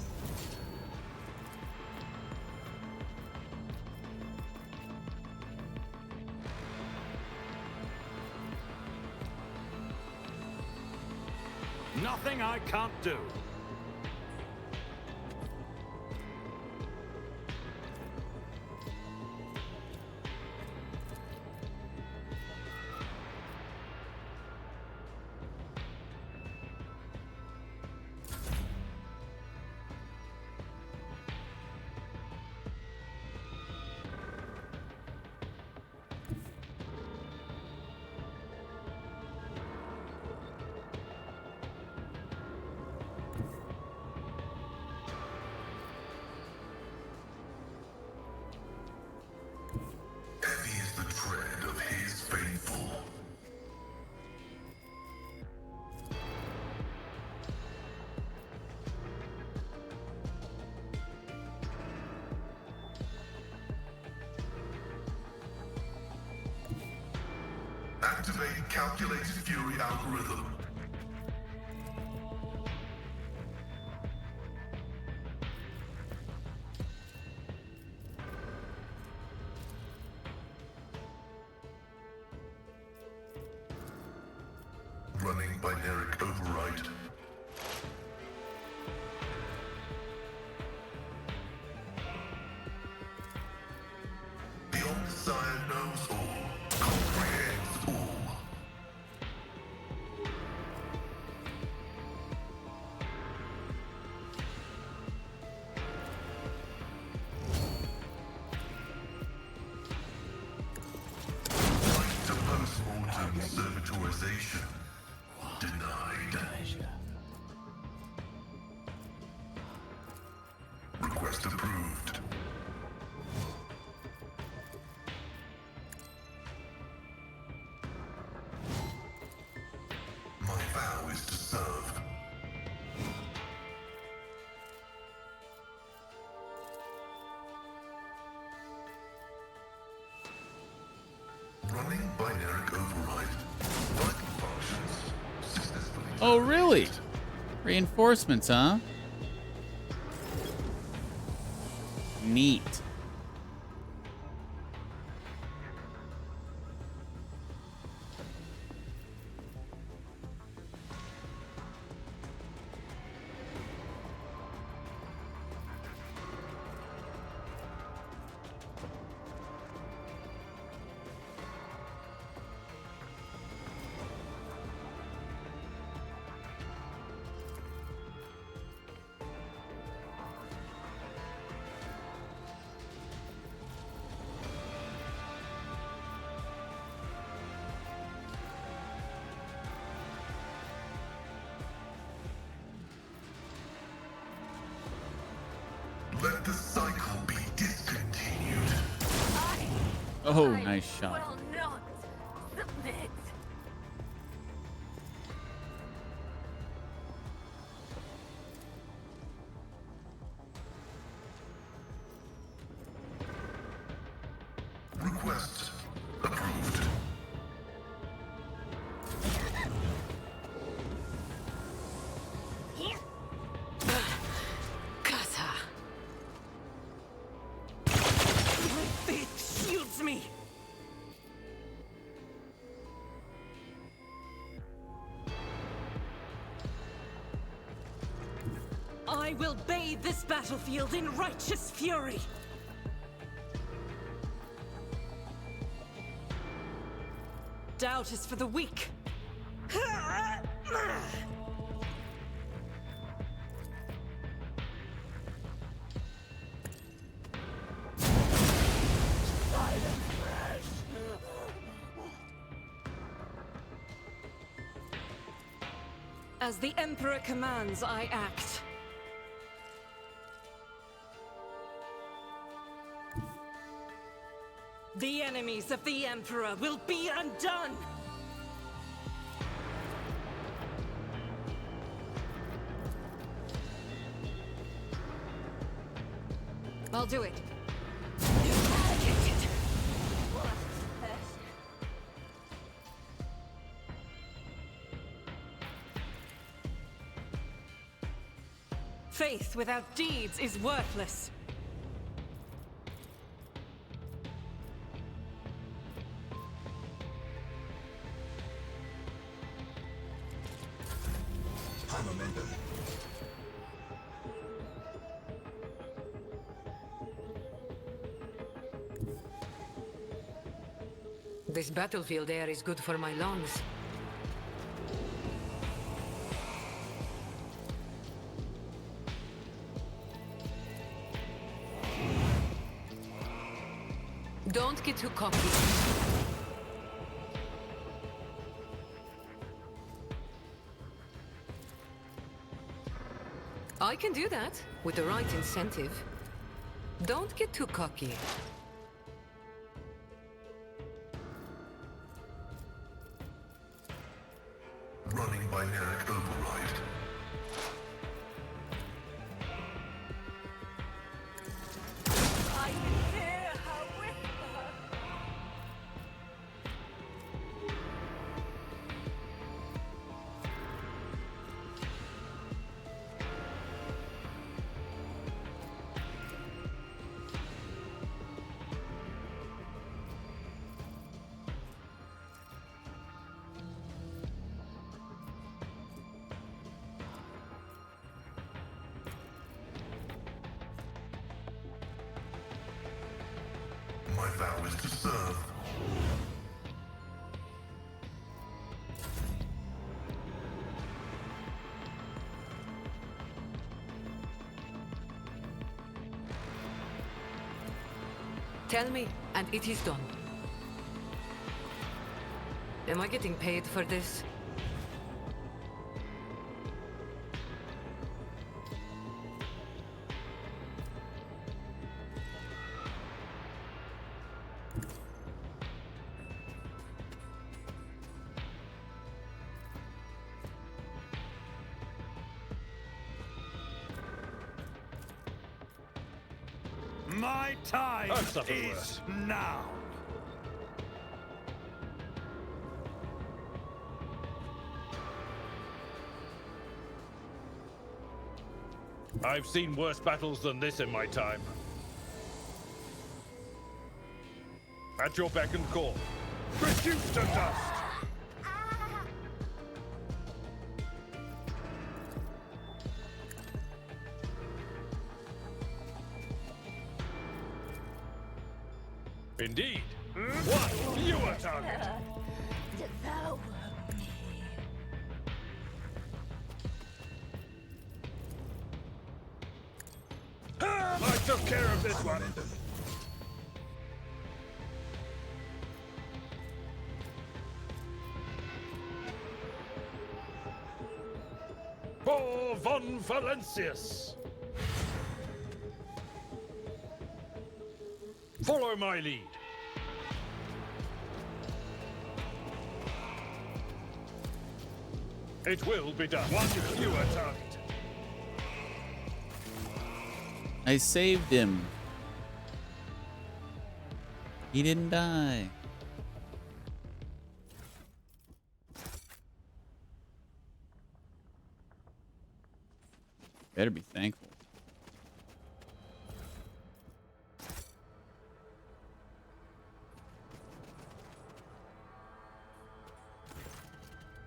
Nothing I can't do. Heavy is the tread of his faithful. Activate calculated fury algorithm. Running binaric override. The Omniscient knows all, comprehends all. Servitorization denied. Request approved. My vow is to serve. Running binary override. Vital functions successfully. Oh, really? Reinforcements, huh? Neat. Let the cycle be discontinued. Oh, nice shot. will not submit. Request approved. Kata. It shields me. I will bathe this battlefield in righteous fury. Doubt is for the weak. As the Emperor commands, I act. The enemies of the Emperor will be undone! I'll do it. Eradicated. Faith without deeds is worthless. Momentum. This battlefield air is good for my lungs. Don't get too cocky. I can do that, with the right incentive. Don't get too cocky. Running binary override. I can hear her whisper. My vow is to serve. Tell me, and it is done. Am I getting paid for this? My time is now. I've seen worse battles than this in my time. At your beck and call. Reduced to dust! Indeed. What? You are target. Devour me. I took care of this one. For von Valencius. Follow my lead. It will be done. One fewer target. I saved him. He didn't die. Better be thankful.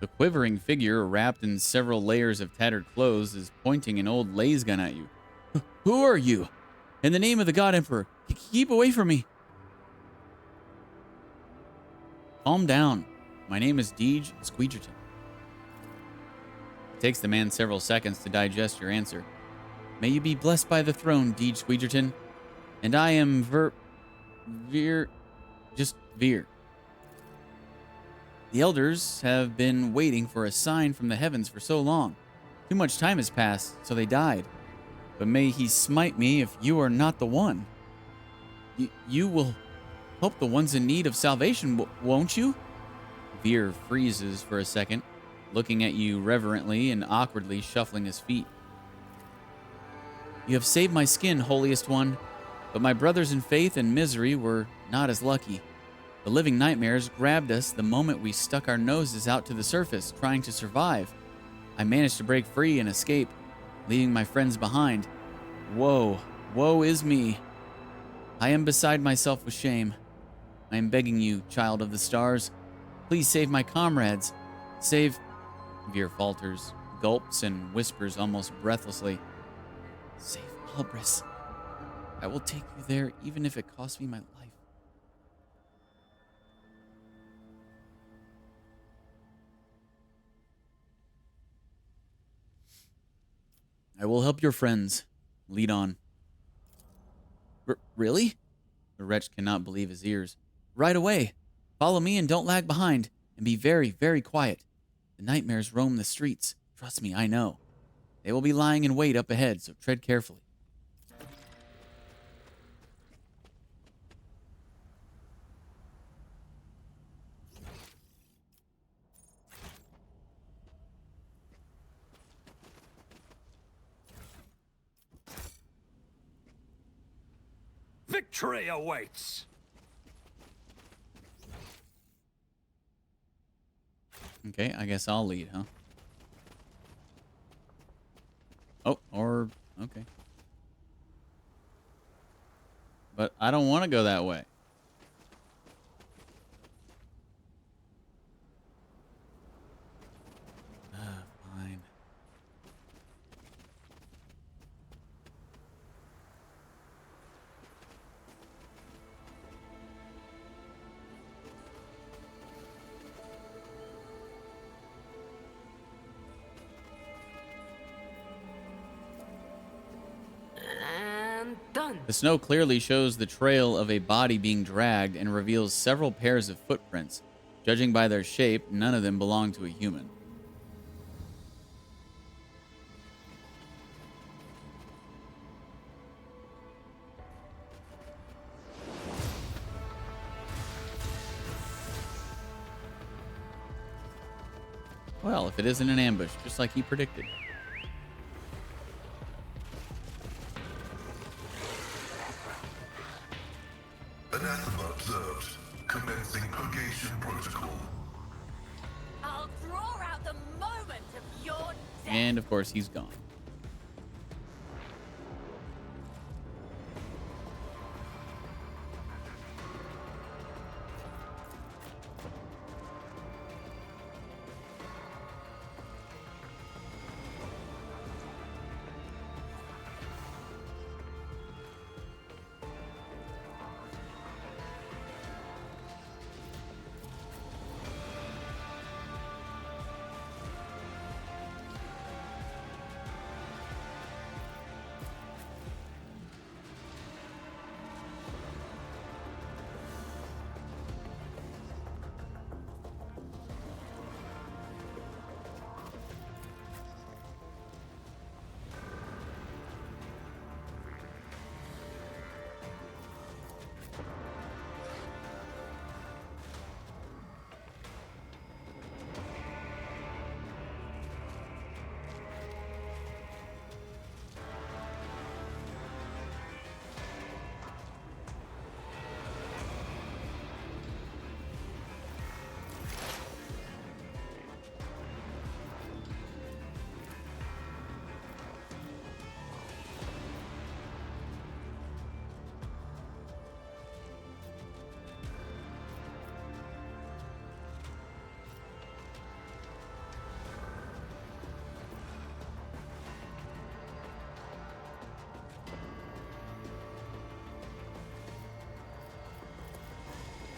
The quivering figure, wrapped in several layers of tattered clothes, is pointing an old laser gun at you. Who are you? In the name of the God Emperor, keep away from me. Calm down. My name is DeejTheSqueej. It takes the man several seconds to digest your answer. May you be blessed by the throne, DeejTheSqueej. And I am Veer. The elders have been waiting for a sign from the heavens for so long. Too much time has passed, so they died. But may he smite me if you are not the one. You will help the ones in need of salvation, won't you? Veer freezes for a second, looking at you reverently and awkwardly shuffling his feet. You have saved my skin, holiest one, but my brothers in faith and misery were not as lucky. The living nightmares grabbed us the moment we stuck our noses out to the surface, trying to survive. I managed to break free and escape, leaving my friends behind. Woe is me. I am beside myself with shame. I am begging you, child of the stars, please save my comrades. Save... Veer falters, gulps, and whispers almost breathlessly. Save Albris. I will take you there even if it costs me my life. I will help your friends. Lead on. Really? The wretch cannot believe his ears. Right away. Follow me and don't lag behind. And be very, very quiet. The nightmares roam the streets. Trust me, I know. They will be lying in wait up ahead, so tread carefully. Victory awaits! Okay, I guess I'll lead, huh? Oh, or... okay. But I don't want to go that way. Fine. And done. The snow clearly shows the trail of a body being dragged and reveals several pairs of footprints. Judging by their shape, none of them belong to a human. Well, if it isn't an ambush, just like he predicted. Anathema observed. Commencing purgation protocol. I'll draw out the moment of your death. And of course, he's gone.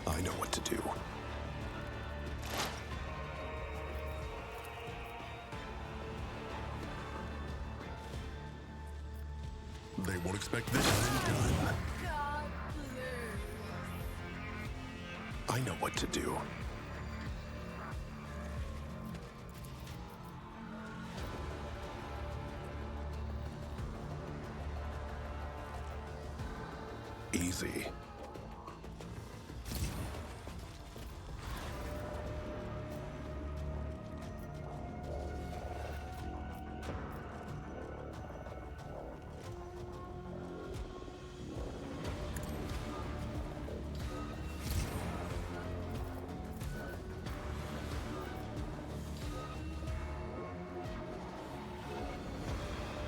I know what to do. They won't expect this done. I know what to do. Easy.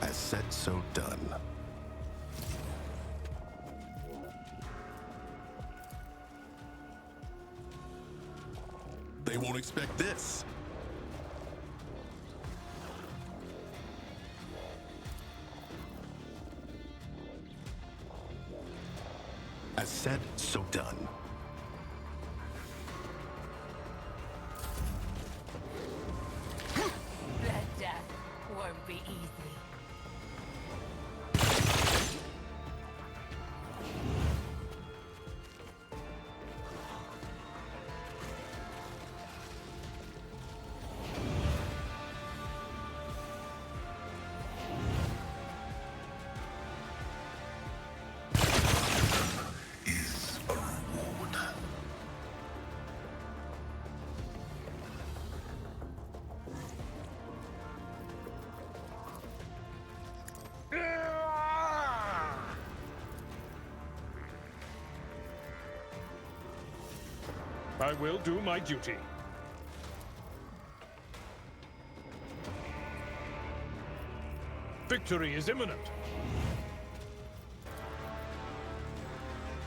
As said, so done. They won't expect this. As said, so done. Their death won't be easy. Is a reward. I will do my duty. Victory is imminent.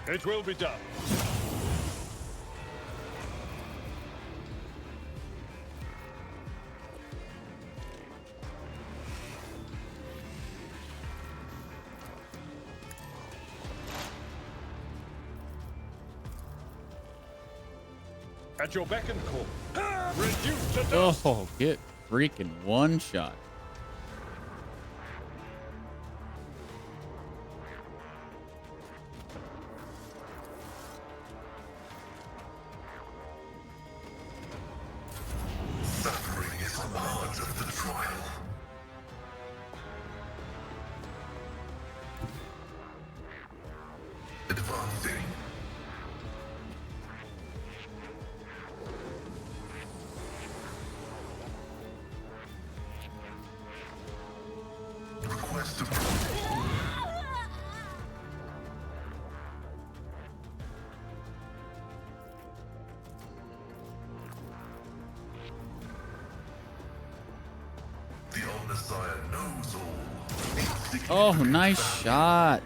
It will be done. At your beck and call. Reduced to dust. Oh, get freaking one shot. Messiah knows all. Oh, nice shot.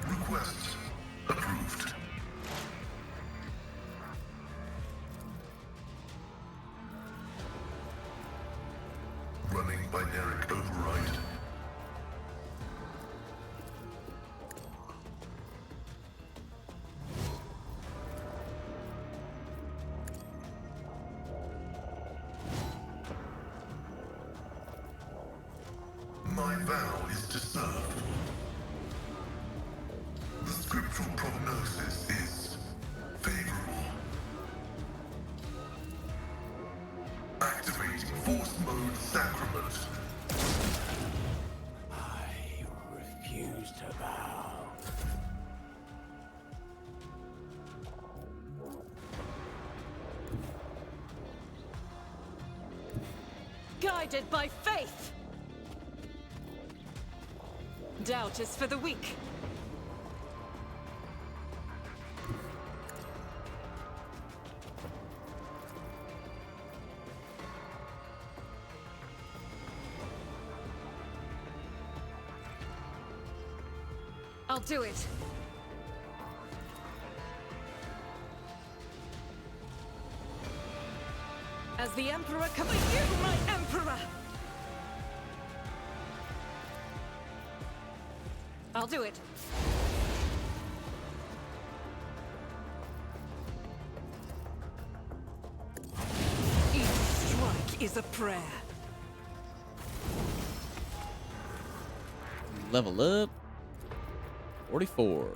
Request approved. Running binaric override. My vow is to serve. The scriptural prognosis is favorable. Activating force mode sacrament. I refuse to bow. Guided by faith! Doubt is for the weak. I'll do it. As the Emperor coming, you, my Emperor! I'll do it. Each strike is a prayer. Level up. 44.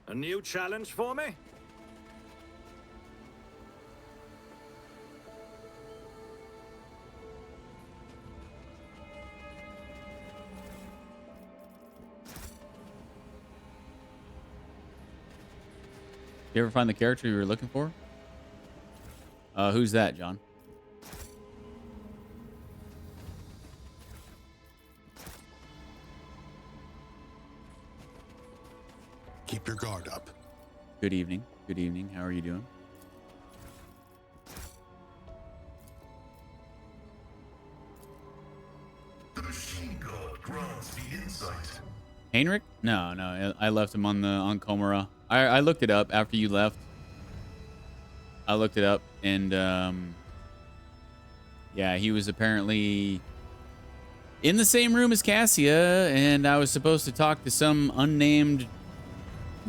A new challenge for me? You ever find the character you were looking for? Who's that, John? Keep your guard up. Good evening. Good evening. How are you doing? The machine god grants the insight. Heinrich? No. I left him on Komara. I looked it up after you left. I looked it up, and yeah, he was apparently in the same room as Cassia, and I was supposed to talk to some unnamed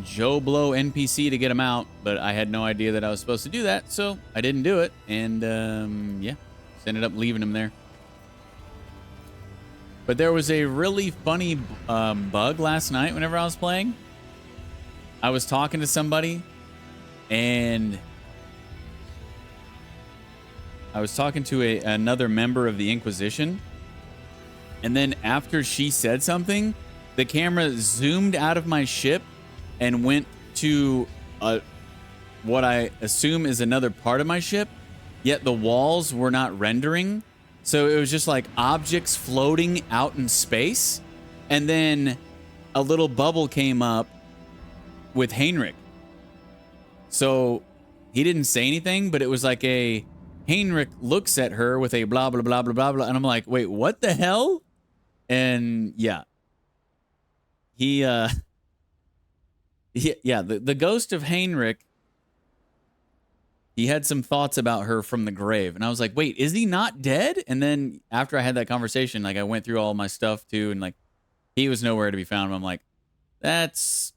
Joe Blow NPC to get him out, but I had no idea that I was supposed to do that, so I didn't do it, and yeah, just ended up leaving him there. But there was a really funny bug last night whenever I was playing. I was talking to somebody, and I was talking to another member of the Inquisition, and then after she said something, the camera zoomed out of my ship and went to what I assume is another part of my ship, yet the walls were not rendering. So it was just like objects floating out in space, and then a little bubble came up with Heinrich. So he didn't say anything, but it was like a Heinrich looks at her with a blah, blah, blah, blah, blah, blah. And I'm like, wait, what the hell? And yeah, the ghost of Heinrich, he had some thoughts about her from the grave. And I was like, wait, is he not dead? And then after I had that conversation, like I went through all my stuff too, and like he was nowhere to be found. I'm like, that's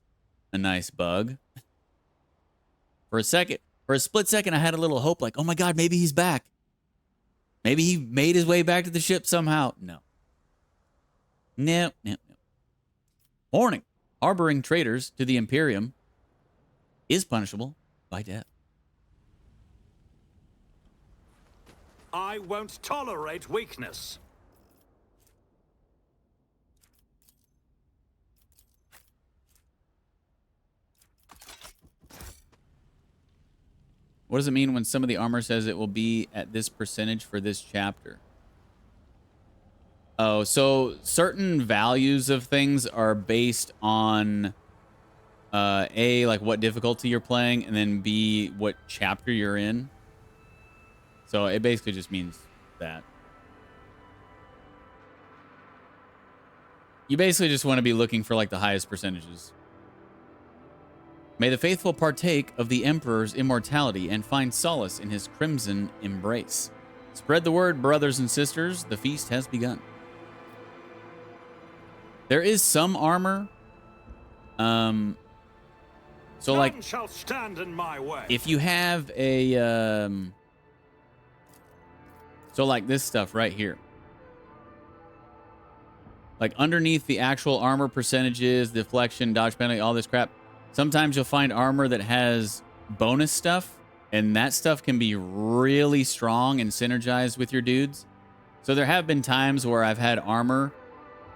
a nice bug. For a split second, I had a little hope, like, oh my God, maybe he's back. Maybe he made his way back to the ship somehow. No. Warning. Harboring traitors to the Imperium is punishable by death. I won't tolerate weakness. What does it mean when some of the armor says it will be at this percentage for this chapter? Oh, so certain values of things are based on A, like what difficulty you're playing, and then B, what chapter you're in. So it basically just means that. You basically just want to be looking for like the highest percentages. May the faithful partake of the Emperor's immortality and find solace in his crimson embrace. Spread the word, brothers and sisters. The feast has begun. There is some armor. So like, None shall stand in my way. if you have a, so like this stuff right here, like underneath the actual armor percentages, deflection, dodge penalty, all this crap. Sometimes you'll find armor that has bonus stuff, and that stuff can be really strong and synergized with your dudes. So there have been times where I've had armor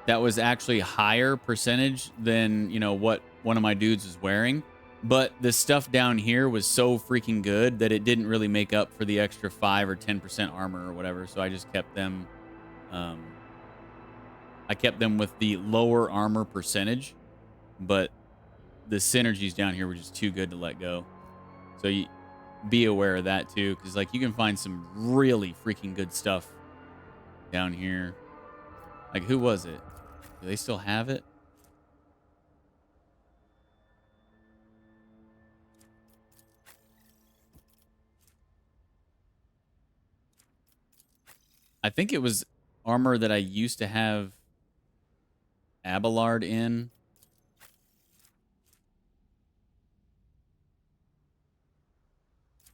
that was actually higher percentage than, you know, what one of my dudes is wearing. But the stuff down here was so freaking good that it didn't really make up for the extra 5 or 10% armor or whatever. So I just kept them, I kept them with the lower armor percentage, but the synergies down here were just too good to let go. So you be aware of that too, because like you can find some really freaking good stuff down here. Like, who was it? Do they still have it? I think it was armor that I used to have Abelard in.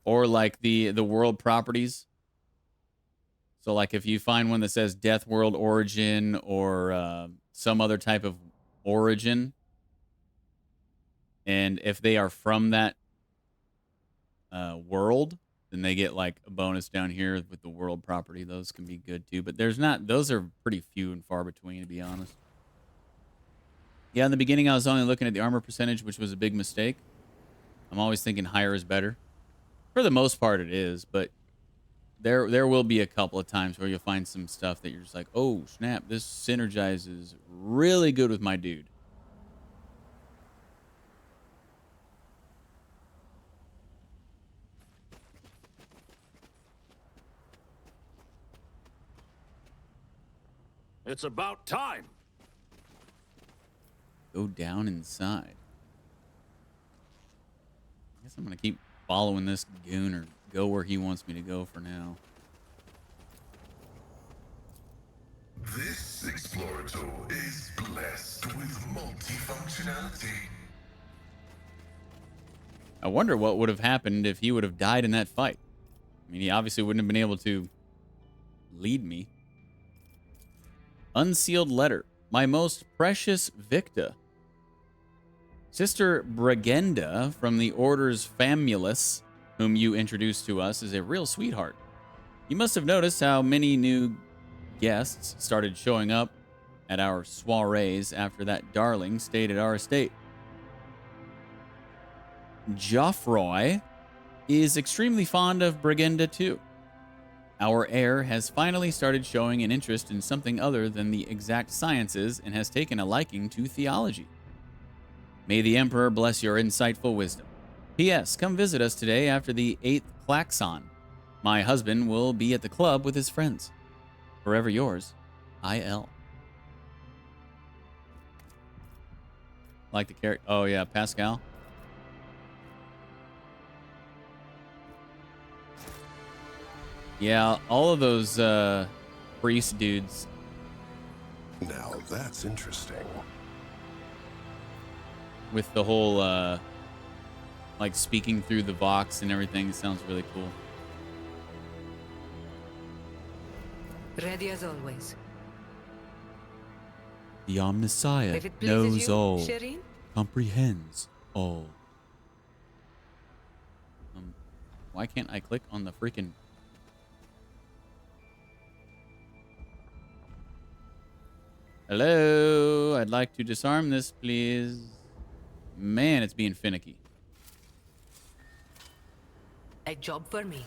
Or like the world properties. So like if you find one that says Death World Origin or some other type of origin, And if they are from that world, then they get like a bonus down here with the world property. Those can be good too, but there's not, those are pretty few and far between, to be honest. Yeah, in the beginning, I was only looking at the armor percentage, which was a big mistake. I'm always thinking higher is better. For the most part, it is, but there will be a couple of times where you'll find some stuff that you're just like, oh, snap, this synergizes really good with my dude. It's about time. Go down inside. I guess I'm going to keep following this goon or go where he wants me to go for now. This Explorator is blessed with multifunctionality. I wonder what would have happened if he would have died in that fight. I mean, he obviously wouldn't have been able to lead me. Unsealed letter. My most precious Victa. Sister Brigenda from the Orders Famulus, whom you introduced to us, is a real sweetheart. You must have noticed how many new guests started showing up at our soirees after that darling stayed at our estate. Geoffroy is extremely fond of Brigenda too. Our heir has finally started showing an interest in something other than the exact sciences and has taken a liking to theology. May the Emperor bless your insightful wisdom. P.S. Come visit us today after the 8th Klaxon. My husband will be at the club with his friends. Forever yours, I.L. Like the character. Oh, yeah, Pascal. Yeah, all of those priest dudes. Now that's interesting. With the whole, like, speaking through the Vox and everything. Sounds really cool. Ready as always. The Omnissiah If it pleases knows you, all, Shireen? comprehends all. Why can't I click on the freaking... Hello, I'd like to disarm this, please. Man, it's being finicky. A job for me.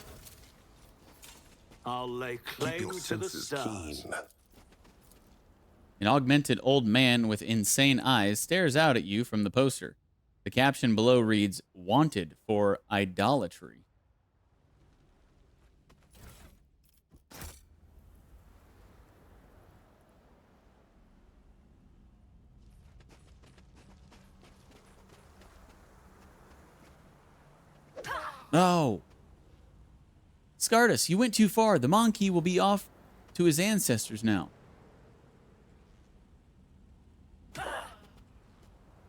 I'll lay Keep claim your to the senses stars. keen. An augmented old man with insane eyes stares out at you from the poster. The caption below reads, "Wanted for idolatry." No. Scardus, you went too far. The Monkey will be off to his ancestors now.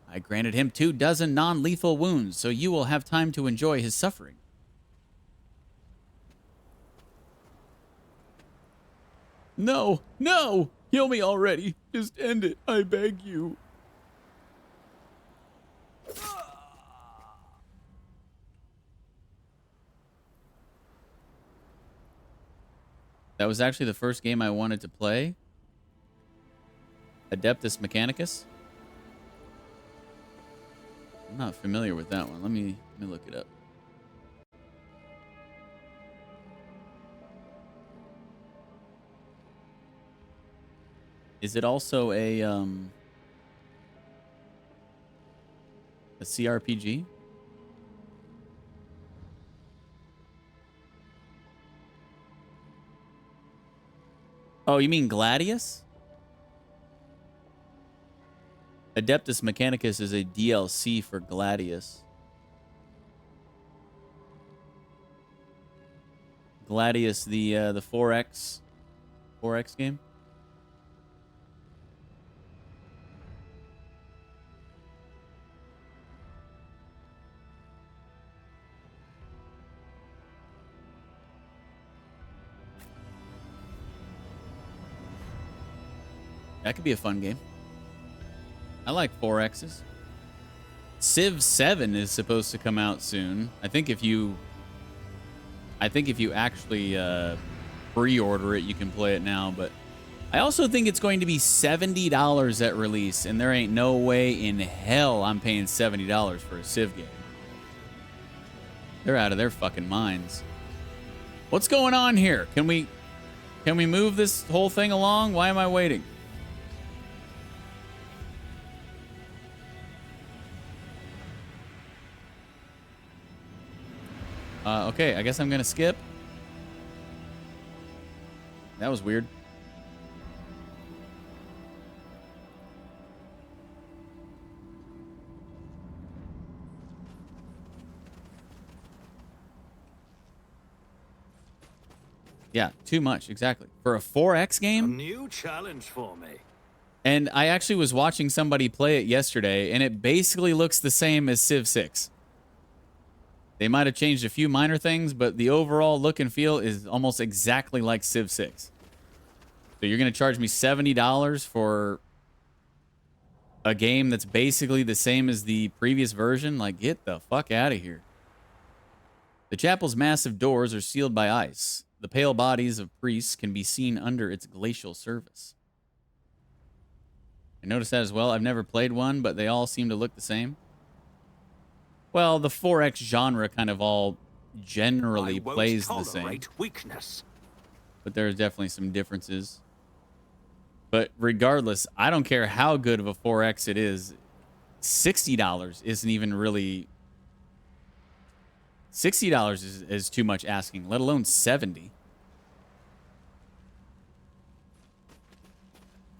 I granted him 24 non-lethal wounds, so you will have time to enjoy his suffering. No, no! Heal me already. Just end it, I beg you. That was actually the first game I wanted to play. Adeptus Mechanicus. I'm not familiar with that one. Let me look it up. Is it also a CRPG? Oh, you mean Gladius? Adeptus Mechanicus is a DLC for Gladius. Gladius, the 4X game. That could be a fun game. I like 4Xs. Civ 7 is supposed to come out soon. I think if you actually pre-order it, you can play it now. But I also think it's going to be $70 at release, and there ain't no way in hell I'm paying $70 for a Civ game. They're out of their fucking minds. What's going on here? Can we move this whole thing along? Why am I waiting? Okay, I guess I'm gonna skip. That was weird. Yeah, too much, exactly. For a 4X game? New challenge for me. And I actually was watching somebody play it yesterday, and it basically looks the same as Civ 6. They might have changed a few minor things, but the overall look and feel is almost exactly like Civ 6. So you're going to charge me $70 for a game that's basically the same as the previous version? Like, get the fuck out of here. The chapel's massive doors are sealed by ice. The pale bodies of priests can be seen under its glacial surface. I noticed that as well. I've never played one, but they all seem to look the same. Well, the 4X genre kind of all generally plays the same. Weakness. But there's definitely some differences. But regardless, I don't care how good of a 4X it is. $60 isn't even really... $60 is too much asking, let alone $70.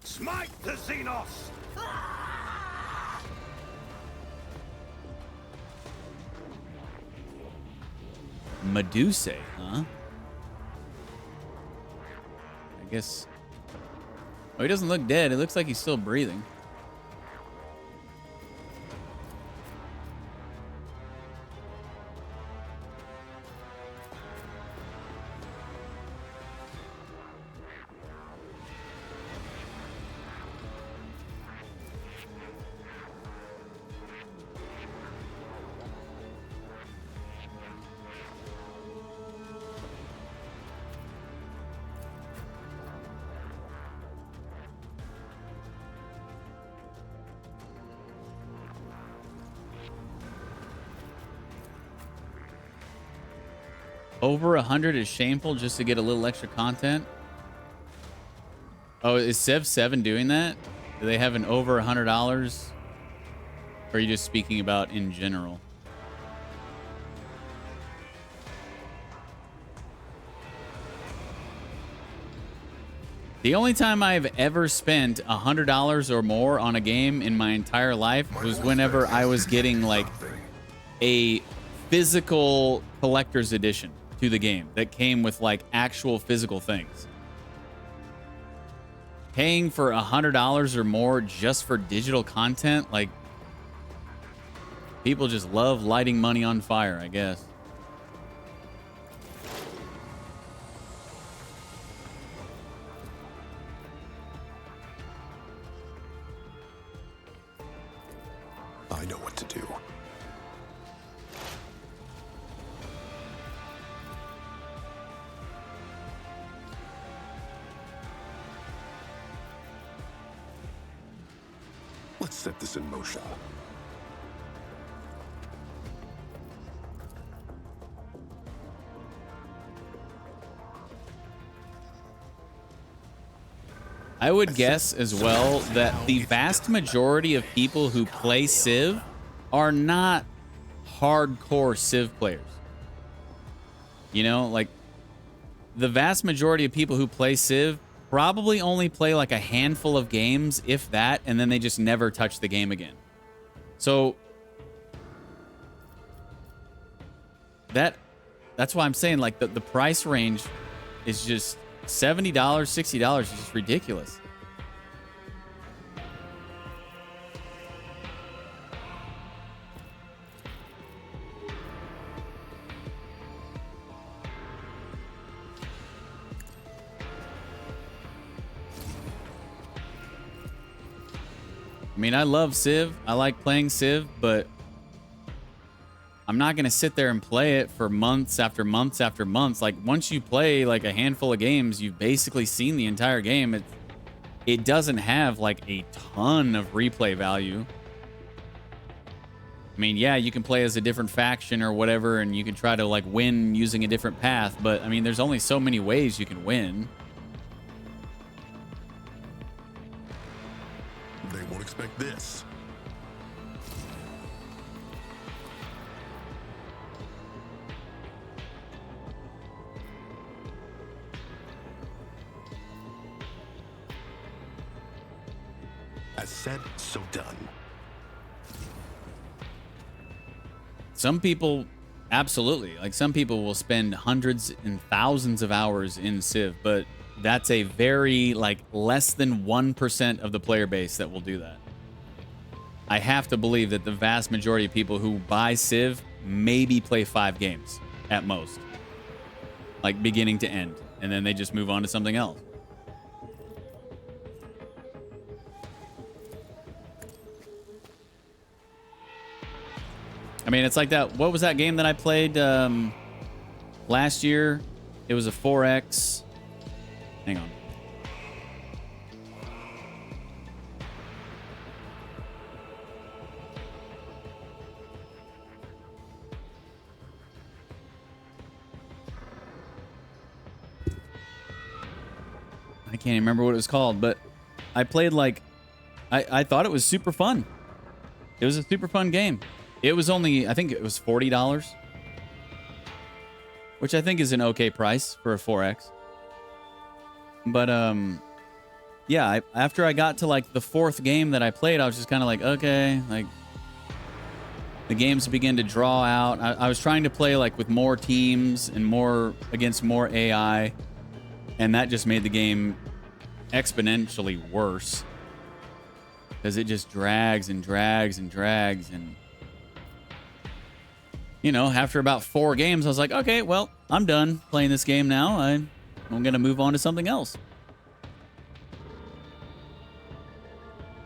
Smite the Xenos! Medusa, huh? I guess... Oh, he doesn't look dead. It looks like he's still breathing. Over 100 is shameful just to get a little extra content. Oh, is Civ 7 doing that? Do they have an over $100? Or are you just speaking about in general? The only time I've ever spent $100 or more on a game in my entire life was whenever I was getting like a physical collector's edition to the game that came with like actual physical things. Paying for $100 or more just for digital content, like, people just love lighting money on fire, I guess. I know what to do. Let's set this in motion. I would guess as well that the vast majority of people who play Civ are not hardcore Civ players. You know, like, the vast majority of people who play Civ probably only play like a handful of games, if that, and then they just never touch the game again. So that's why I'm saying, like, the price range is just $70, $60 is just ridiculous. I mean, I love Civ. I like playing Civ, but I'm not going to sit there and play it for months after months after months. Like, once you play like a handful of games, you've basically seen the entire game. It doesn't have like a ton of replay value. I mean, yeah, you can play as a different faction or whatever, and you can try to like win using a different path, but I mean, there's only so many ways you can win. They won't expect this. As said, so done. Some people, absolutely. Like, some people will spend hundreds and thousands of hours in Civ, but that's a very, like, less than 1% of the player base that will do that. I have to believe that the vast majority of people who buy Civ maybe play 5 games at most. Like, beginning to end. And then they just move on to something else. I mean, it's like that. What was that game that I played last year? It was a 4X. Hang on. I can't even remember what it was called, but I played like... I thought it was super fun. It was a super fun game. It was only, I think it was $40, which I think is an okay price for a 4X. But, yeah, after I got to like the 4th game that I played, I was just kind of like, okay, like the games begin to draw out. I was trying to play like with more teams and more against more AI, and that just made the game exponentially worse because it just drags and drags and drags. And you know, after about 4 games, I was like, okay, well, I'm done playing this game now. I'm going to move on to something else.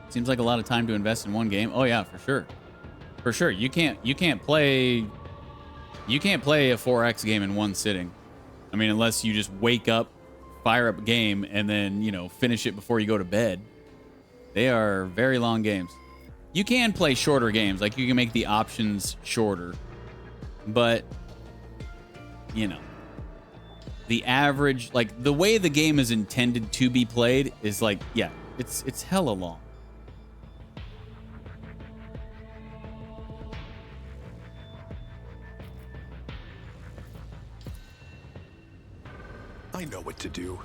Seems like a lot of time to invest in one game. Oh yeah, for sure. For sure. You can't play a 4X game in one sitting. I mean, unless you just wake up, fire up a game, and then, you know, finish it before you go to bed. They are very long games. You can play shorter games. Like, you can make the options shorter. But, you know, the average, like, the way the game is intended to be played is like, yeah, it's hella long. I know what to do.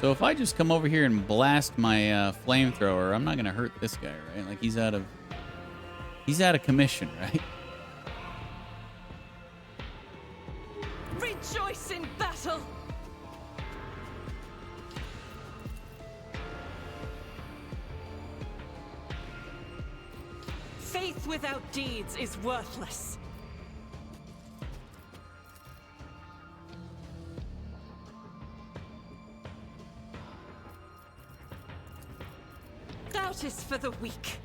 So if I just come over here and blast my flamethrower, I'm not gonna hurt this guy, right? Like, he's out of commission, right? Rejoice in battle! Faith without deeds is worthless. Doubt is for the weak.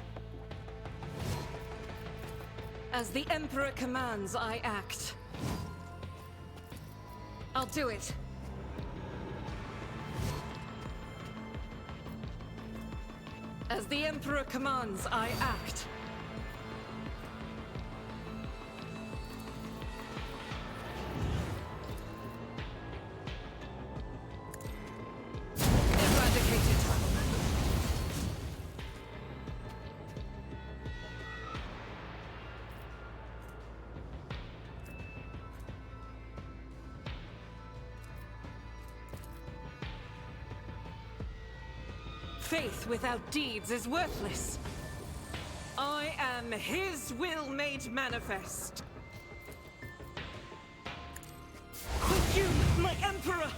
As the Emperor commands, I act. I'll do it. As the Emperor commands, I act. Eradicated. Faith without deeds is worthless. I am his will made manifest. With you, my Emperor!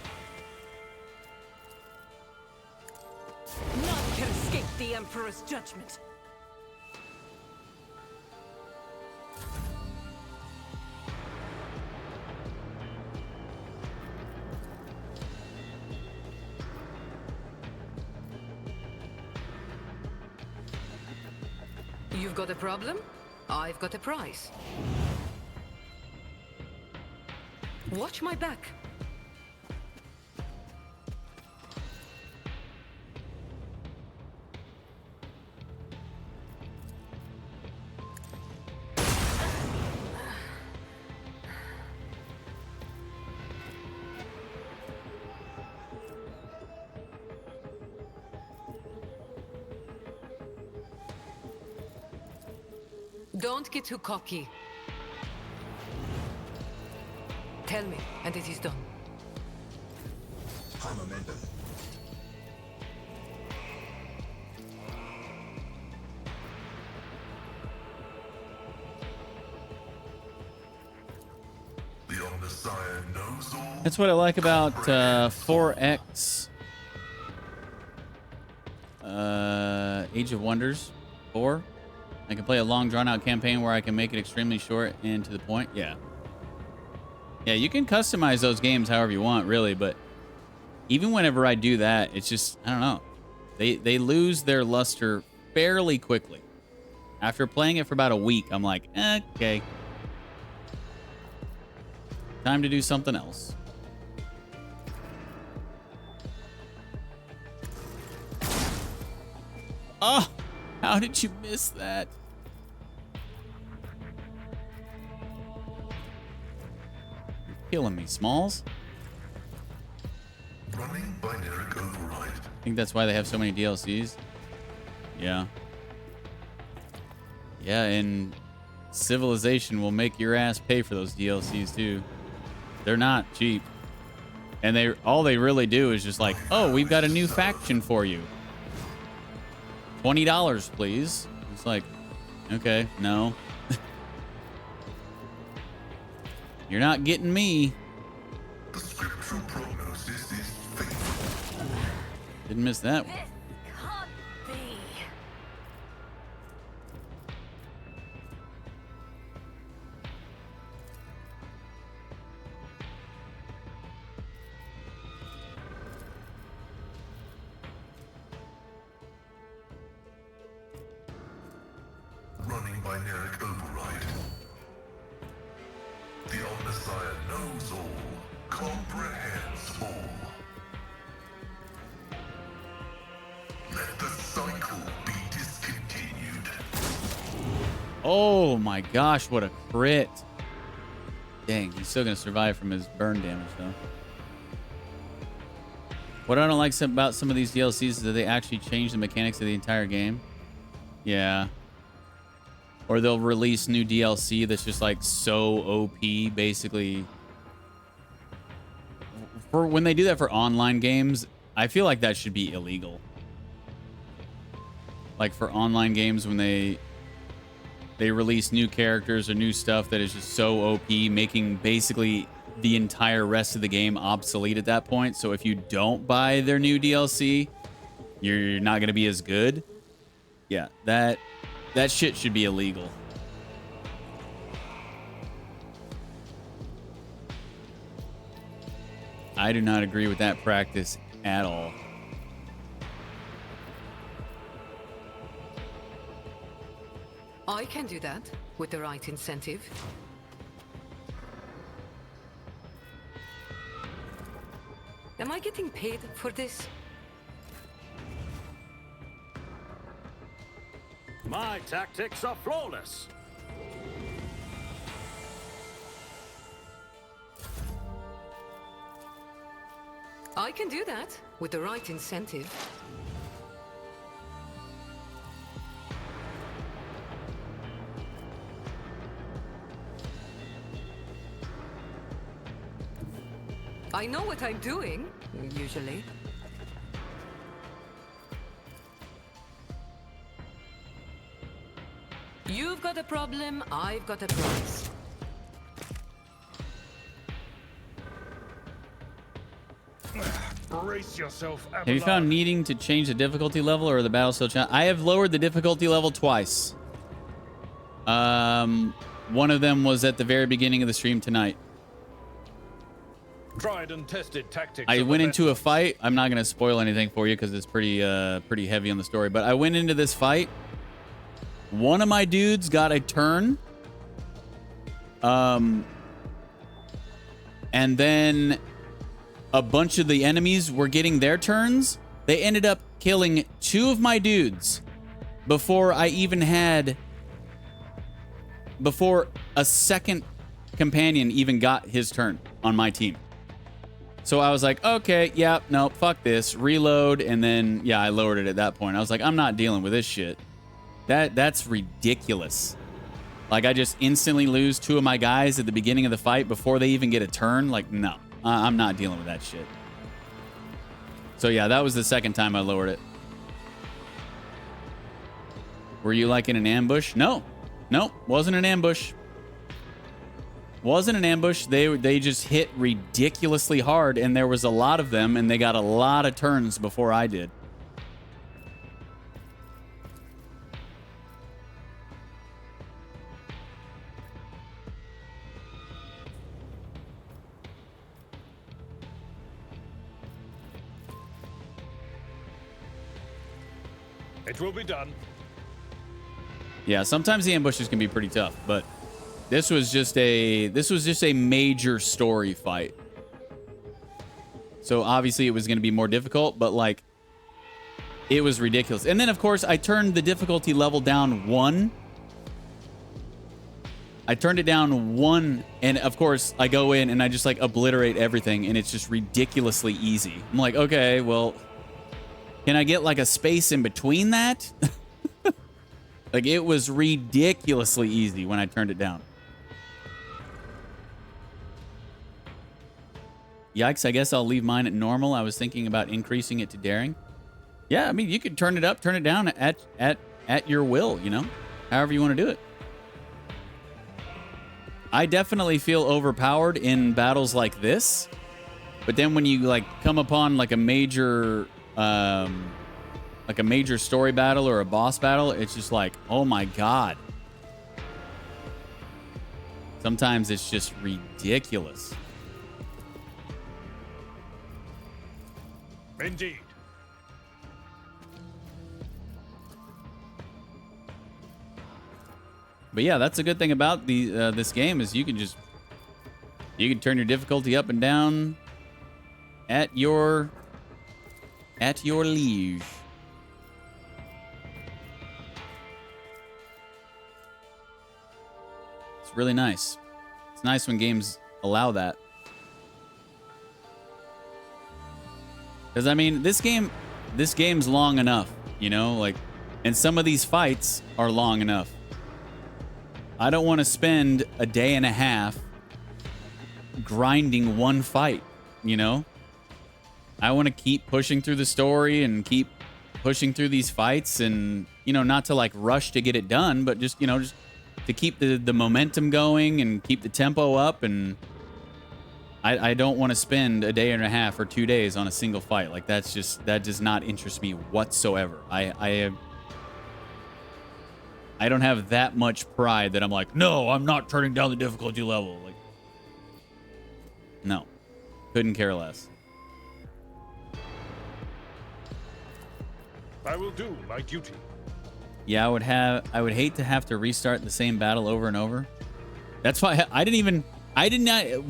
None can escape the Emperor's judgment. You've got a problem? I've got a price. Watch my back. Don't get too cocky. Tell me, and it is done. High momentum. The Omnissiah knows all. That's what I like about 4X Age of Wonders 4. I can play a long drawn-out campaign where I can make it extremely short and to the point. Yeah. Yeah, you can customize those games however you want, really, but even whenever I do that, it's just, I don't know. They lose their luster fairly quickly. After playing it for about a week, I'm like, okay. Time to do something else. Oh, how did you miss that? You're killing me, Smalls. Running binary override. I think that's why they have so many DLCs. Yeah. Yeah, and Civilization will make your ass pay for those DLCs too. They're not cheap. And all they really do is just like, oh, we've got a new faction for you. $20, please. It's like, okay, no. You're not getting me. The scriptural prognosis is faithful. Didn't miss that one. This can't be. Running binary override. The Omnissiah knows all, comprehends all. Let the cycle be discontinued. Oh my gosh, what a crit. Dang, he's still gonna survive from his burn damage though. What I don't like about some of these DLCs is that they actually change the mechanics of the entire game. Yeah. Or they'll release new DLC that's just like so OP, basically. For when they do that for online games, I feel like that should be illegal. Like for online games, when they release new characters or new stuff that is just so OP, making basically the entire rest of the game obsolete at that point. So if you don't buy their new DLC, you're not going to be as good. Yeah, that shit should be illegal. I do not agree with that practice at all. I can do that with the right incentive. Am I getting paid for this? My tactics are flawless. I can do that with the right incentive. I know what I'm doing, usually. You've got a problem, I've got a price. Brace yourself, Have you found needing to change the difficulty level or the battle still challenge? I have lowered the difficulty level twice. One of them was at the very beginning of the stream tonight. Tried and tested tactics. I went into a fight. I'm not going to spoil anything for you because it's pretty heavy on the story. But I went into this fight One of my dudes got a turn. And then a bunch of the enemies were getting their turns. They ended up killing 2 of my dudes before I even had... before a second companion even got his turn on my team. So I was like, okay, yeah, no, fuck this. Reload, and then, yeah, I lowered it at that point. I was like, I'm not dealing with this shit. That's ridiculous. Like, I just instantly lose 2 of my guys at the beginning of the fight before they even get a turn. Like, no, I'm not dealing with that shit. So yeah, that was the second time I lowered it. Were you like in an ambush? No, wasn't an ambush. Wasn't an ambush. They just hit ridiculously hard, and there was a lot of them, and they got a lot of turns before I did. It will be done. Yeah, sometimes the ambushes can be pretty tough, but this was just a major story fight. So obviously it was going to be more difficult, but like it was ridiculous. And then of course I turned the difficulty level down 1. I turned it down 1, and of course I go in and I just like obliterate everything, and it's just ridiculously easy. I'm like, okay, well, can I get like a space in between that? Like, it was ridiculously easy when I turned it down. Yikes, I guess I'll leave mine at normal. I was thinking about increasing it to daring. Yeah, I mean, you could turn it up, turn it down at your will, you know? However you want to do it. I definitely feel overpowered in battles like this. But then when you, like, come upon, like, a major story battle or a boss battle, it's just like, oh my god. Sometimes it's just ridiculous. Indeed. But yeah, that's a good thing about this game is you can turn your difficulty up and down at your liege. It's really nice. It's nice when games allow that. Because I mean, this game's long enough, you know, like, and some of these fights are long enough. I don't want to spend a day and a half grinding one fight, you know? I want to keep pushing through the story and keep pushing through these fights, and, you know, not to like rush to get it done, but just, you know, just to keep the momentum going and keep the tempo up. And I don't want to spend a day and a half or 2 days on a single fight. Like, that does not interest me whatsoever. I don't have that much pride that I'm like, no, I'm not turning down the difficulty level. Like, no, couldn't care less. I will do my duty. Yeah, I would hate to have to restart the same battle over and over. That's why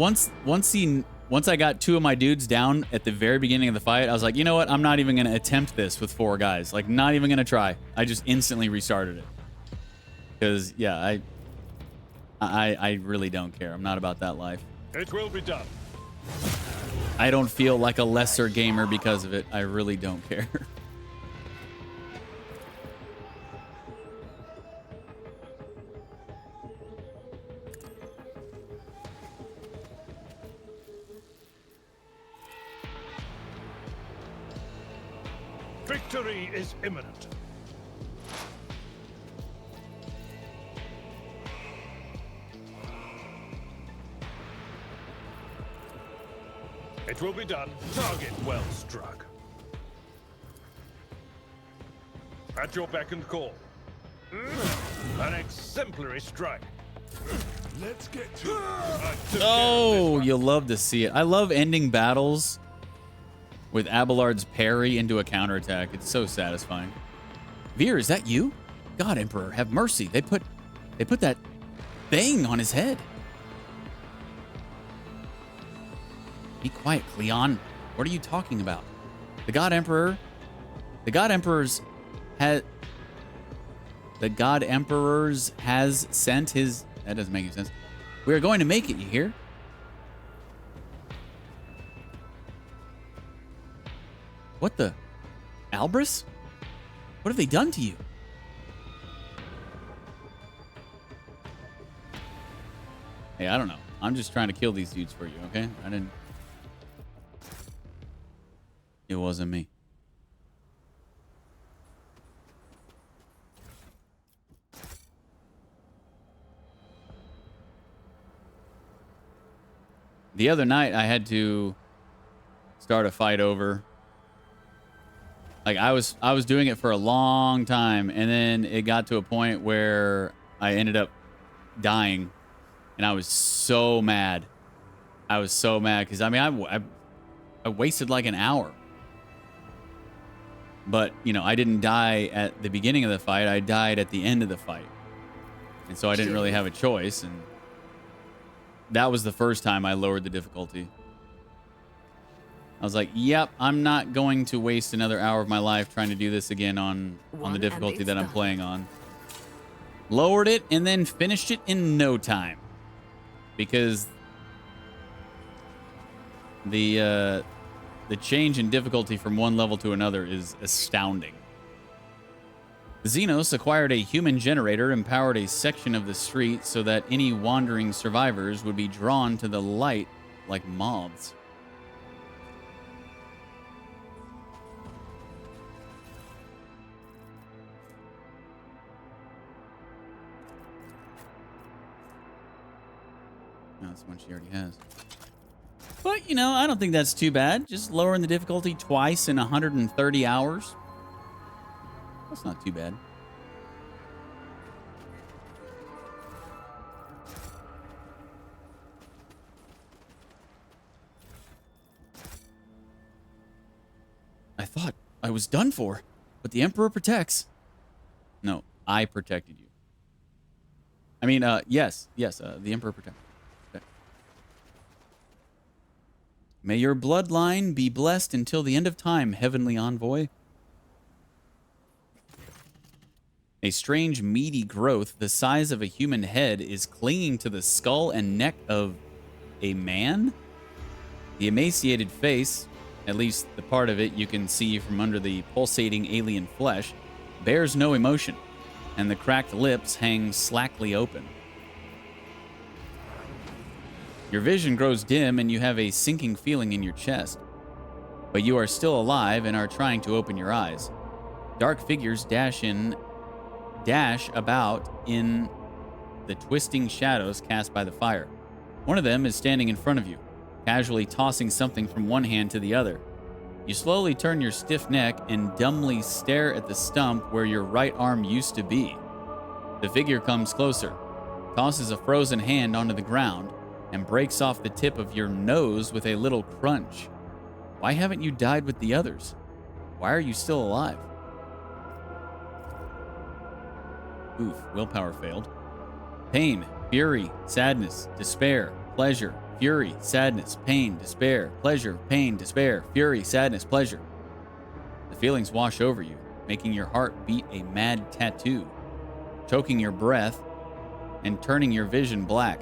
once I got 2 of my dudes down at the very beginning of the fight, I was like, you know what? I'm not even going to attempt this with 4 guys. Like, not even going to try. I just instantly restarted it. Because, yeah, I really don't care. I'm not about that life. It will be done. I don't feel like a lesser gamer because of it. I really don't care. Victory is imminent. It will be done. Target well struck. At your beck and call. An exemplary strike. Let's get to it. Oh, you'll love to see it. I love ending battles with Abelard's parry into a counterattack. It's so satisfying. Veer, is that you? God, Emperor, have mercy. They put that thing on his head. Be quiet, Cleon. What are you talking about? The God Emperors has sent his... That doesn't make any sense. We are going to make it, you hear? What the... Albris? What have they done to you? Hey, I don't know. I'm just trying to kill these dudes for you, okay? I didn't... It wasn't me. The other night, I had to start a fight over. Like, I was doing it for a long time, and then it got to a point where I ended up dying, and I was so mad. I was so mad, because, I mean, I wasted like an hour. But, you know, I didn't die at the beginning of the fight. I died at the end of the fight. And so I didn't really have a choice, and that was the first time I lowered the difficulty. I was like, yep, I'm not going to waste another hour of my life trying to do this again on the difficulty that I'm playing on. Lowered it and then finished it in no time. Because the change in difficulty from one level to another is astounding. The Xenos acquired a human generator and powered a section of the street so that any wandering survivors would be drawn to the light like moths. No, that's one she already has. But, you know, I don't think that's too bad. Just lowering the difficulty twice in 130 hours. That's not too bad. I thought I was done for, but the Emperor protects. No, I protected you. I mean, yes, the Emperor protects. Okay. May your bloodline be blessed until the end of time, Heavenly Envoy. A strange, meaty growth the size of a human head is clinging to the skull and neck of a man. The emaciated face, at least the part of it you can see from under the pulsating alien flesh, bears no emotion, and the cracked lips hang slackly open. Your vision grows dim and you have a sinking feeling in your chest. But you are still alive and are trying to open your eyes. Dark figures dash about in the twisting shadows cast by the fire. One of them is standing in front of you, casually tossing something from one hand to the other. You slowly turn your stiff neck and dumbly stare at the stump where your right arm used to be. The figure comes closer, tosses a frozen hand onto the ground, and breaks off the tip of your nose with a little crunch. Why haven't you died with the others? Why are you still alive? Oof, willpower failed. Pain, fury, sadness, despair, pleasure, fury, sadness, pain, despair, pleasure, pain, despair, fury, sadness, pleasure. The feelings wash over you, making your heart beat a mad tattoo, choking your breath and turning your vision black.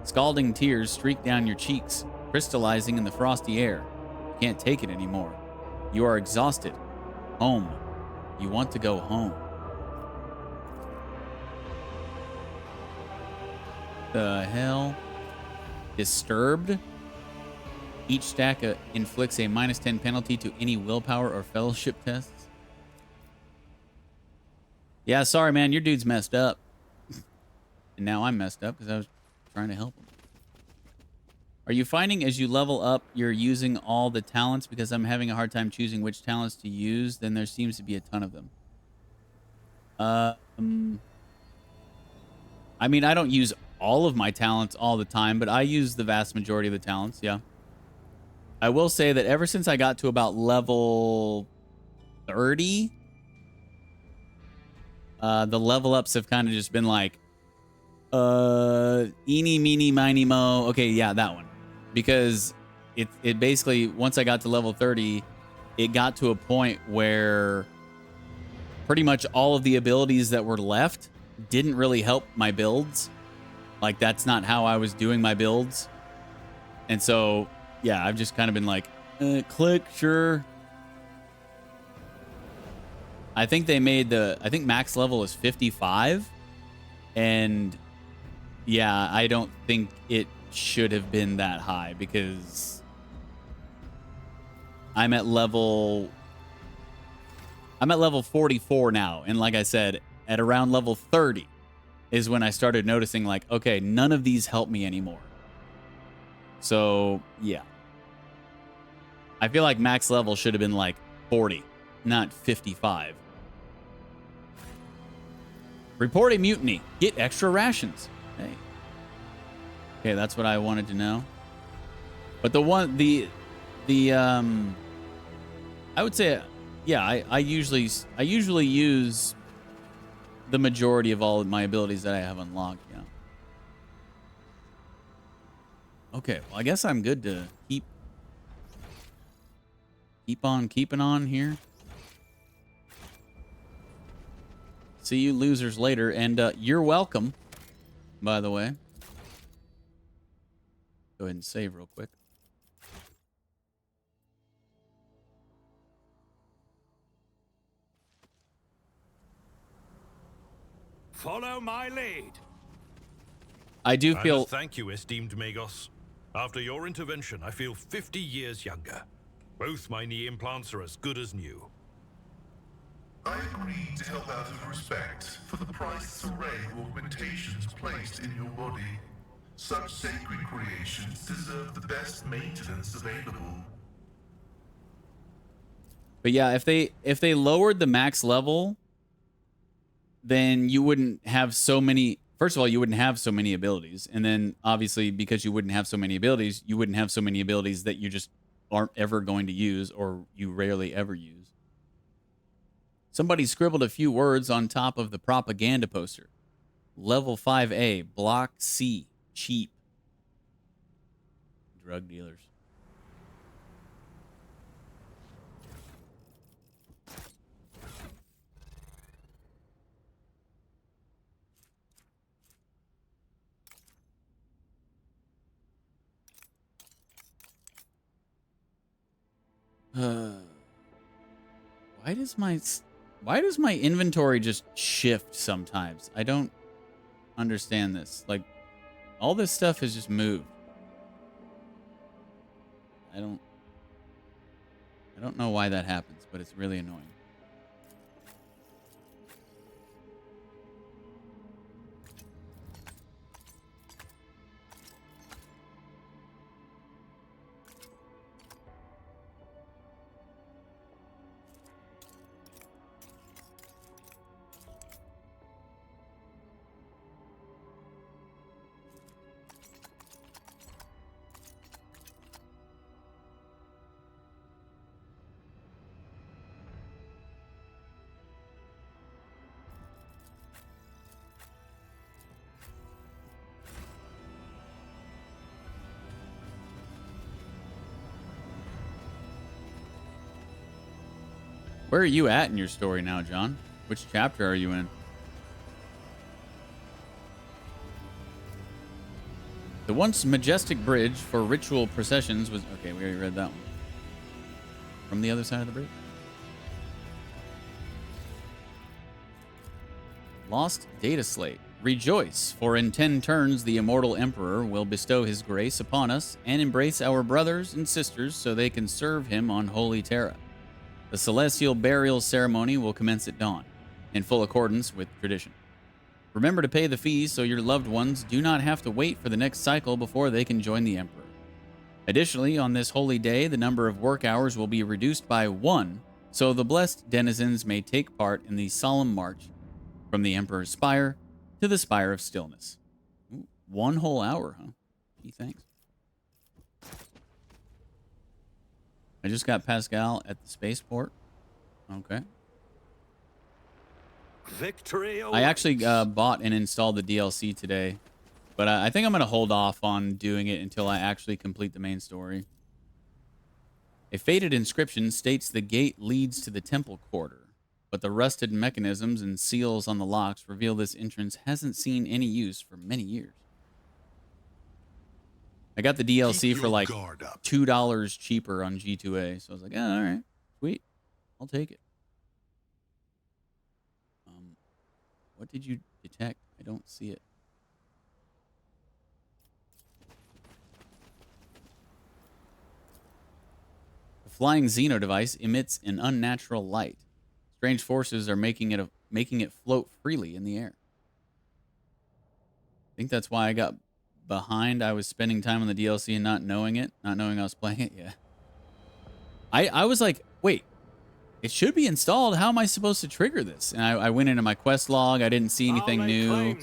Scalding tears streak down your cheeks, crystallizing in the frosty air. You can't take it anymore. You are exhausted. Home. You want to go home. The hell? Disturbed? Each stack inflicts a -10 penalty to any willpower or fellowship tests. Yeah, sorry, man. Your dude's messed up. And now I'm messed up because I was trying to help him. Are you finding as you level up, you're using all the talents? Because I'm having a hard time choosing which talents to use. Then there seems to be a ton of them. I mean, I don't use all of my talents all the time, but I use the vast majority of the talents, yeah. I will say that ever since I got to about level 30, The level ups have kind of just been like, eeny, meeny, miny, mo. Okay, yeah, that one. Because it basically, once I got to level 30, it got to a point where pretty much all of the abilities that were left didn't really help my builds. Like, that's not how I was doing my builds. And so, yeah, I've just kind of been like, click, sure. I think they made I think max level is 55. And yeah, I don't think it should have been that high because I'm at level 44 now. And like I said, at around level 30 is when I started noticing like, okay, none of these help me anymore. So yeah, I feel like max level should have been like 40, not 55. Report a mutiny. Get extra rations. Hey. Okay, that's what I wanted to know. But I would say, yeah, I usually use the majority of all of my abilities that I have unlocked. Yeah. Okay, well, I guess I'm good to keep on keeping on here. See you losers later, and you're welcome, by the way. Go ahead and save real quick. Follow my lead. I do feel... Thank you, esteemed Magos. After your intervention, I feel 50 years younger. Both my knee implants are as good as new. I agreed to help out of respect for the priceless array of augmentations placed in your body. Such sacred creations deserve the best maintenance available. But yeah, if they lowered the max level, then you wouldn't have so many... First of all, you wouldn't have so many abilities. And then, obviously, because you wouldn't have so many abilities, you wouldn't have so many abilities that you just aren't ever going to use or you rarely ever use. Somebody scribbled a few words on top of the propaganda poster. Level 5A, Block C, cheap. Drug dealers. Why does my inventory just shift sometimes? I don't understand this. Like, all this stuff has just moved. I don't know why that happens, but it's really annoying. Where are you at in your story now, John? Which chapter are you in? The once majestic bridge for ritual processions was... Okay, we already read that one. From the other side of the bridge. Lost data slate. Rejoice, for in 10 turns the immortal emperor will bestow his grace upon us and embrace our brothers and sisters so they can serve him on holy Terra. The celestial burial ceremony will commence at dawn, in full accordance with tradition. Remember to pay the fees so your loved ones do not have to wait for the next cycle before they can join the Emperor. Additionally, on this holy day, the number of work hours will be reduced by 1, so the blessed denizens may take part in the solemn march from the Emperor's Spire to the Spire of Stillness. Ooh, 1 whole hour, huh? Gee, thanks. I just got Pascal at the spaceport. Okay. Victory I actually bought and installed the DLC today, but I think I'm going to hold off on doing it until I actually complete the main story. A faded inscription states the gate leads to the temple quarter, but the rusted mechanisms and seals on the locks reveal this entrance hasn't seen any use for many years. I got the DLC for like $2 cheaper on G2A, so I was like, all right, sweet, I'll take it. What did you detect? I don't see it. The flying Xeno device emits an unnatural light. Strange forces are making it float freely in the air. I think that's why I got behind. I was spending time on the DLC and not knowing I was playing it. Yeah. I was like, wait, it should be installed. How am I supposed to trigger this? And I went into my quest log. I didn't see anything new.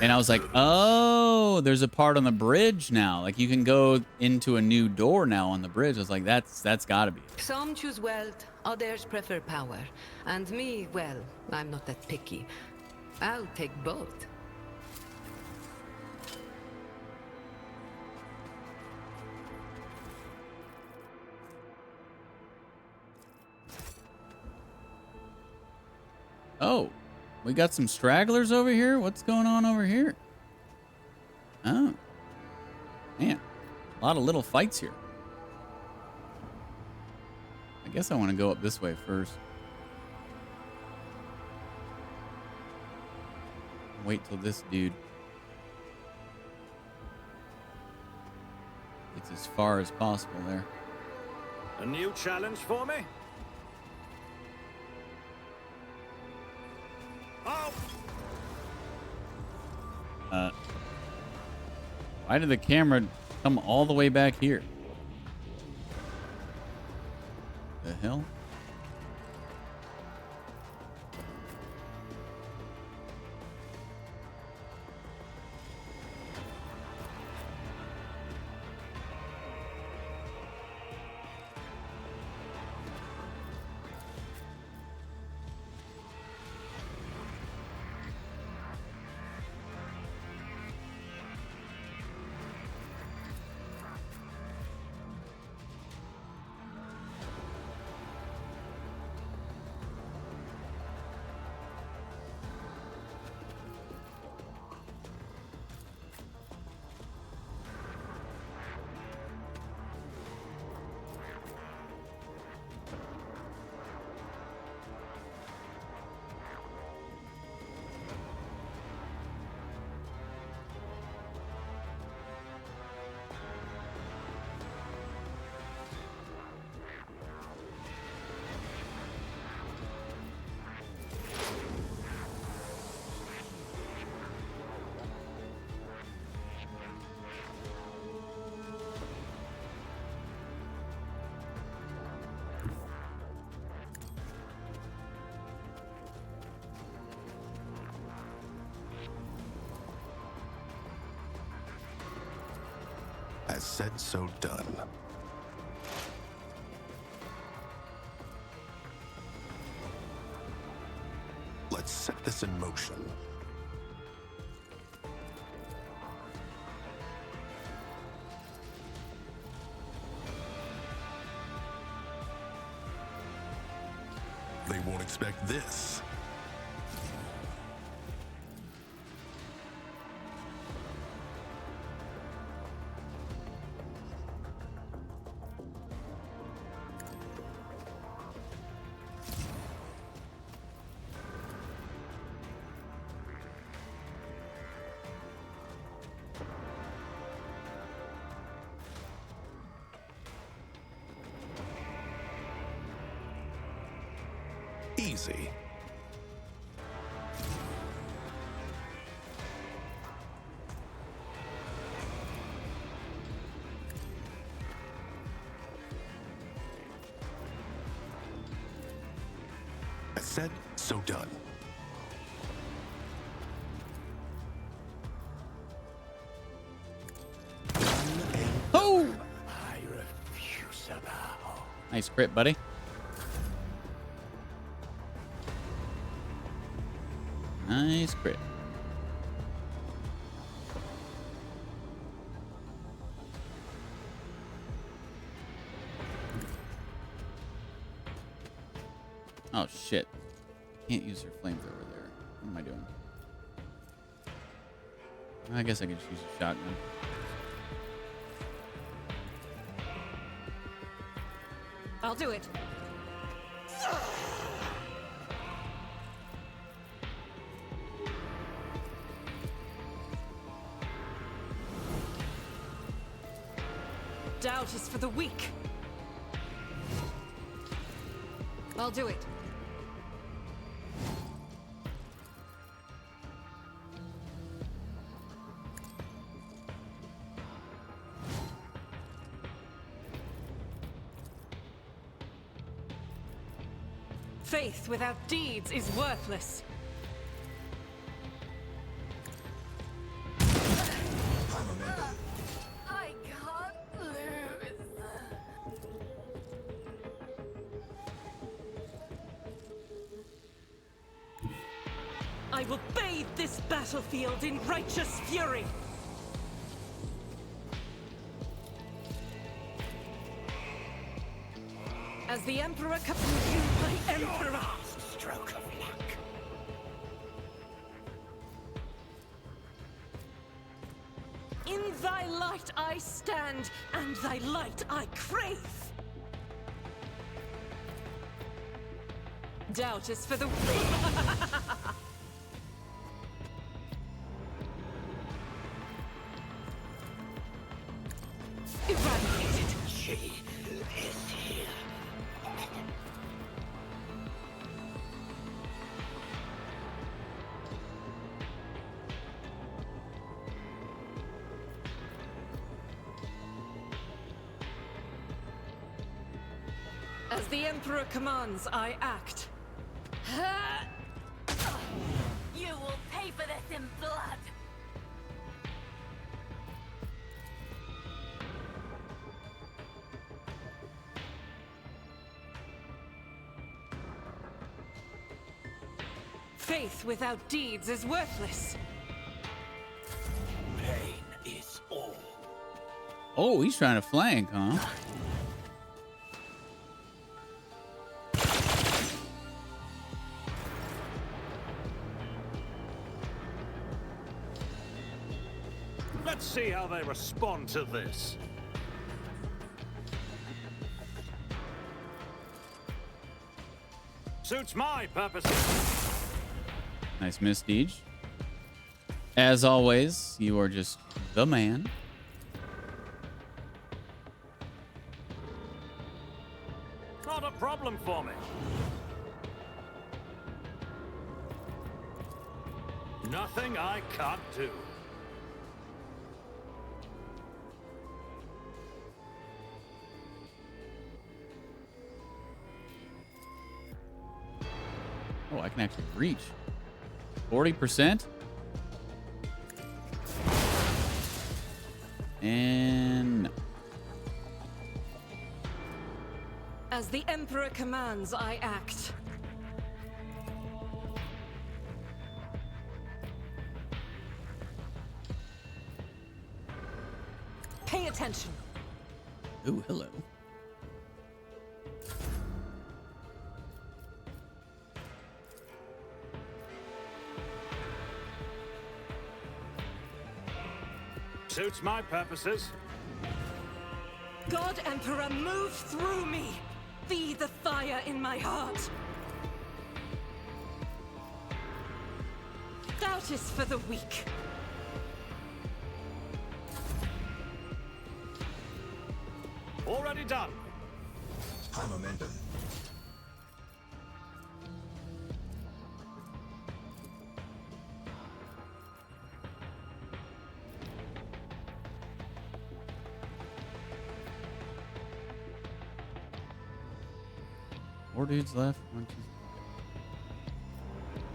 And I was like, oh, there's a part on the bridge now. Like you can go into a new door now on the bridge. I was like, that's got to be it. Some choose wealth, others prefer power. And me, well, I'm not that picky. I'll take both. Oh, we got some stragglers over here. What's going on over here? Oh, man, a lot of little fights here. I guess I want to go up this way first. Wait till this dude gets as far as possible there. A new challenge for me? Why did the camera come all the way back here? The hell? As said, so done. Let's set this in motion. They won't expect this. Easy. As said, so done. Oh! I refuse to bow. Nice crit, buddy. Nice crit. Oh shit. Can't use her flamethrower there. What am I doing? I guess I could just use a shotgun. I'll do it. Doubt is for the weak. I'll do it. Faith without deeds is worthless. I can't lose. I will bathe this battlefield in righteous fury. As the Emperor you my Emperor. Stroke of luck. In thy light I stand, and thy light I crave. Doubt is for the eradicated. She is here. As the Emperor commands, I act. You will pay for this in blood. Faith without deeds is worthless. Pain is all. Oh, he's trying to flank, huh? Let's see how they respond to this. Suits my purposes. Nice miss, Deej. As always, you are just the man. Not a problem for me. Nothing I can't do. Oh, I can actually reach. 40%. And no. As the Emperor commands, I act. Pay attention. Ooh, hello. Suits my purposes. God Emperor, move through me. Be the fire in my heart. Doubt is for the weak. Already done. High momentum. Four dudes left. One, two,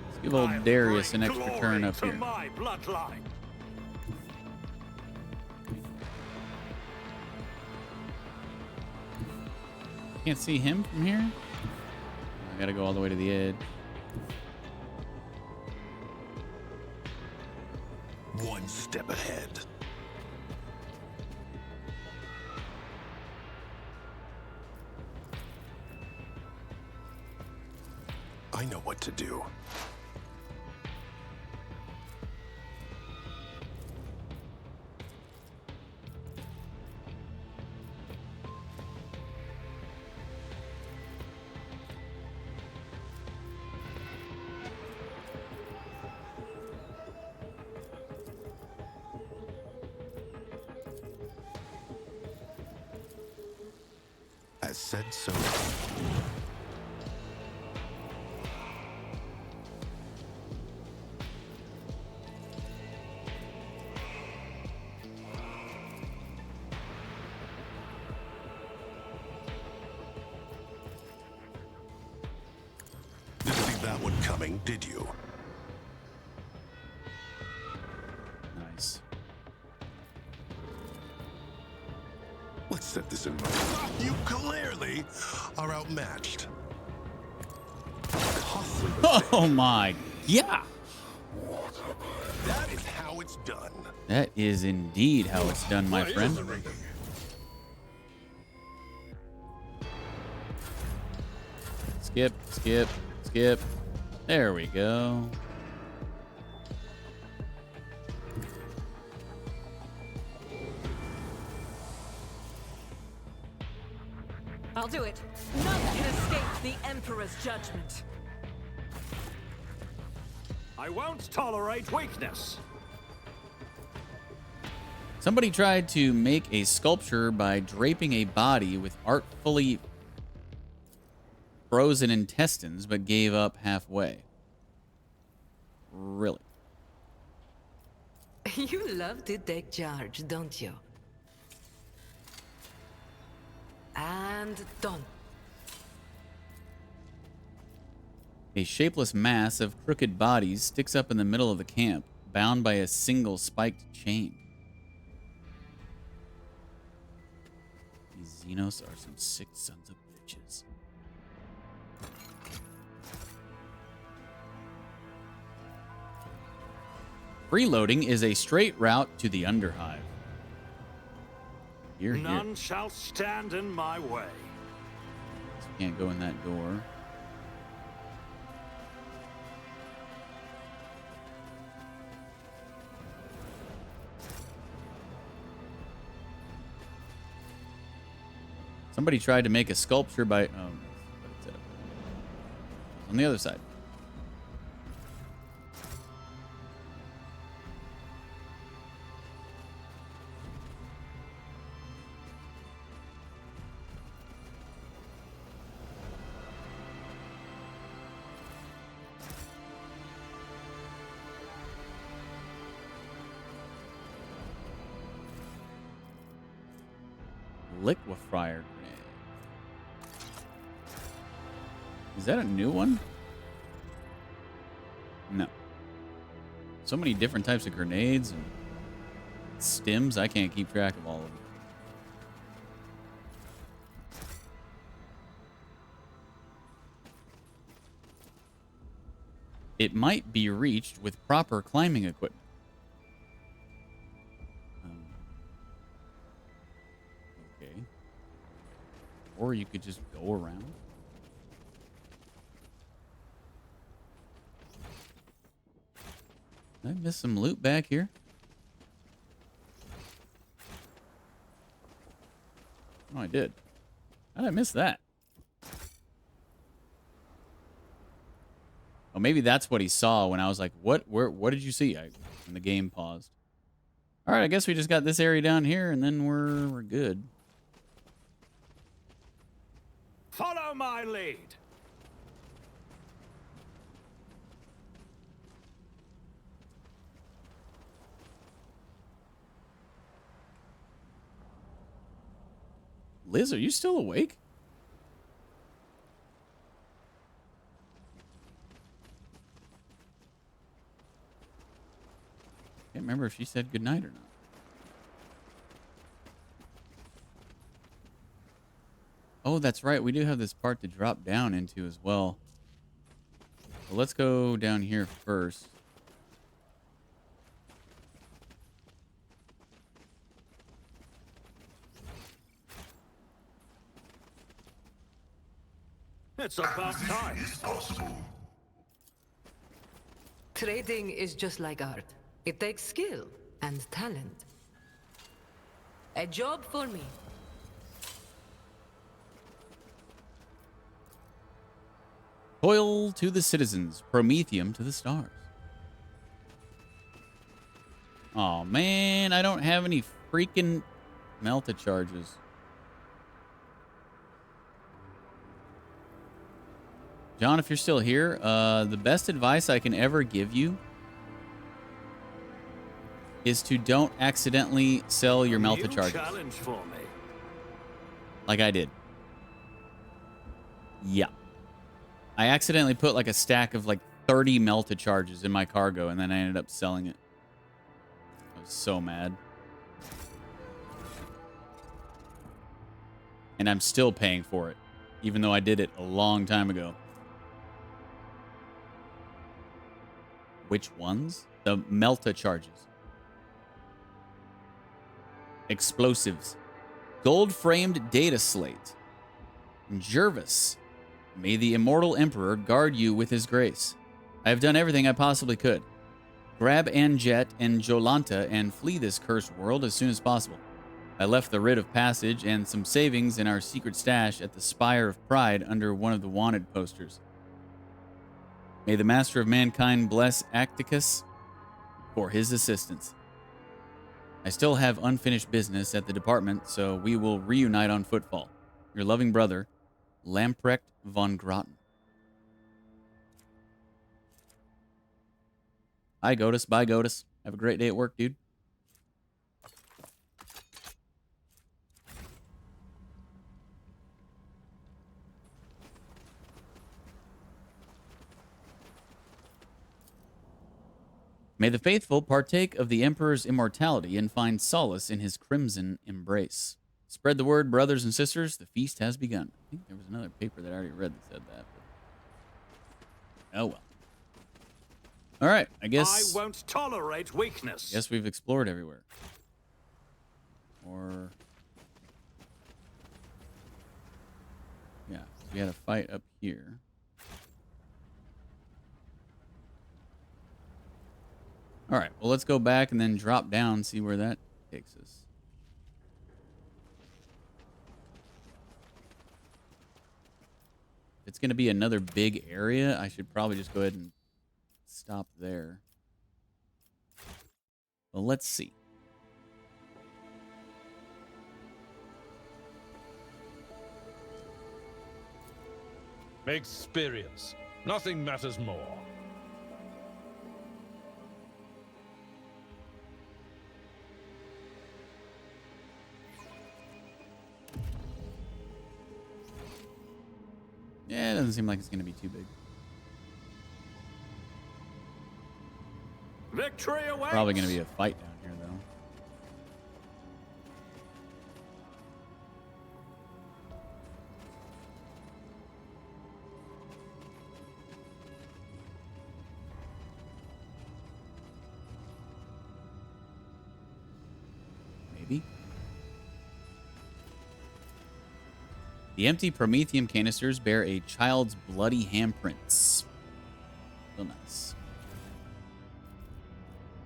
let's give old Darius an extra turn up to here. my bloodline. Can't see him from here. I gotta go all the way to the edge. one step ahead. I know what to do. As said, so. Didn't see that one coming, did you? Nice. Let's set this in motion. You clearly are outmatched. Costly mistake. Oh my, yeah. That is how it's done. That is indeed how it's done, my friend. Skip, skip, skip. There we go. I'll do it. None can escape the Emperor's judgment. I won't tolerate weakness. Somebody tried to make a sculpture by draping a body with artfully frozen intestines, but gave up halfway. Really? You love to take charge, don't you? And done. A shapeless mass of crooked bodies sticks up in the middle of the camp, bound by a single spiked chain. These Xenos are some sick sons of bitches. Freeloading is a straight route to the Underhive. Here, here. None shall stand in my way. So we can't go in that door. Somebody tried to make a sculpture by... Oh, it's on the other side. Liquefier grenade. Is that a new one? No. So many different types of grenades and stims, I can't keep track of all of them. It might be reached with proper climbing equipment. Okay. Or you could just go around. Did I miss some loot back here? Oh, I did. How did I miss that? Oh, maybe that's what he saw when I was like, what did you see? When the game paused. All right, I guess we just got this area down here, and then we're good. Follow my lead. Liz, are you still awake? Can't remember if she said goodnight or not. Oh, that's right. We do have this part to drop down into as well. Well, let's go down here first. It's about time. Is possible. Trading is just like art. It takes skill and talent. A job for me. Toil to the citizens, Promethium to the stars. Oh man, I don't have any freaking melta charges. John, if you're still here, the best advice I can ever give you is to don't accidentally sell your melta charges. Challenge for me. Like I did. Yeah. I accidentally put like a stack of like 30 melta charges in my cargo, and then I ended up selling it. I was so mad. And I'm still paying for it, even though I did it a long time ago. Which ones? The melta charges. Explosives. Gold-framed data slate. Jervis. May the immortal emperor guard you with his grace. I have done everything I possibly could. Grab Anjet and Jolanta and flee this cursed world as soon as possible. I left the writ of passage and some savings in our secret stash at the Spire of Pride under one of the wanted posters. May the Master of Mankind bless Acticus for his assistance. I still have unfinished business at the department, so we will reunite on footfall. Your loving brother, Lamprecht von Grotten. Hi, Godus. Bye, Godus. Have a great day at work, dude. May the faithful partake of the Emperor's immortality and find solace in his crimson embrace. Spread the word, brothers and sisters. The feast has begun. I think there was another paper that I already read that said that. But... oh, well. All right, I guess... I won't tolerate weakness. Guess we've explored everywhere. Or... yeah, we had a fight up here. All right, well, let's go back and then drop down, see where that takes us. If it's going to be another big area, I should probably just go ahead and stop there. Well, let's see. Experience. Nothing matters more. Yeah, it doesn't seem like it's going to be too big. Victory awaits. Probably going to be a fight down here, though. Maybe. The empty Promethium canisters bear a child's bloody handprints. Real nice.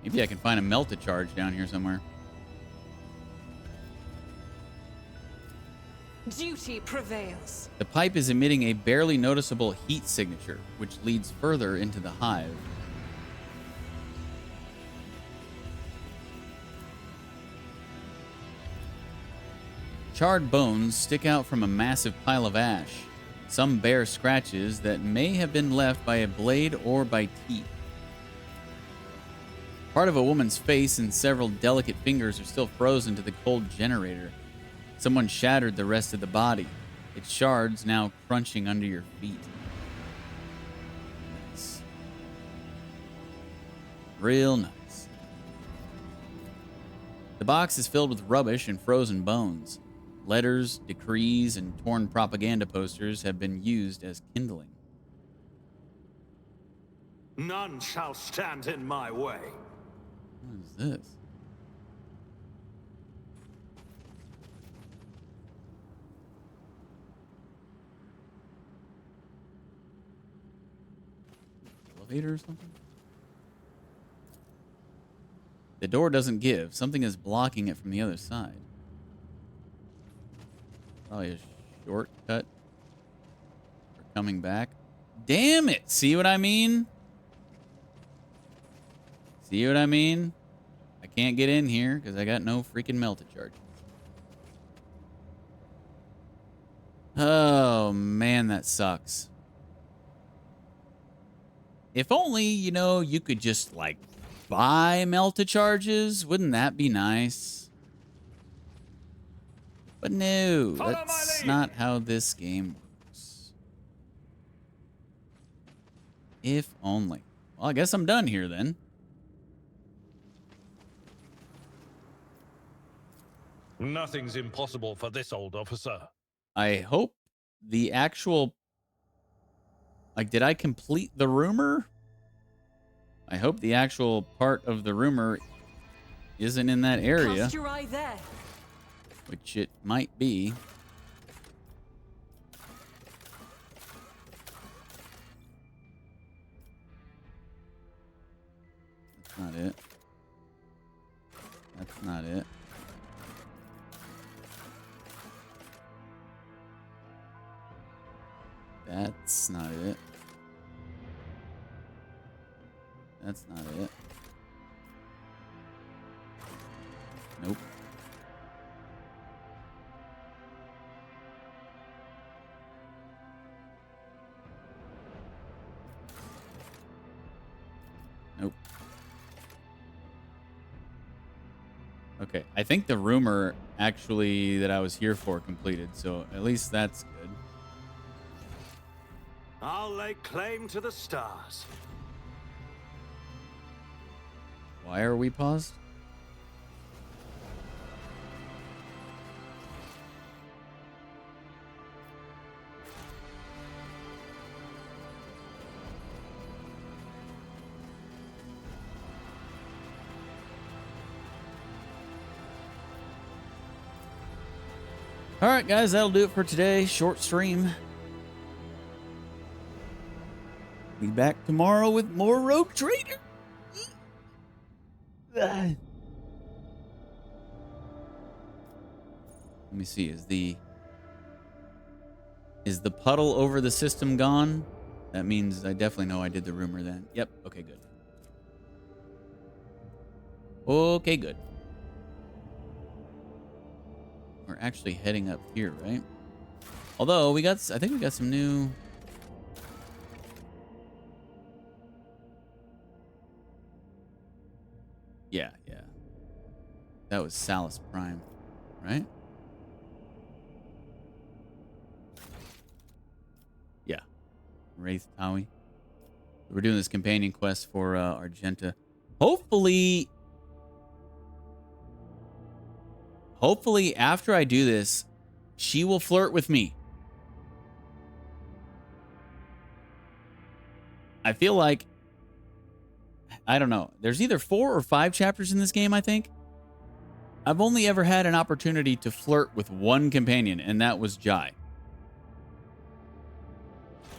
Maybe I can find a melta charge down here somewhere. Duty prevails. The pipe is emitting a barely noticeable heat signature, which leads further into the hive. Charred bones stick out from a massive pile of ash. Some bear scratches that may have been left by a blade or by teeth. Part of a woman's face and several delicate fingers are still frozen to the cold generator. Someone shattered the rest of the body, its shards now crunching under your feet. Nice. Real nice. The box is filled with rubbish and frozen bones. Letters, decrees, and torn propaganda posters have been used as kindling. None shall stand in my way. What is this? elevator or something? The door doesn't give. Something is blocking it from the other side. Probably a shortcut for coming back. Damn it! See what I mean? See what I mean? I can't get in here because I got no freaking melted charge. Oh, man, that sucks. If only, you know, you could just, like, buy melted charges. Wouldn't that be nice? But no, that's not how this game works. If only. Well, I guess I'm done here then. Nothing's impossible for this old officer. I hope the actual... Like, did I complete the rumor? I hope the actual part of the rumor isn't in that area. Cast your eye there. Which it might be. That's not it. That's not it. That's not it. That's not it. Nope. Nope. Okay, I think the rumor actually that I was here for completed, so at least that's good. I'll lay claim to the stars. Why are we paused? All right, guys, that'll do it for today. Short stream. Be back tomorrow with more Rogue Trader. Let me see. Is the puddle over the system gone? That means I definitely know I did the rumor then. Yep. Okay, good. Okay, good. We're actually heading up here, right? Although I think we got some new... Yeah. That was Salus Prime, right? Yeah. Wraith Taui. We're doing this companion quest for Argenta. Hopefully after I do this, she will flirt with me. I feel like, I don't know. There's either 4 or 5 chapters in this game, I think. I've only ever had an opportunity to flirt with one companion, and that was Jai.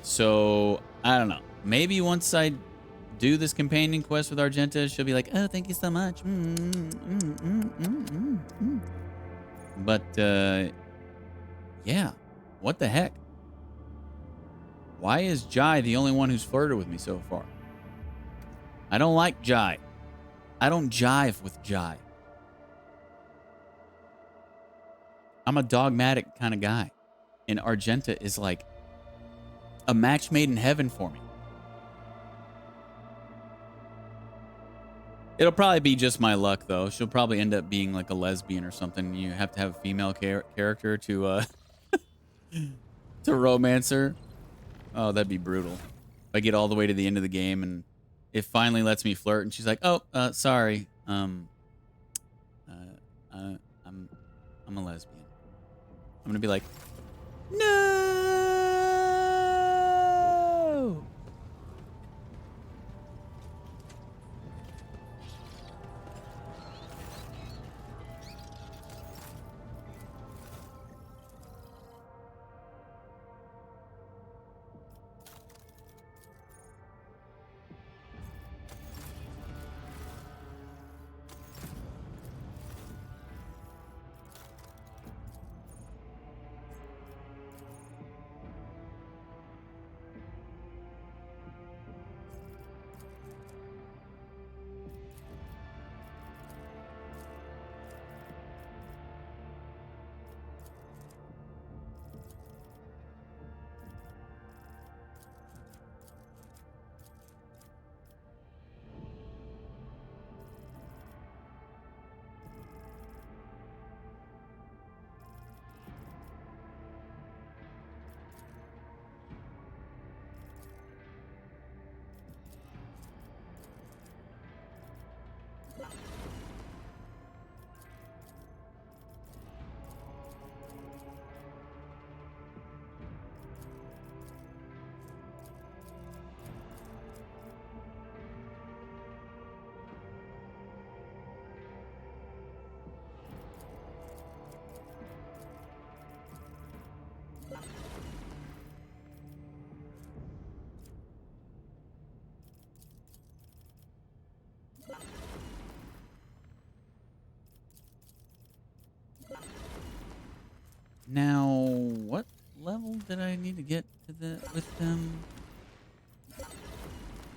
So, I don't know. Maybe once I do this companion quest with Argenta, she'll be like, oh, thank you so much. But, yeah. What the heck? Why is Jai the only one who's flirted with me so far? I don't like Jai. I don't jive with Jai. I'm a dogmatic kind of guy. And Argenta is like a match made in heaven for me. It'll probably be just my luck, though. She'll probably end up being like a lesbian or something. You have to have a female character to to romance her. Oh, that'd be brutal. If I get all the way to the end of the game and it finally lets me flirt, and she's like, "Oh, sorry, I'm a lesbian." I'm gonna be like, "No." need to get to the with them?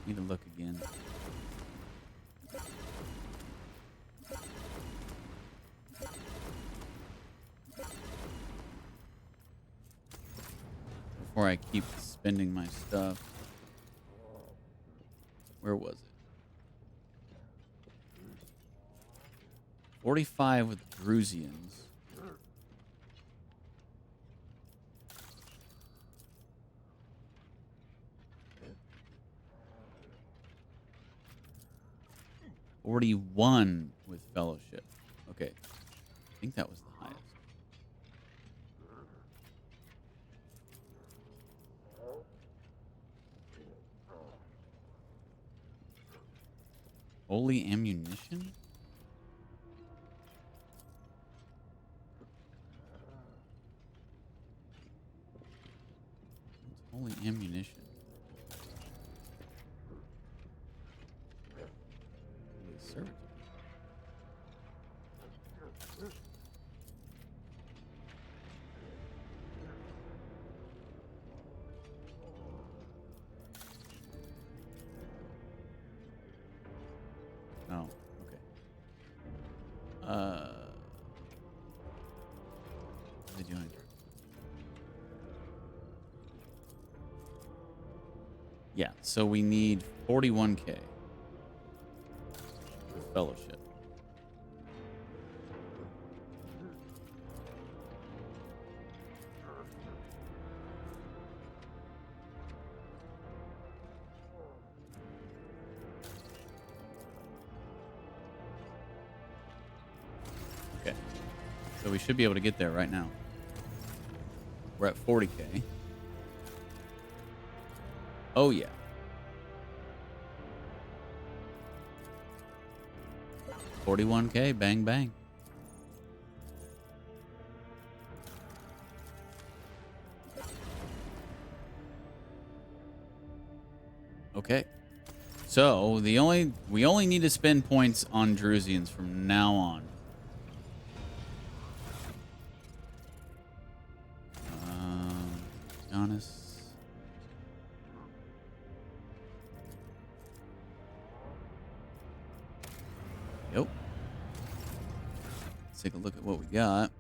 Need to look again. Before I keep spending my stuff. Where was it? 45 with Drusians. $41 with Fellowship. Okay. I think that was the highest. Holy ammunition? What's holy ammunition? Holy servitude. Oh, okay. What are they doing? Yeah, so we need 41K with Fellowship. Okay, so we should be able to get there right now. We're at 40K. Oh, yeah. $41K, bang, bang. Okay. So, we only need to spend points on Drusians from now on. Honest. Yep. Let's take a look at what we got.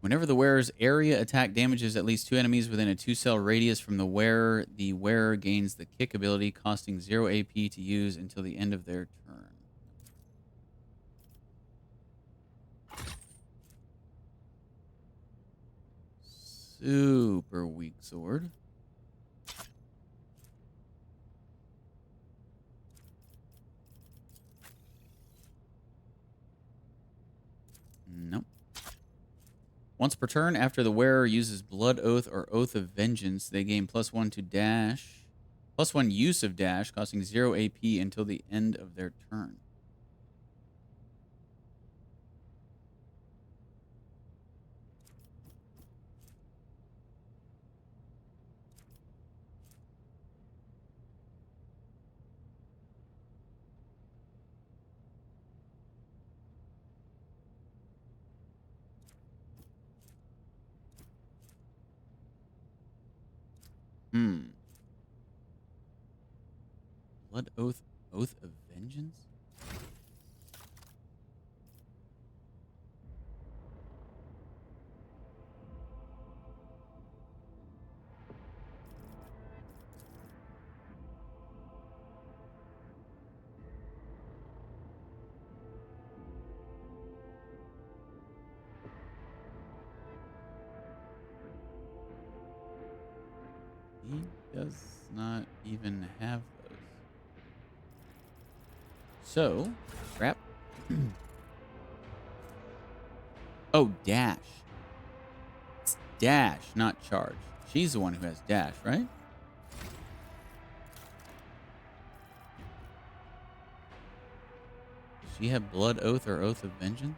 Whenever the wearer's area attack damages at least 2 enemies within a 2-cell radius from the wearer gains the kick ability, costing 0 AP to use until the end of their turn. Super weak sword. Nope. Once per turn, after the wearer uses Blood Oath or Oath of Vengeance, they gain +1 to dash, +1 use of dash, costing 0 AP until the end of their turn. Blood Oath, Oath of Vengeance? He does not even have those. So, crap. Oh, dash. It's dash, not charge. She's the one who has dash, right? Does she have Blood Oath or Oath of Vengeance?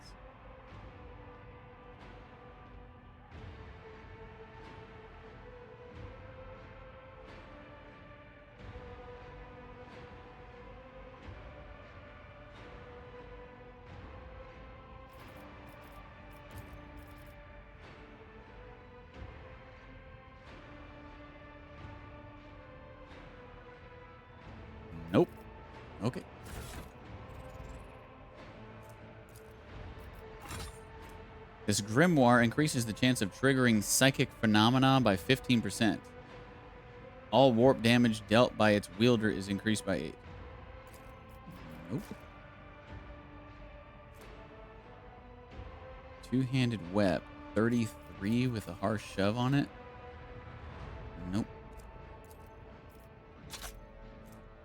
Okay. This grimoire increases the chance of triggering psychic phenomena by 15%. All warp damage dealt by its wielder is increased by 8. Nope. Two-handed web. 33 with a harsh shove on it. Nope.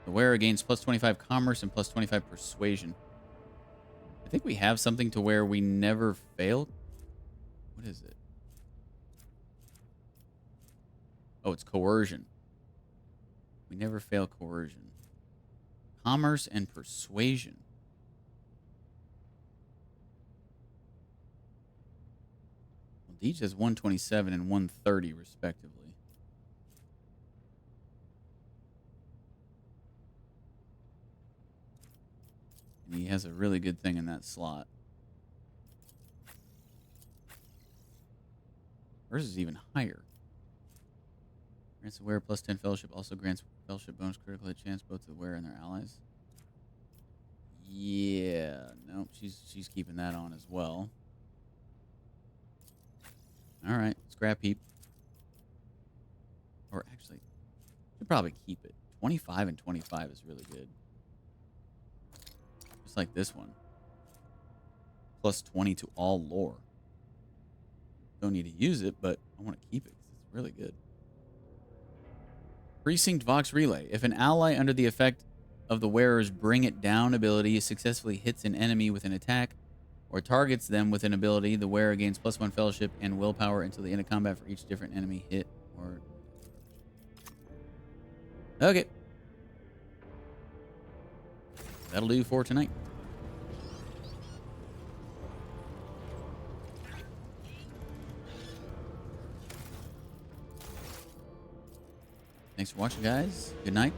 The wearer gains plus 25 commerce and plus 25 persuasion. I think we have something to where we never fail. What is it? Oh, it's coercion. We never fail coercion. Commerce and persuasion. Well, Deej has 127 and 130 respectively. And he has a really good thing in that slot. Hers is even higher. Grants the wearer plus 10 fellowship. Also grants fellowship bonus critical hit chance both to the wearer and their allies. Yeah, nope, she's keeping that on as well. All right, scrap heap. Or actually, should probably keep it. 25 and 25 is really good. Just like this one. Plus 20 to all lore. Don't need to use it, but I want to keep it because it's really good. Precinct Vox Relay. If an ally under the effect of the wearer's Bring It Down ability successfully hits an enemy with an attack or targets them with an ability, the wearer gains plus 1 fellowship and willpower until the end of combat for each different enemy hit or... Okay. That'll do for tonight. Thanks for watching, guys. Good night.